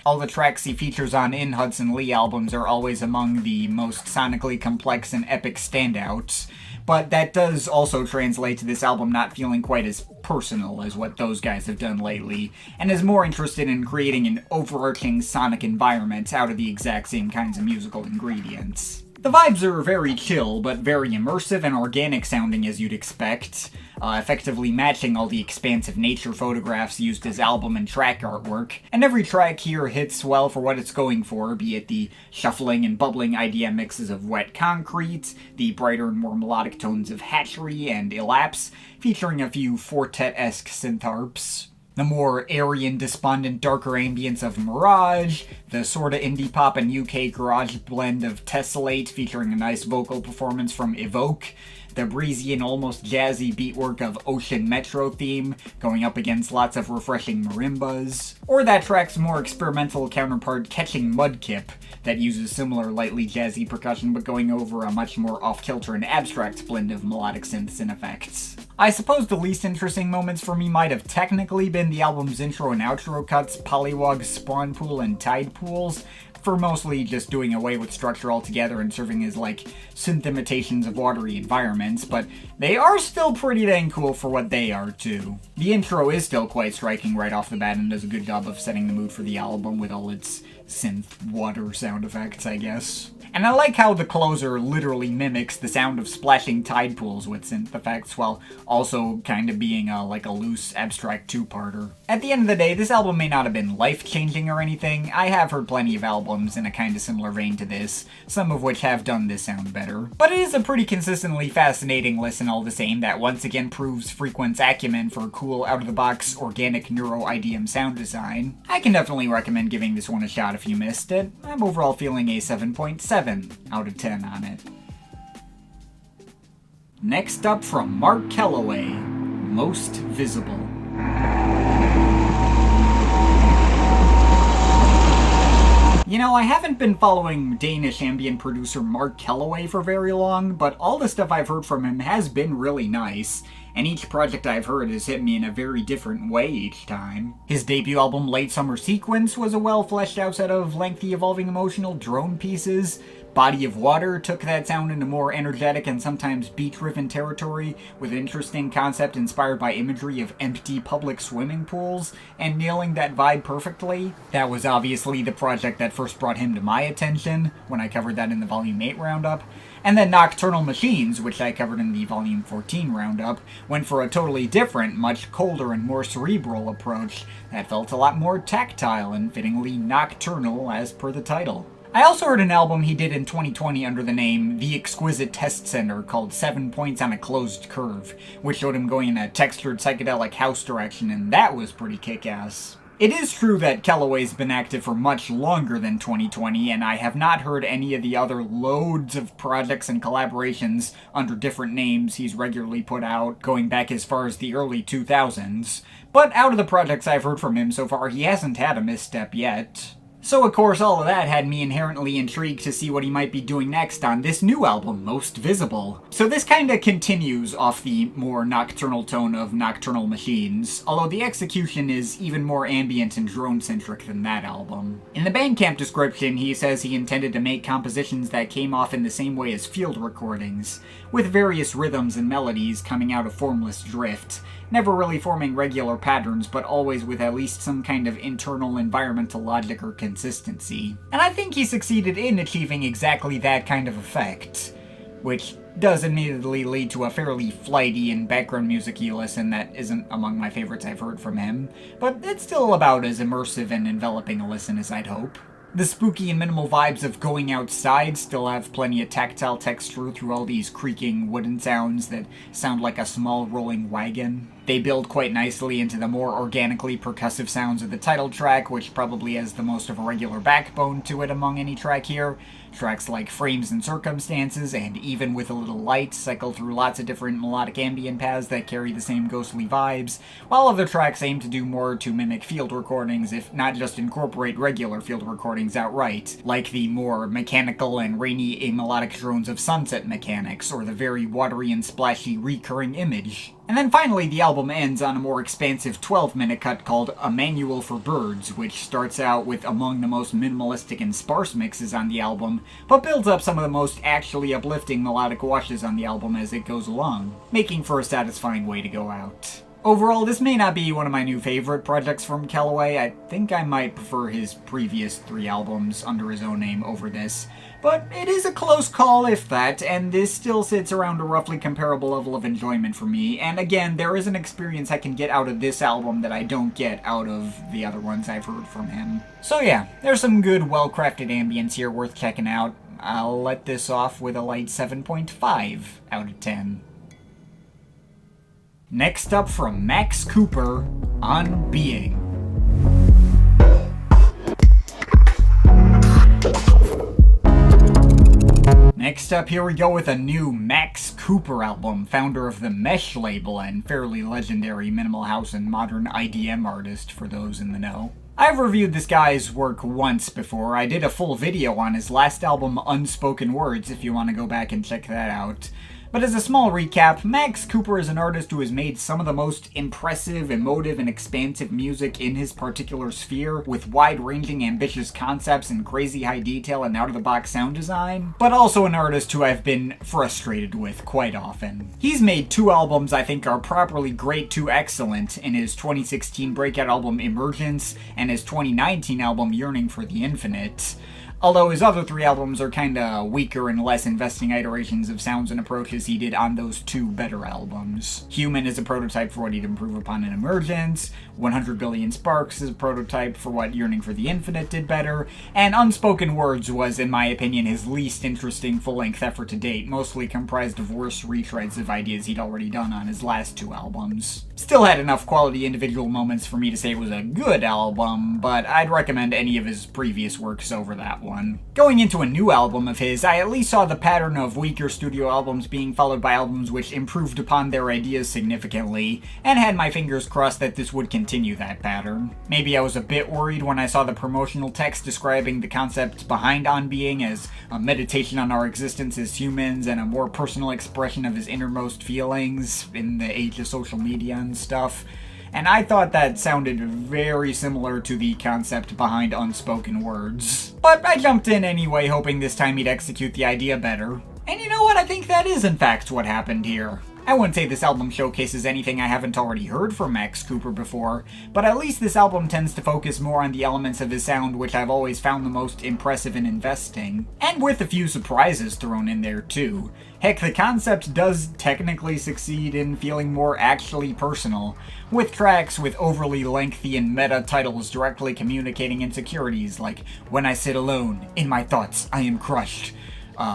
All the tracks he features on in Hudson Lee albums are always among the most sonically complex and epic standouts, but that does also translate to this album not feeling quite as personal as what those guys have done lately, and is more interested in creating an overarching sonic environment out of the exact same kinds of musical ingredients. The vibes are very chill, but very immersive and organic sounding as you'd expect, effectively matching all the expansive nature photographs used as album and track artwork, and every track here hits well for what it's going for, be it the shuffling and bubbling IDM mixes of Wet Concrete, the brighter and more melodic tones of Hatchery and Elapse, featuring a few Fortet-esque synth harps, the more airy and despondent darker ambience of Mirage, the sorta indie pop and UK garage blend of Tessellate featuring a nice vocal performance from Evoke, the breezy and almost jazzy beatwork of Ocean Metro theme, going up against lots of refreshing marimbas, or that track's more experimental counterpart Catching Mudkip, that uses similar lightly jazzy percussion but going over a much more off-kilter and abstract blend of melodic synths and effects. I suppose the least interesting moments for me might have technically been the album's intro and outro cuts, Pollywog, Spawn Pool, and Tide Pools, for mostly just doing away with structure altogether and serving as like synth imitations of watery environments, but they are still pretty dang cool for what they are too. The intro is still quite striking right off the bat and does a good job of setting the mood for the album with all its synth water sound effects, I guess. And I like how the closer literally mimics the sound of splashing tide pools with synth effects while also kind of being like a loose, abstract two-parter. At the end of the day, this album may not have been life-changing or anything. I have heard plenty of albums in a kind of similar vein to this, some of which have done this sound better. But it is a pretty consistently fascinating listen all the same that once again proves Frequent's acumen for cool, out-of-the-box, organic neuro-IDM sound design. I can definitely recommend giving this one a shot if you missed it. I'm overall feeling a 7.7 out of 10 on it. Next up from Mark Kellaway, Most Visible. You know, I haven't been following Danish ambient producer Mark Kellaway for very long, but all the stuff I've heard from him has been really nice, and each project I've heard has hit me in a very different way each time. His debut album Late Summer Sequence was a well-fleshed out set of lengthy, evolving emotional drone pieces. Body of Water took that sound into more energetic and sometimes beat-driven territory, with an interesting concept inspired by imagery of empty public swimming pools, and nailing that vibe perfectly. That was obviously the project that first brought him to my attention, when I covered that in the Volume 8 roundup. And then Nocturnal Machines, which I covered in the Volume 14 roundup, went for a totally different, much colder and more cerebral approach that felt a lot more tactile and fittingly nocturnal as per the title. I also heard an album he did in 2020 under the name The Exquisite Test Center called 7 Points on a Closed Curve, which showed him going in a textured psychedelic house direction, and that was pretty kick-ass. It is true that Kellaway's been active for much longer than 2020, and I have not heard any of the other loads of projects and collaborations under different names he's regularly put out, going back as far as the early 2000s. But out of the projects I've heard from him so far, he hasn't had a misstep yet. So of course all of that had me inherently intrigued to see what he might be doing next on this new album, Most Visible. So this kinda continues off the more nocturnal tone of Nocturnal Machines, although the execution is even more ambient and drone-centric than that album. In the Bandcamp description, he says he intended to make compositions that came off in the same way as field recordings, with various rhythms and melodies coming out of formless drift, never really forming regular patterns, but always with at least some kind of internal environmental logic or consistency. And I think he succeeded in achieving exactly that kind of effect, which does admittedly lead to a fairly flighty and background music-y listen that isn't among my favorites I've heard from him, but it's still about as immersive and enveloping a listen as I'd hope. The spooky and minimal vibes of Going Outside still have plenty of tactile texture through all these creaking wooden sounds that sound like a small rolling wagon. They build quite nicely into the more organically percussive sounds of the title track, which probably has the most of a regular backbone to it among any track here. Tracks like Frames and Circumstances and Even With a Little Light cycle through lots of different melodic ambient paths that carry the same ghostly vibes, while other tracks aim to do more to mimic field recordings, if not just incorporate regular field recordings outright, like the more mechanical and rainy amelodic drones of Sunset Mechanics, or the very watery and splashy Recurring Image. And then finally, the album ends on a more expansive 12-minute cut called A Manual for Birds, which starts out with among the most minimalistic and sparse mixes on the album, but builds up some of the most actually uplifting melodic washes on the album as it goes along, making for a satisfying way to go out. Overall, this may not be one of my new favorite projects from Kellaway. I think I might prefer his previous 3 albums under his own name over this, but it is a close call if that, and this still sits around a roughly comparable level of enjoyment for me, and again, there is an experience I can get out of this album that I don't get out of the other ones I've heard from him. So yeah, there's some good, well-crafted ambience here worth checking out. I'll let this off with a light 7.5 out of 10. Next up from Max Cooper, On Being. Next up, here we go with a new Max Cooper album, founder of the Mesh label and fairly legendary minimal house and modern IDM artist for those in the know. I've reviewed this guy's work once before. I did a full video on his last album, Unspoken Words, if you want to go back and check that out. But as a small recap, Max Cooper is an artist who has made some of the most impressive, emotive, and expansive music in his particular sphere, with wide-ranging, ambitious concepts and crazy high detail and out-of-the-box sound design, but also an artist who I've been frustrated with quite often. He's made 2 albums I think are properly great to excellent in his 2016 breakout album Emergence and his 2019 album Yearning for the Infinite. Although his other 3 albums are kinda weaker and less investing iterations of sounds and approaches he did on those 2 better albums. Human is a prototype for what he'd improve upon in Emergence, 100 Billion Sparks is a prototype for what Yearning for the Infinite did better, and Unspoken Words was, in my opinion, his least interesting full-length effort to date, mostly comprised of worse retreads of ideas he'd already done on his last 2 albums. Still had enough quality individual moments for me to say it was a good album, but I'd recommend any of his previous works over that one. Going into a new album of his, I at least saw the pattern of weaker studio albums being followed by albums which improved upon their ideas significantly, and had my fingers crossed that this would continue that pattern. Maybe I was a bit worried when I saw the promotional text describing the concept behind On Being as a meditation on our existence as humans and a more personal expression of his innermost feelings in the age of social media and stuff. And I thought that sounded very similar to the concept behind Unspoken Words. But I jumped in anyway, hoping this time he'd execute the idea better. And you know what? I think that is in fact what happened here. I wouldn't say this album showcases anything I haven't already heard from Max Cooper before, but at least this album tends to focus more on the elements of his sound which I've always found the most impressive and investing, and with a few surprises thrown in there too. Heck, the concept does technically succeed in feeling more actually personal, with tracks with overly lengthy and meta titles directly communicating insecurities like When I Sit Alone, In My Thoughts, I Am Crushed,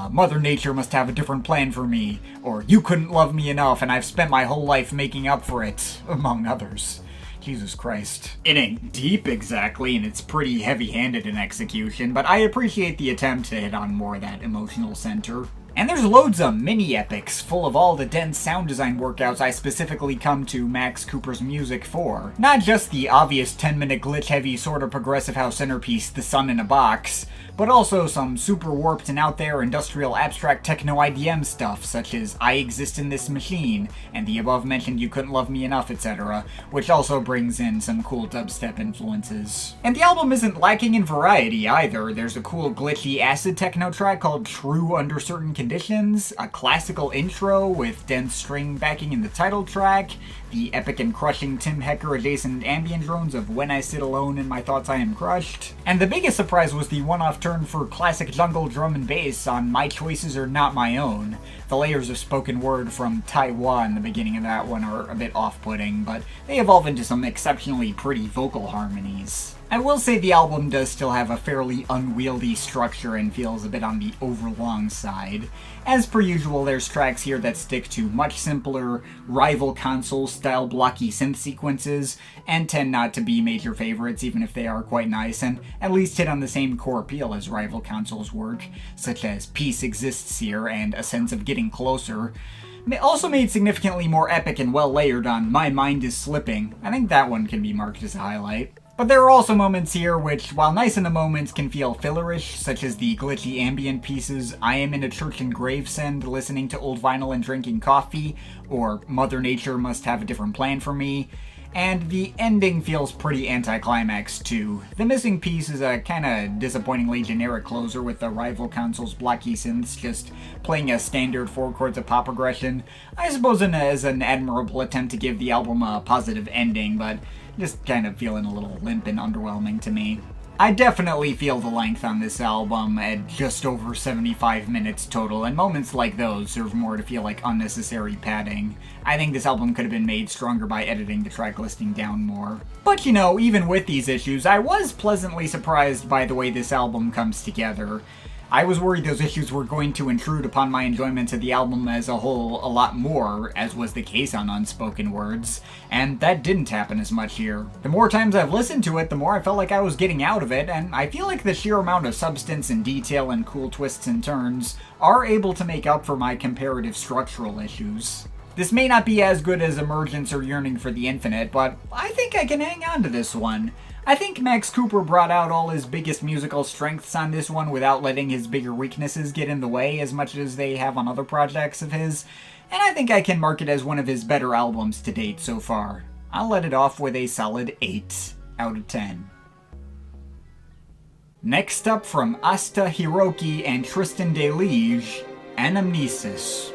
Mother Nature Must Have a Different Plan for Me, or You Couldn't Love Me Enough and I've spent my whole life making up for it, among others. Jesus Christ. It ain't deep exactly, and it's pretty heavy-handed in execution, but I appreciate the attempt to hit on more of that emotional center. And there's loads of mini-epics full of all the dense sound design workouts I specifically come to Max Cooper's music for. Not just the obvious 10-minute glitch-heavy sort of progressive house centerpiece, The Sun in a Box, but also some super warped and out there industrial abstract techno IDM stuff, such as I Exist in This Machine, and the above mentioned You Couldn't Love Me Enough, etc., which also brings in some cool dubstep influences. And the album isn't lacking in variety either. There's a cool glitchy acid techno track called True Under Certain Conditions, a classical intro with dense string backing in the title track, the epic and crushing Tim Hecker adjacent ambient drones of When I Sit Alone in My Thoughts I Am Crushed. And the biggest surprise was the one-off turn for classic jungle drum and bass on My Choices Are Not My Own. The layers of spoken word from Taiwan in the beginning of that one are a bit off-putting, but they evolve into some exceptionally pretty vocal harmonies. I will say the album does still have a fairly unwieldy structure and feels a bit on the overlong side. As per usual, there's tracks here that stick to much simpler, rival console-style blocky synth sequences, and tend not to be major favorites even if they are quite nice, and at least hit on the same core appeal as rival consoles' work, such as Peace Exists Here and A Sense of Getting Closer. Also made significantly more epic and well-layered on My Mind Is Slipping. I think that one can be marked as a highlight. But there are also moments here which, while nice in the moments, can feel fillerish, such as the glitchy ambient pieces I Am in a Church in Gravesend listening to old vinyl and drinking coffee, or Mother Nature Must Have a Different Plan for Me, and the ending feels pretty anticlimax too. The missing piece is a kinda disappointingly generic closer with the rival console's blocky synths just playing a standard 4 chords of pop progression. I suppose as an admirable attempt to give the album a positive ending, but just kind of feeling a little limp and underwhelming to me. I definitely feel the length on this album at just over 75 minutes total, and moments like those serve more to feel like unnecessary padding. I think this album could have been made stronger by editing the track listing down more. But you know, even with these issues, I was pleasantly surprised by the way this album comes together. I was worried those issues were going to intrude upon my enjoyment of the album as a whole a lot more, as was the case on Unspoken Words, and that didn't happen as much here. The more times I've listened to it, the more I felt like I was getting out of it, and I feel like the sheer amount of substance and detail and cool twists and turns are able to make up for my comparative structural issues. This may not be as good as Emergence or Yearning for the Infinite, but I think I can hang on to this one. I think Max Cooper brought out all his biggest musical strengths on this one without letting his bigger weaknesses get in the way as much as they have on other projects of his, and I think I can mark it as one of his better albums to date so far. I'll let it off with a solid 8 out of 10. Next up from Asta Hiroki and Tristan Delige, Anamnesis.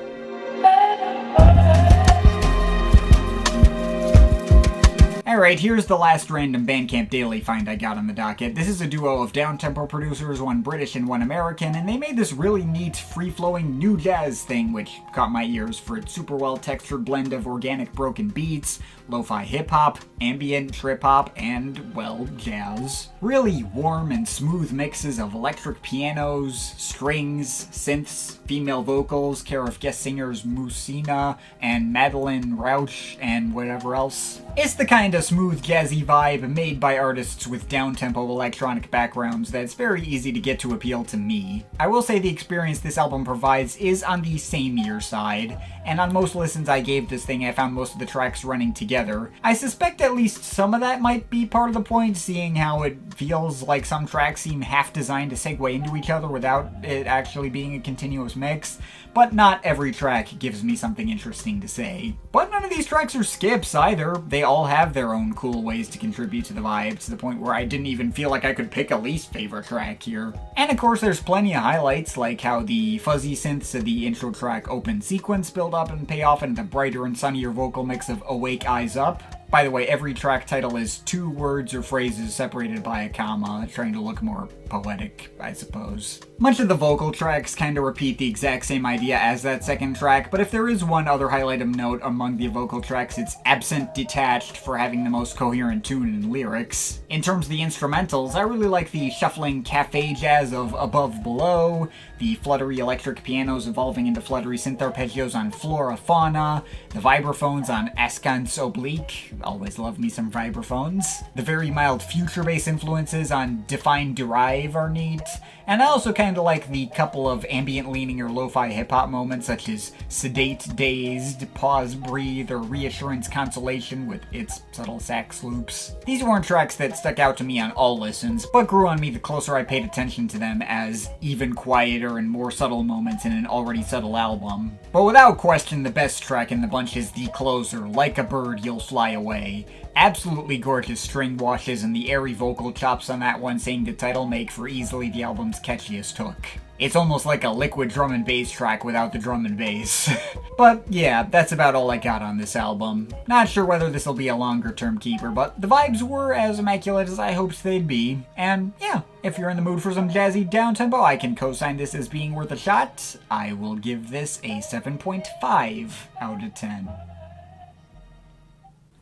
Alright, here's the last random Bandcamp Daily find I got on the docket. This is a duo of down-tempo producers, one British and one American, and they made this really neat, free-flowing new jazz thing, which caught my ears for its super well-textured blend of organic broken beats, lo-fi hip-hop, ambient trip-hop, and, well, jazz. Really warm and smooth mixes of electric pianos, strings, synths, female vocals, care of guest singers Musina and Madeline Rauch, and whatever else. It's the kind of smooth jazzy vibe made by artists with down-tempo electronic backgrounds that's very easy to get to appeal to me. I will say the experience this album provides is on the samey side, and on most listens I gave this thing I found most of the tracks running together. I suspect at least some of that might be part of the point, seeing how it feels like some tracks seem half designed to segue into each other without it actually being a continuous mix, but not every track gives me something interesting to say. But none of these tracks are skips either. They all have their own cool ways to contribute to the vibe, to the point where I didn't even feel like I could pick a least favorite track here. And of course there's plenty of highlights, like how the fuzzy synths of the intro track Open Sequence build up and pay off into the brighter and sunnier vocal mix of Awake Eyes Up. By the way, every track title is 2 words or phrases separated by a comma, trying to look more poetic, I suppose. Much of the vocal tracks kind of repeat the exact same idea as that second track, but if there is one other highlight of note among the vocal tracks, it's Absent Detached for having the most coherent tune and lyrics. In terms of the instrumentals, I really like the shuffling cafe jazz of Above Below, the fluttery electric pianos evolving into fluttery synth arpeggios on Flora Fauna, the vibraphones on Askance Oblique, always love me some vibraphones. The very mild future bass influences on Define Derive are neat, and I also kind of like the couple of ambient leaning or lo-fi hip-hop moments such as Sedate Dazed, Pause Breathe, or Reassurance Consolation with its subtle sax loops. These weren't tracks that stuck out to me on all listens, but grew on me the closer I paid attention to them as even quieter and more subtle moments in an already subtle album. But without question, the best track in the bunch is the closer, Like a Bird You'll Fly Away. Absolutely gorgeous string washes, and the airy vocal chops on that one saying the title make for easily the album's catchiest hook. It's almost like a liquid drum and bass track without the drum and bass. But yeah, that's about all I got on this album. Not sure whether this will be a longer term keeper, but the vibes were as immaculate as I hoped they'd be. And yeah, if you're in the mood for some jazzy downtempo, I can co-sign this as being worth a shot. I will give this a 7.5 out of 10.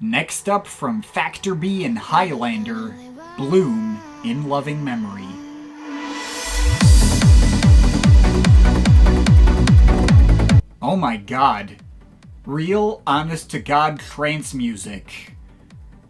Next up, from Factor B and Highlander, Bloom in Loving Memory. Oh my god. Real, honest-to-God trance music.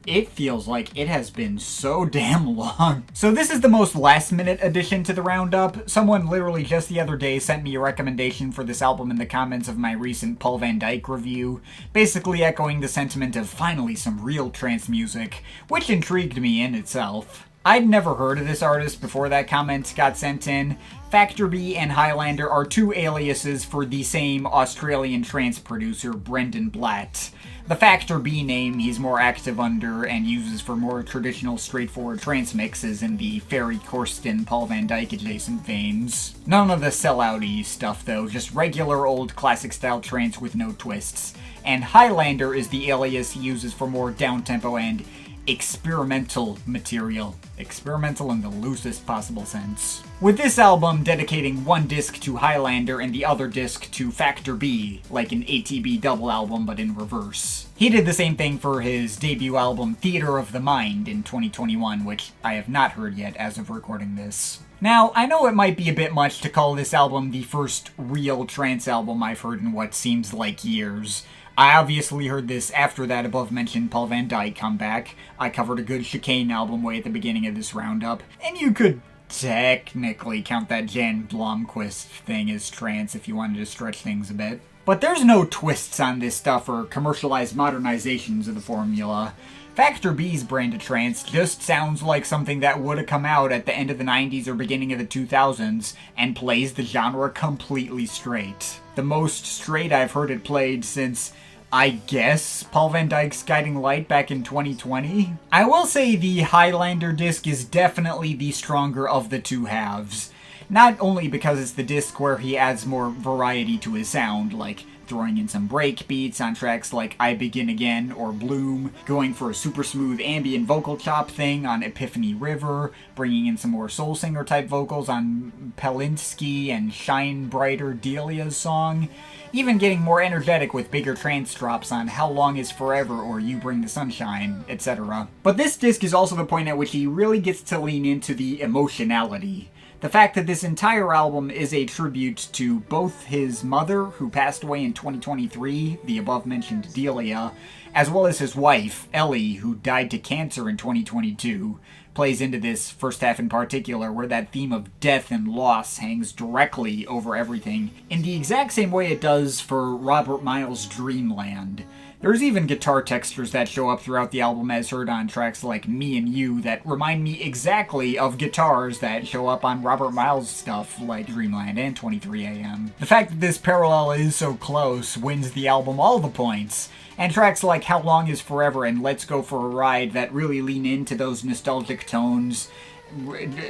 It feels like it has been so damn long. So this is the most last-minute addition to the roundup. Someone literally just the other day sent me a recommendation for this album in the comments of my recent Paul Van Dyk review, basically echoing the sentiment of finally some real trance music, which intrigued me in itself. I'd never heard of this artist before that comment got sent in. Factor B and Highlander are two aliases for the same Australian trance producer, Brendan Blatt. The Factor B name he's more active under and uses for more traditional straightforward trance mixes in the Ferry Corsten, Paul Van Dyk adjacent veins. None of the sellout-y stuff though, just regular old classic style trance with no twists. And Highlander is the alias he uses for more downtempo and experimental material. Experimental in the loosest possible sense. With this album dedicating one disc to Highlander and the other disc to Factor B, like an ATB double album but in reverse. He did the same thing for his debut album Theater of the Mind in 2021, which I have not heard yet as of recording this. Now, I know it might be a bit much to call this album the first real trance album I've heard in what seems like years. I obviously heard this after that above-mentioned Paul Van Dyk comeback. I covered a good Chicane album way at the beginning of this roundup, and you could technically count that Jan Blomqvist thing as trance if you wanted to stretch things a bit. But there's no twists on this stuff or commercialized modernizations of the formula. Factor B's brand of trance just sounds like something that would have come out at the end of the 90s or beginning of the 2000s and plays the genre completely straight. The most straight I've heard it played since, I guess, Paul Van Dyk's Guiding Light back in 2020. I will say the Highlander disc is definitely the stronger of the two halves. Not only because it's the disc where he adds more variety to his sound, like throwing in some break beats on tracks like I Begin Again or Bloom, going for a super smooth ambient vocal chop thing on Epiphany River, bringing in some more soul singer type vocals on Pelinsky and Shine Brighter Delia's song, even getting more energetic with bigger trance drops on How Long Is Forever or You Bring the Sunshine, etc. But this disc is also the point at which he really gets to lean into the emotionality. The fact that this entire album is a tribute to both his mother, who passed away in 2023, the above-mentioned Delia, as well as his wife, Ellie, who died to cancer in 2022, plays into this first half in particular, where that theme of death and loss hangs directly over everything, in the exact same way it does for Robert Miles' Dreamland. There's even guitar textures that show up throughout the album as heard on tracks like Me and You that remind me exactly of guitars that show up on Robert Miles' stuff like Dreamland and 23 AM. The fact that this parallel is so close wins the album all the points, and tracks like How Long Is Forever and Let's Go for a Ride that really lean into those nostalgic tones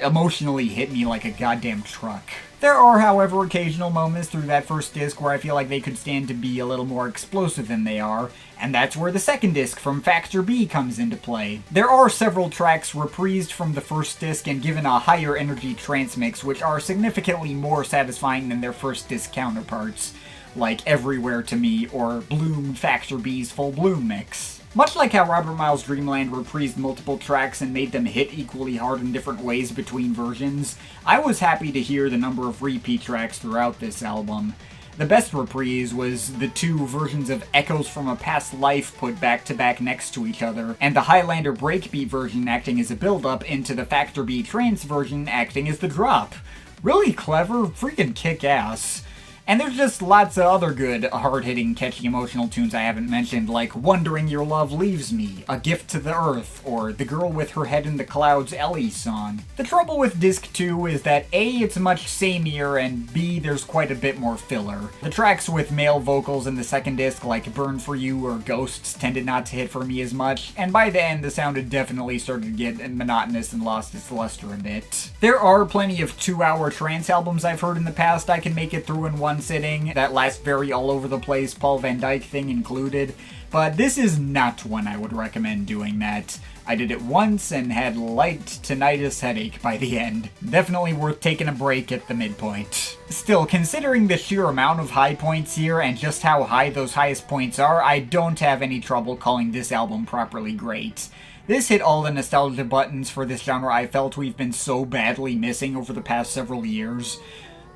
emotionally hit me like a goddamn truck. There are, however, occasional moments through that first disc where I feel like they could stand to be a little more explosive than they are, and that's where the second disc from Factor B comes into play. There are several tracks reprised from the first disc and given a higher energy trance mix which are significantly more satisfying than their first disc counterparts, like Everywhere to Me or Bloom Factor B's Full Bloom mix. Much like how Robert Miles' Dreamland reprised multiple tracks and made them hit equally hard in different ways between versions, I was happy to hear the number of repeat tracks throughout this album. The best reprise was the two versions of Echoes from a Past Life put back to back next to each other, and the Highlander breakbeat version acting as a build-up into the Factor B trance version acting as the drop. Really clever, freaking kick-ass. And there's just lots of other good, hard-hitting, catchy emotional tunes I haven't mentioned, like Wondering Your Love Leaves Me, A Gift to the Earth, or The Girl with Her Head in the Clouds Ellie song. The trouble with Disc 2 is that A, it's much samey-er, and B, there's quite a bit more filler. The tracks with male vocals in the second disc, like Burn For You or Ghosts, tended not to hit for me as much, and by the end the sound had definitely started to get monotonous and lost its luster a bit. There are plenty of 2-hour trance albums I've heard in the past I can make it through in one sitting that lasts very all over the place, Paul Van Dyke thing included, but this is not one I would recommend doing that. I did it once and had light tinnitus headache by the end. Definitely worth taking a break at the midpoint. Still, considering the sheer amount of high points here and just how high those highest points are, I don't have any trouble calling this album properly great. This hit all the nostalgia buttons for this genre I felt we've been so badly missing over the past several years.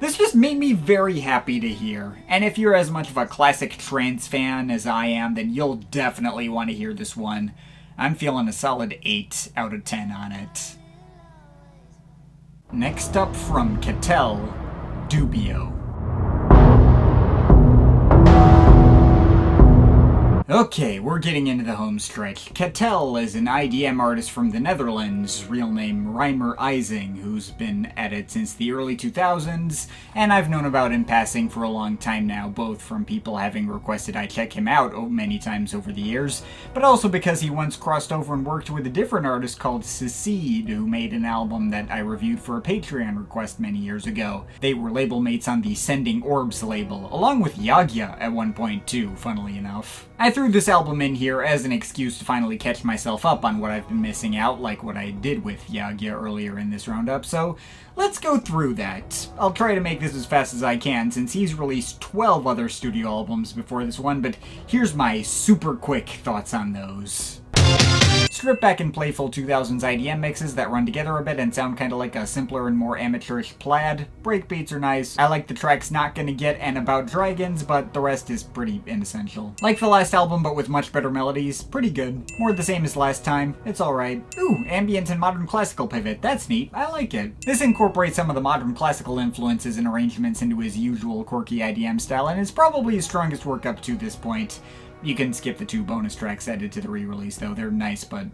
This just made me very happy to hear, and if you're as much of a classic trance fan as I am, then you'll definitely want to hear this one. I'm feeling a solid 8 out of 10 on it. Next up from Catel, Dubio. Okay, we're getting into the home stretch. Catel is an IDM artist from the Netherlands, real name Reimer Ising, who's been at it since the early 2000s, and I've known about him passing for a long time now, both from people having requested I check him out many times over the years, but also because he once crossed over and worked with a different artist called Secede, who made an album that I reviewed for a Patreon request many years ago. They were label mates on the Sending Orbs label, along with Yagya at one point too, funnily enough. I threw this album in here as an excuse to finally catch myself up on what I've been missing out, like what I did with Yagya earlier in this roundup, so let's go through that. I'll try to make this as fast as I can, since he's released 12 other studio albums before this one, but here's my super quick thoughts on those. Strip back and playful 2000s IDM mixes that run together a bit and sound kinda like a simpler and more amateurish plaid. Breakbeats are nice. I like the tracks Not Gonna Get and About Dragons, but the rest is pretty inessential. Like the last album, but with much better melodies. Pretty good. More the same as last time. It's alright. Ooh, ambient and modern classical pivot. That's neat. I like it. This incorporates some of the modern classical influences and arrangements into his usual quirky IDM style, and it's probably his strongest work up to this point. You can skip the 2 bonus tracks added to the re-release, though. They're nice, but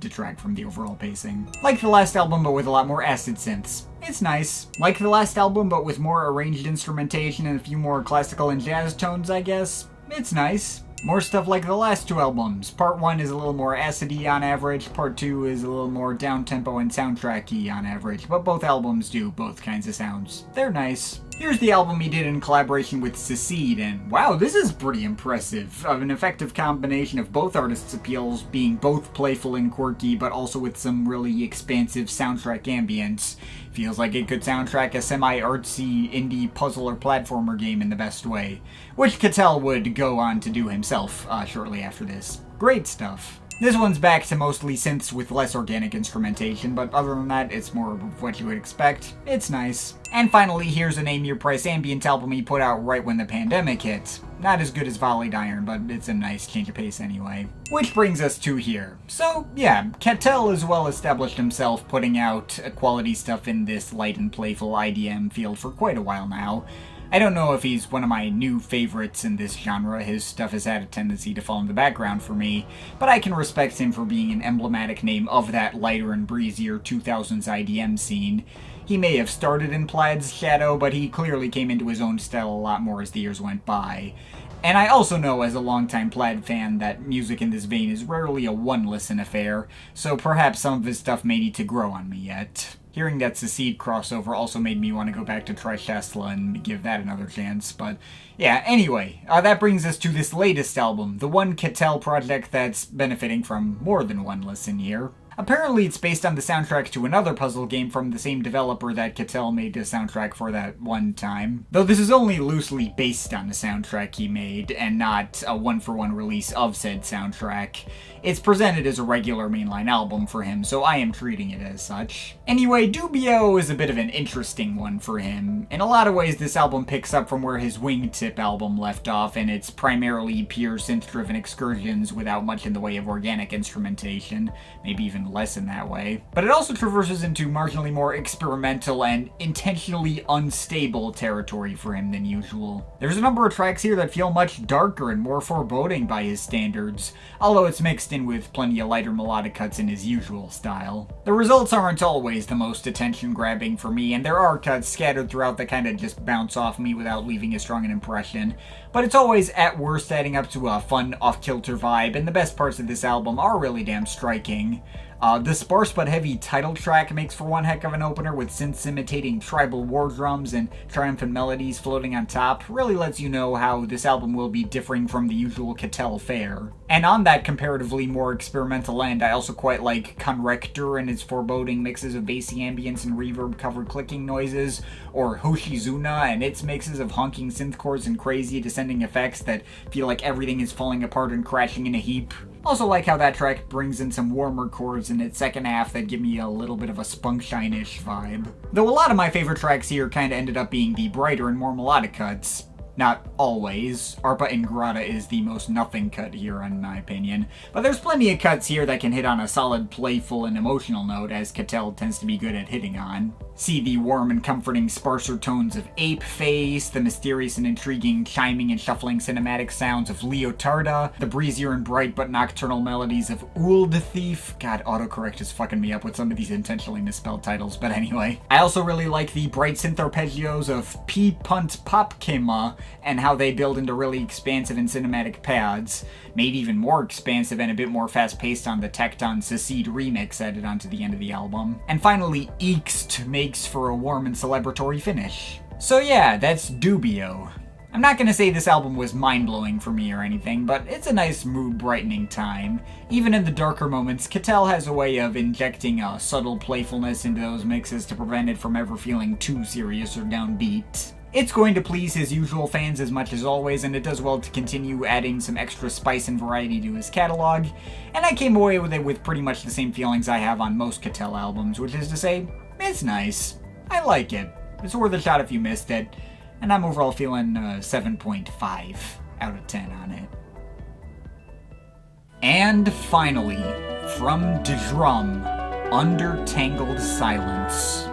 detract from the overall pacing. Like the last album, but with a lot more acid synths. It's nice. Like the last album, but with more arranged instrumentation and a few more classical and jazz tones, I guess. It's nice. More stuff like the last 2 albums. Part 1 is a little more acidy on average, Part 2 is a little more down-tempo and soundtracky on average, but both albums do both kinds of sounds. They're nice. Here's the album he did in collaboration with Secede, and wow, this is pretty impressive. Of an effective combination of both artists' appeals, being both playful and quirky, but also with some really expansive soundtrack ambience. Feels like it could soundtrack a semi-artsy indie puzzle or platformer game in the best way, which Catel would go on to do himself shortly after this. Great stuff. This one's back to mostly synths with less organic instrumentation, but other than that, it's more of what you would expect. It's nice. And finally, here's a Name Your Price ambient album he put out right when the pandemic hit. Not as good as Volleyed Iron, but it's a nice change of pace anyway. Which brings us to here. So, yeah, Catel has well established himself putting out quality stuff in this light and playful IDM field for quite a while now. I don't know if he's one of my new favorites in this genre. His stuff has had a tendency to fall in the background for me, but I can respect him for being an emblematic name of that lighter and breezier 2000s IDM scene. He may have started in Plaid's shadow, but he clearly came into his own style a lot more as the years went by. And I also know as a longtime Plaid fan that music in this vein is rarely a one-listen affair, so perhaps some of his stuff may need to grow on me yet. Hearing that Secede crossover also made me want to go back to Trishesla and give that another chance, but yeah, anyway, that brings us to this latest album, the one Catel project that's benefiting from more than one listen here. Apparently it's based on the soundtrack to another puzzle game from the same developer that Cattell made the soundtrack for that one time. Though this is only loosely based on the soundtrack he made, and not a one-for-one release of said soundtrack. It's presented as a regular mainline album for him, so I am treating it as such. Anyway, Dubio is a bit of an interesting one for him. In a lot of ways, this album picks up from where his Wingtip album left off, and it's primarily pure synth-driven excursions without much in the way of organic instrumentation, maybe even less in that way. But it also traverses into marginally more experimental and intentionally unstable territory for him than usual. There's a number of tracks here that feel much darker and more foreboding by his standards, although it's mixed in with plenty of lighter melodic cuts in his usual style. The results aren't always the most attention-grabbing for me, and there are cuts scattered throughout that kind of just bounce off me without leaving as strong an impression, but it's always at worst adding up to a fun, off-kilter vibe, and the best parts of this album are really damn striking. The sparse but heavy title track makes for one heck of an opener, with synths imitating tribal war drums and triumphant melodies floating on top. Really lets you know how this album will be differing from the usual Cattell fare. And on that comparatively more experimental end, I also quite like Conrector and its foreboding mixes of bassy ambience and reverb-covered clicking noises, or Hoshizuna and its mixes of honking synth chords and crazy descending effects that feel like everything is falling apart and crashing in a heap. Also like how that track brings in some warmer chords in its second half that give me a little bit of a Spunkshine-ish vibe. Though a lot of my favorite tracks here kinda ended up being the brighter and more melodic cuts. Not always. Arpa Ingrata is the most nothing cut here, in my opinion. But there's plenty of cuts here that can hit on a solid, playful, and emotional note, as Cattell tends to be good at hitting on. See the warm and comforting sparser tones of Ape Face, the mysterious and intriguing chiming and shuffling cinematic sounds of Leotarda, the breezier and bright but nocturnal melodies of Ould Thief. God, autocorrect is fucking me up with some of these intentionally misspelled titles, but anyway. I also really like the bright synth arpeggios of P. Punt Popkema, and how they build into really expansive and cinematic pads, made even more expansive and a bit more fast-paced on the Tecton Secede remix added onto the end of the album. And finally, Eekst makes for a warm and celebratory finish. So yeah, that's Dubio. I'm not gonna say this album was mind-blowing for me or anything, but it's a nice mood-brightening time. Even in the darker moments, Cattell has a way of injecting a subtle playfulness into those mixes to prevent it from ever feeling too serious or downbeat. It's going to please his usual fans as much as always, and it does well to continue adding some extra spice and variety to his catalog, and I came away with it with pretty much the same feelings I have on most Cattell albums, which is to say, it's nice. I like it. It's worth a shot if you missed it, and I'm overall feeling 7.5 out of 10 on it. And finally, from Djrum, Under Tangled Silence.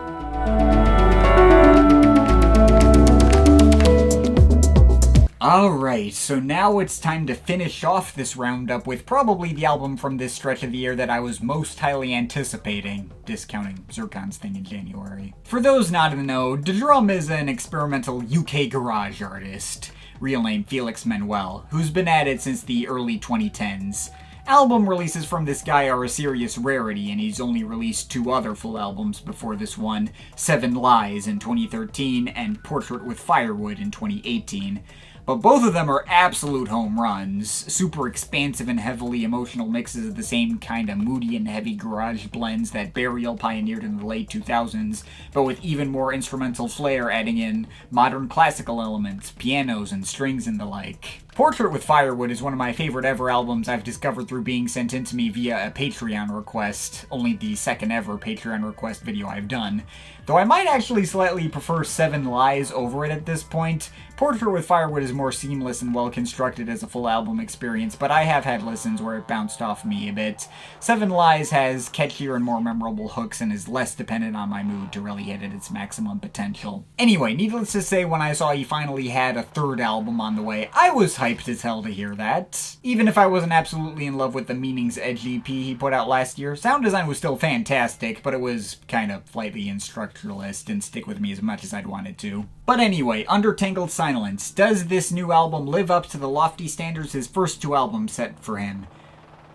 Alright, so now it's time to finish off this roundup with probably the album from this stretch of the year that I was most highly anticipating, discounting Zircon's thing in January. For those not in the know, Djrum is an experimental UK garage artist, real name Felix Manuel, who's been at it since the early 2010s. Album releases from this guy are a serious rarity, and he's only released 2 other full albums before this one, 7 Lies in 2013 and Portrait with Firewood in 2018. But both of them are absolute home runs, super expansive and heavily emotional mixes of the same kind of moody and heavy garage blends that Burial pioneered in the late 2000s, but with even more instrumental flair, adding in modern classical elements, pianos and strings and the like. Portrait with Firewood is one of my favorite ever albums I've discovered through being sent in to me via a Patreon request, only the second ever Patreon request video I've done. Though I might actually slightly prefer 7 Lies over it at this point. Portrait with Firewood is more seamless and well constructed as a full album experience, but I have had listens where it bounced off me a bit. 7 Lies has catchier and more memorable hooks and is less dependent on my mood to really hit at its maximum potential. Anyway, needless to say, when I saw he finally had a 3rd album on the way, I was hyped as hell to hear that. Even if I wasn't absolutely in love with the Meanings Edge EP he put out last year, sound design was still fantastic, but it was kind of flighty and structuralist, didn't stick with me as much as I'd wanted to. But anyway, Under Tangled Silence. Does this new album live up to the lofty standards his first 2 albums set for him?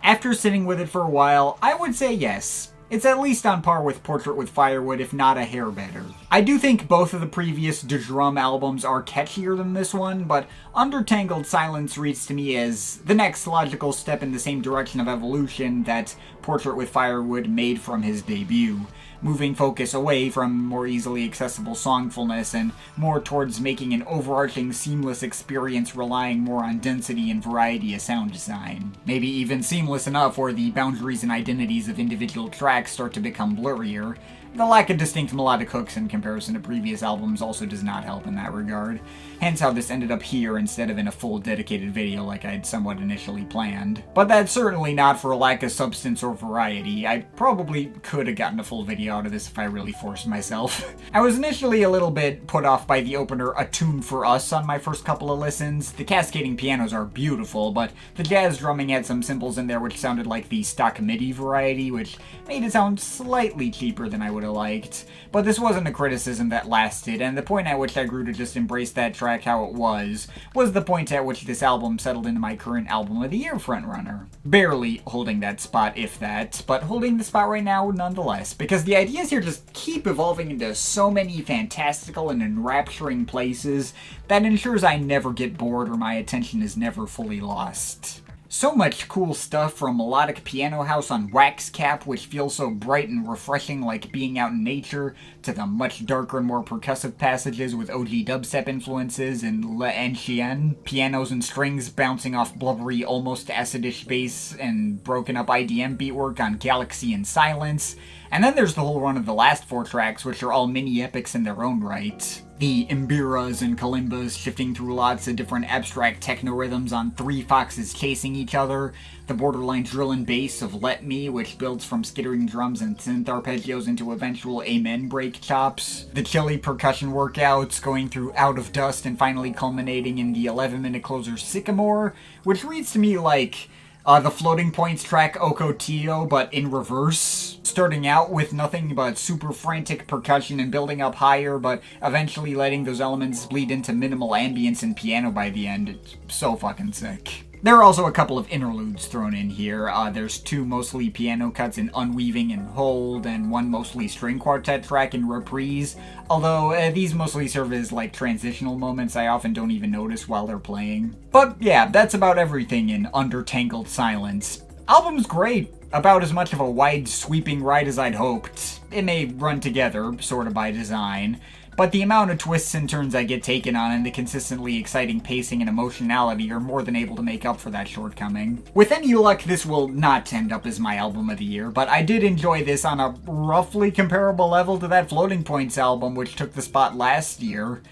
After sitting with it for a while, I would say yes. It's at least on par with Portrait with Firewood, if not a hair better. I do think both of the previous Djrum albums are catchier than this one, but Undertangled Silence reads to me as the next logical step in the same direction of evolution that Portrait with Firewood made from his debut, moving focus away from more easily accessible songfulness and more towards making an overarching seamless experience relying more on density and variety of sound design. Maybe even seamless enough where the boundaries and identities of individual tracks start to become blurrier. The lack of distinct melodic hooks in comparison to previous albums also does not help in that regard, hence how this ended up here instead of in a full dedicated video like I had somewhat initially planned. But that's certainly not for a lack of substance or variety. I probably could have gotten a full video out of this if I really forced myself. I was initially a little bit put off by the opener A Tune for Us on my first couple of listens. The cascading pianos are beautiful, but the jazz drumming had some cymbals in there which sounded like the stock MIDI variety, which made it sound slightly cheaper than I would have liked. But this wasn't a criticism that lasted, and the point at which I grew to just embrace that track how it was the point at which this album settled into my current Album of the Year frontrunner. Barely holding that spot, if that, but holding the spot right now nonetheless, because the ideas here just keep evolving into so many fantastical and enrapturing places that ensures I never get bored or my attention is never fully lost. So much cool stuff, from melodic piano house on Wax Cap, which feels so bright and refreshing like being out in nature, to the much darker and more percussive passages with OG dubstep influences and L'Ancien, pianos and strings bouncing off blubbery, almost acidish bass and broken up IDM beatwork on Galaxy and Silence. And then there's the whole run of the last 4 tracks, which are all mini-epics in their own right. The Mbiras and Kalimbas shifting through lots of different abstract techno rhythms on 3 foxes chasing each other, the borderline drill and bass of Let Me, which builds from skittering drums and synth arpeggios into eventual amen break chops, the chilly percussion workouts going through Out of Dust and finally culminating in the 11-minute closer Sycamore, which reads to me like the Floating Points track Ocotillo, but in reverse. Starting out with nothing but super frantic percussion and building up higher, but eventually letting those elements bleed into minimal ambience and piano by the end. It's so fucking sick. There are also a couple of interludes thrown in here. There's 2 mostly piano cuts in Unweaving and Hold, and 1 mostly string quartet track in Reprise, although these mostly serve as like transitional moments I often don't even notice while they're playing. But yeah, that's about everything in Undertangled Silence. Album's great. About as much of a wide sweeping ride as I'd hoped. It may run together, sorta by design, but the amount of twists and turns I get taken on and the consistently exciting pacing and emotionality are more than able to make up for that shortcoming. With any luck, this will not end up as my Album of the Year, but I did enjoy this on a roughly comparable level to that Floating Points album, which took the spot last year.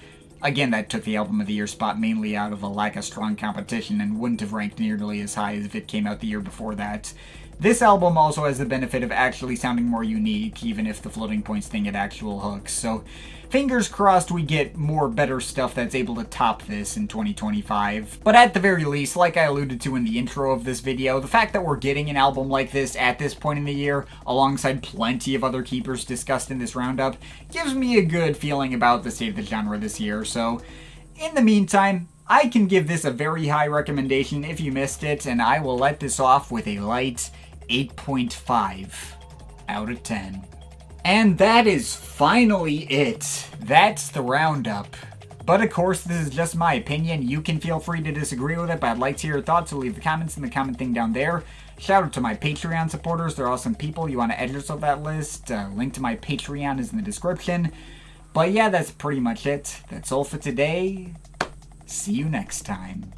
Again, that took the Album of the Year spot mainly out of a lack of strong competition and wouldn't have ranked nearly as high as if it came out the year before that. This album also has the benefit of actually sounding more unique, even if the Floating Points thing had actual hooks, so fingers crossed we get more better stuff that's able to top this in 2025. But at the very least, like I alluded to in the intro of this video, the fact that we're getting an album like this at this point in the year, alongside plenty of other keepers discussed in this roundup, gives me a good feeling about the state of the genre this year, so in the meantime, I can give this a very high recommendation if you missed it, and I will let this off with a light 8.5 out of 10. And that is finally it. That's the roundup. But of course, this is just my opinion. You can feel free to disagree with it, but I'd like to hear your thoughts, so leave the comments in the comment thing down there. Shout out to my Patreon supporters. They're awesome people. You want to add yourself to that list? Link to my Patreon is in the description. But yeah, that's pretty much it. That's all for today. See you next time.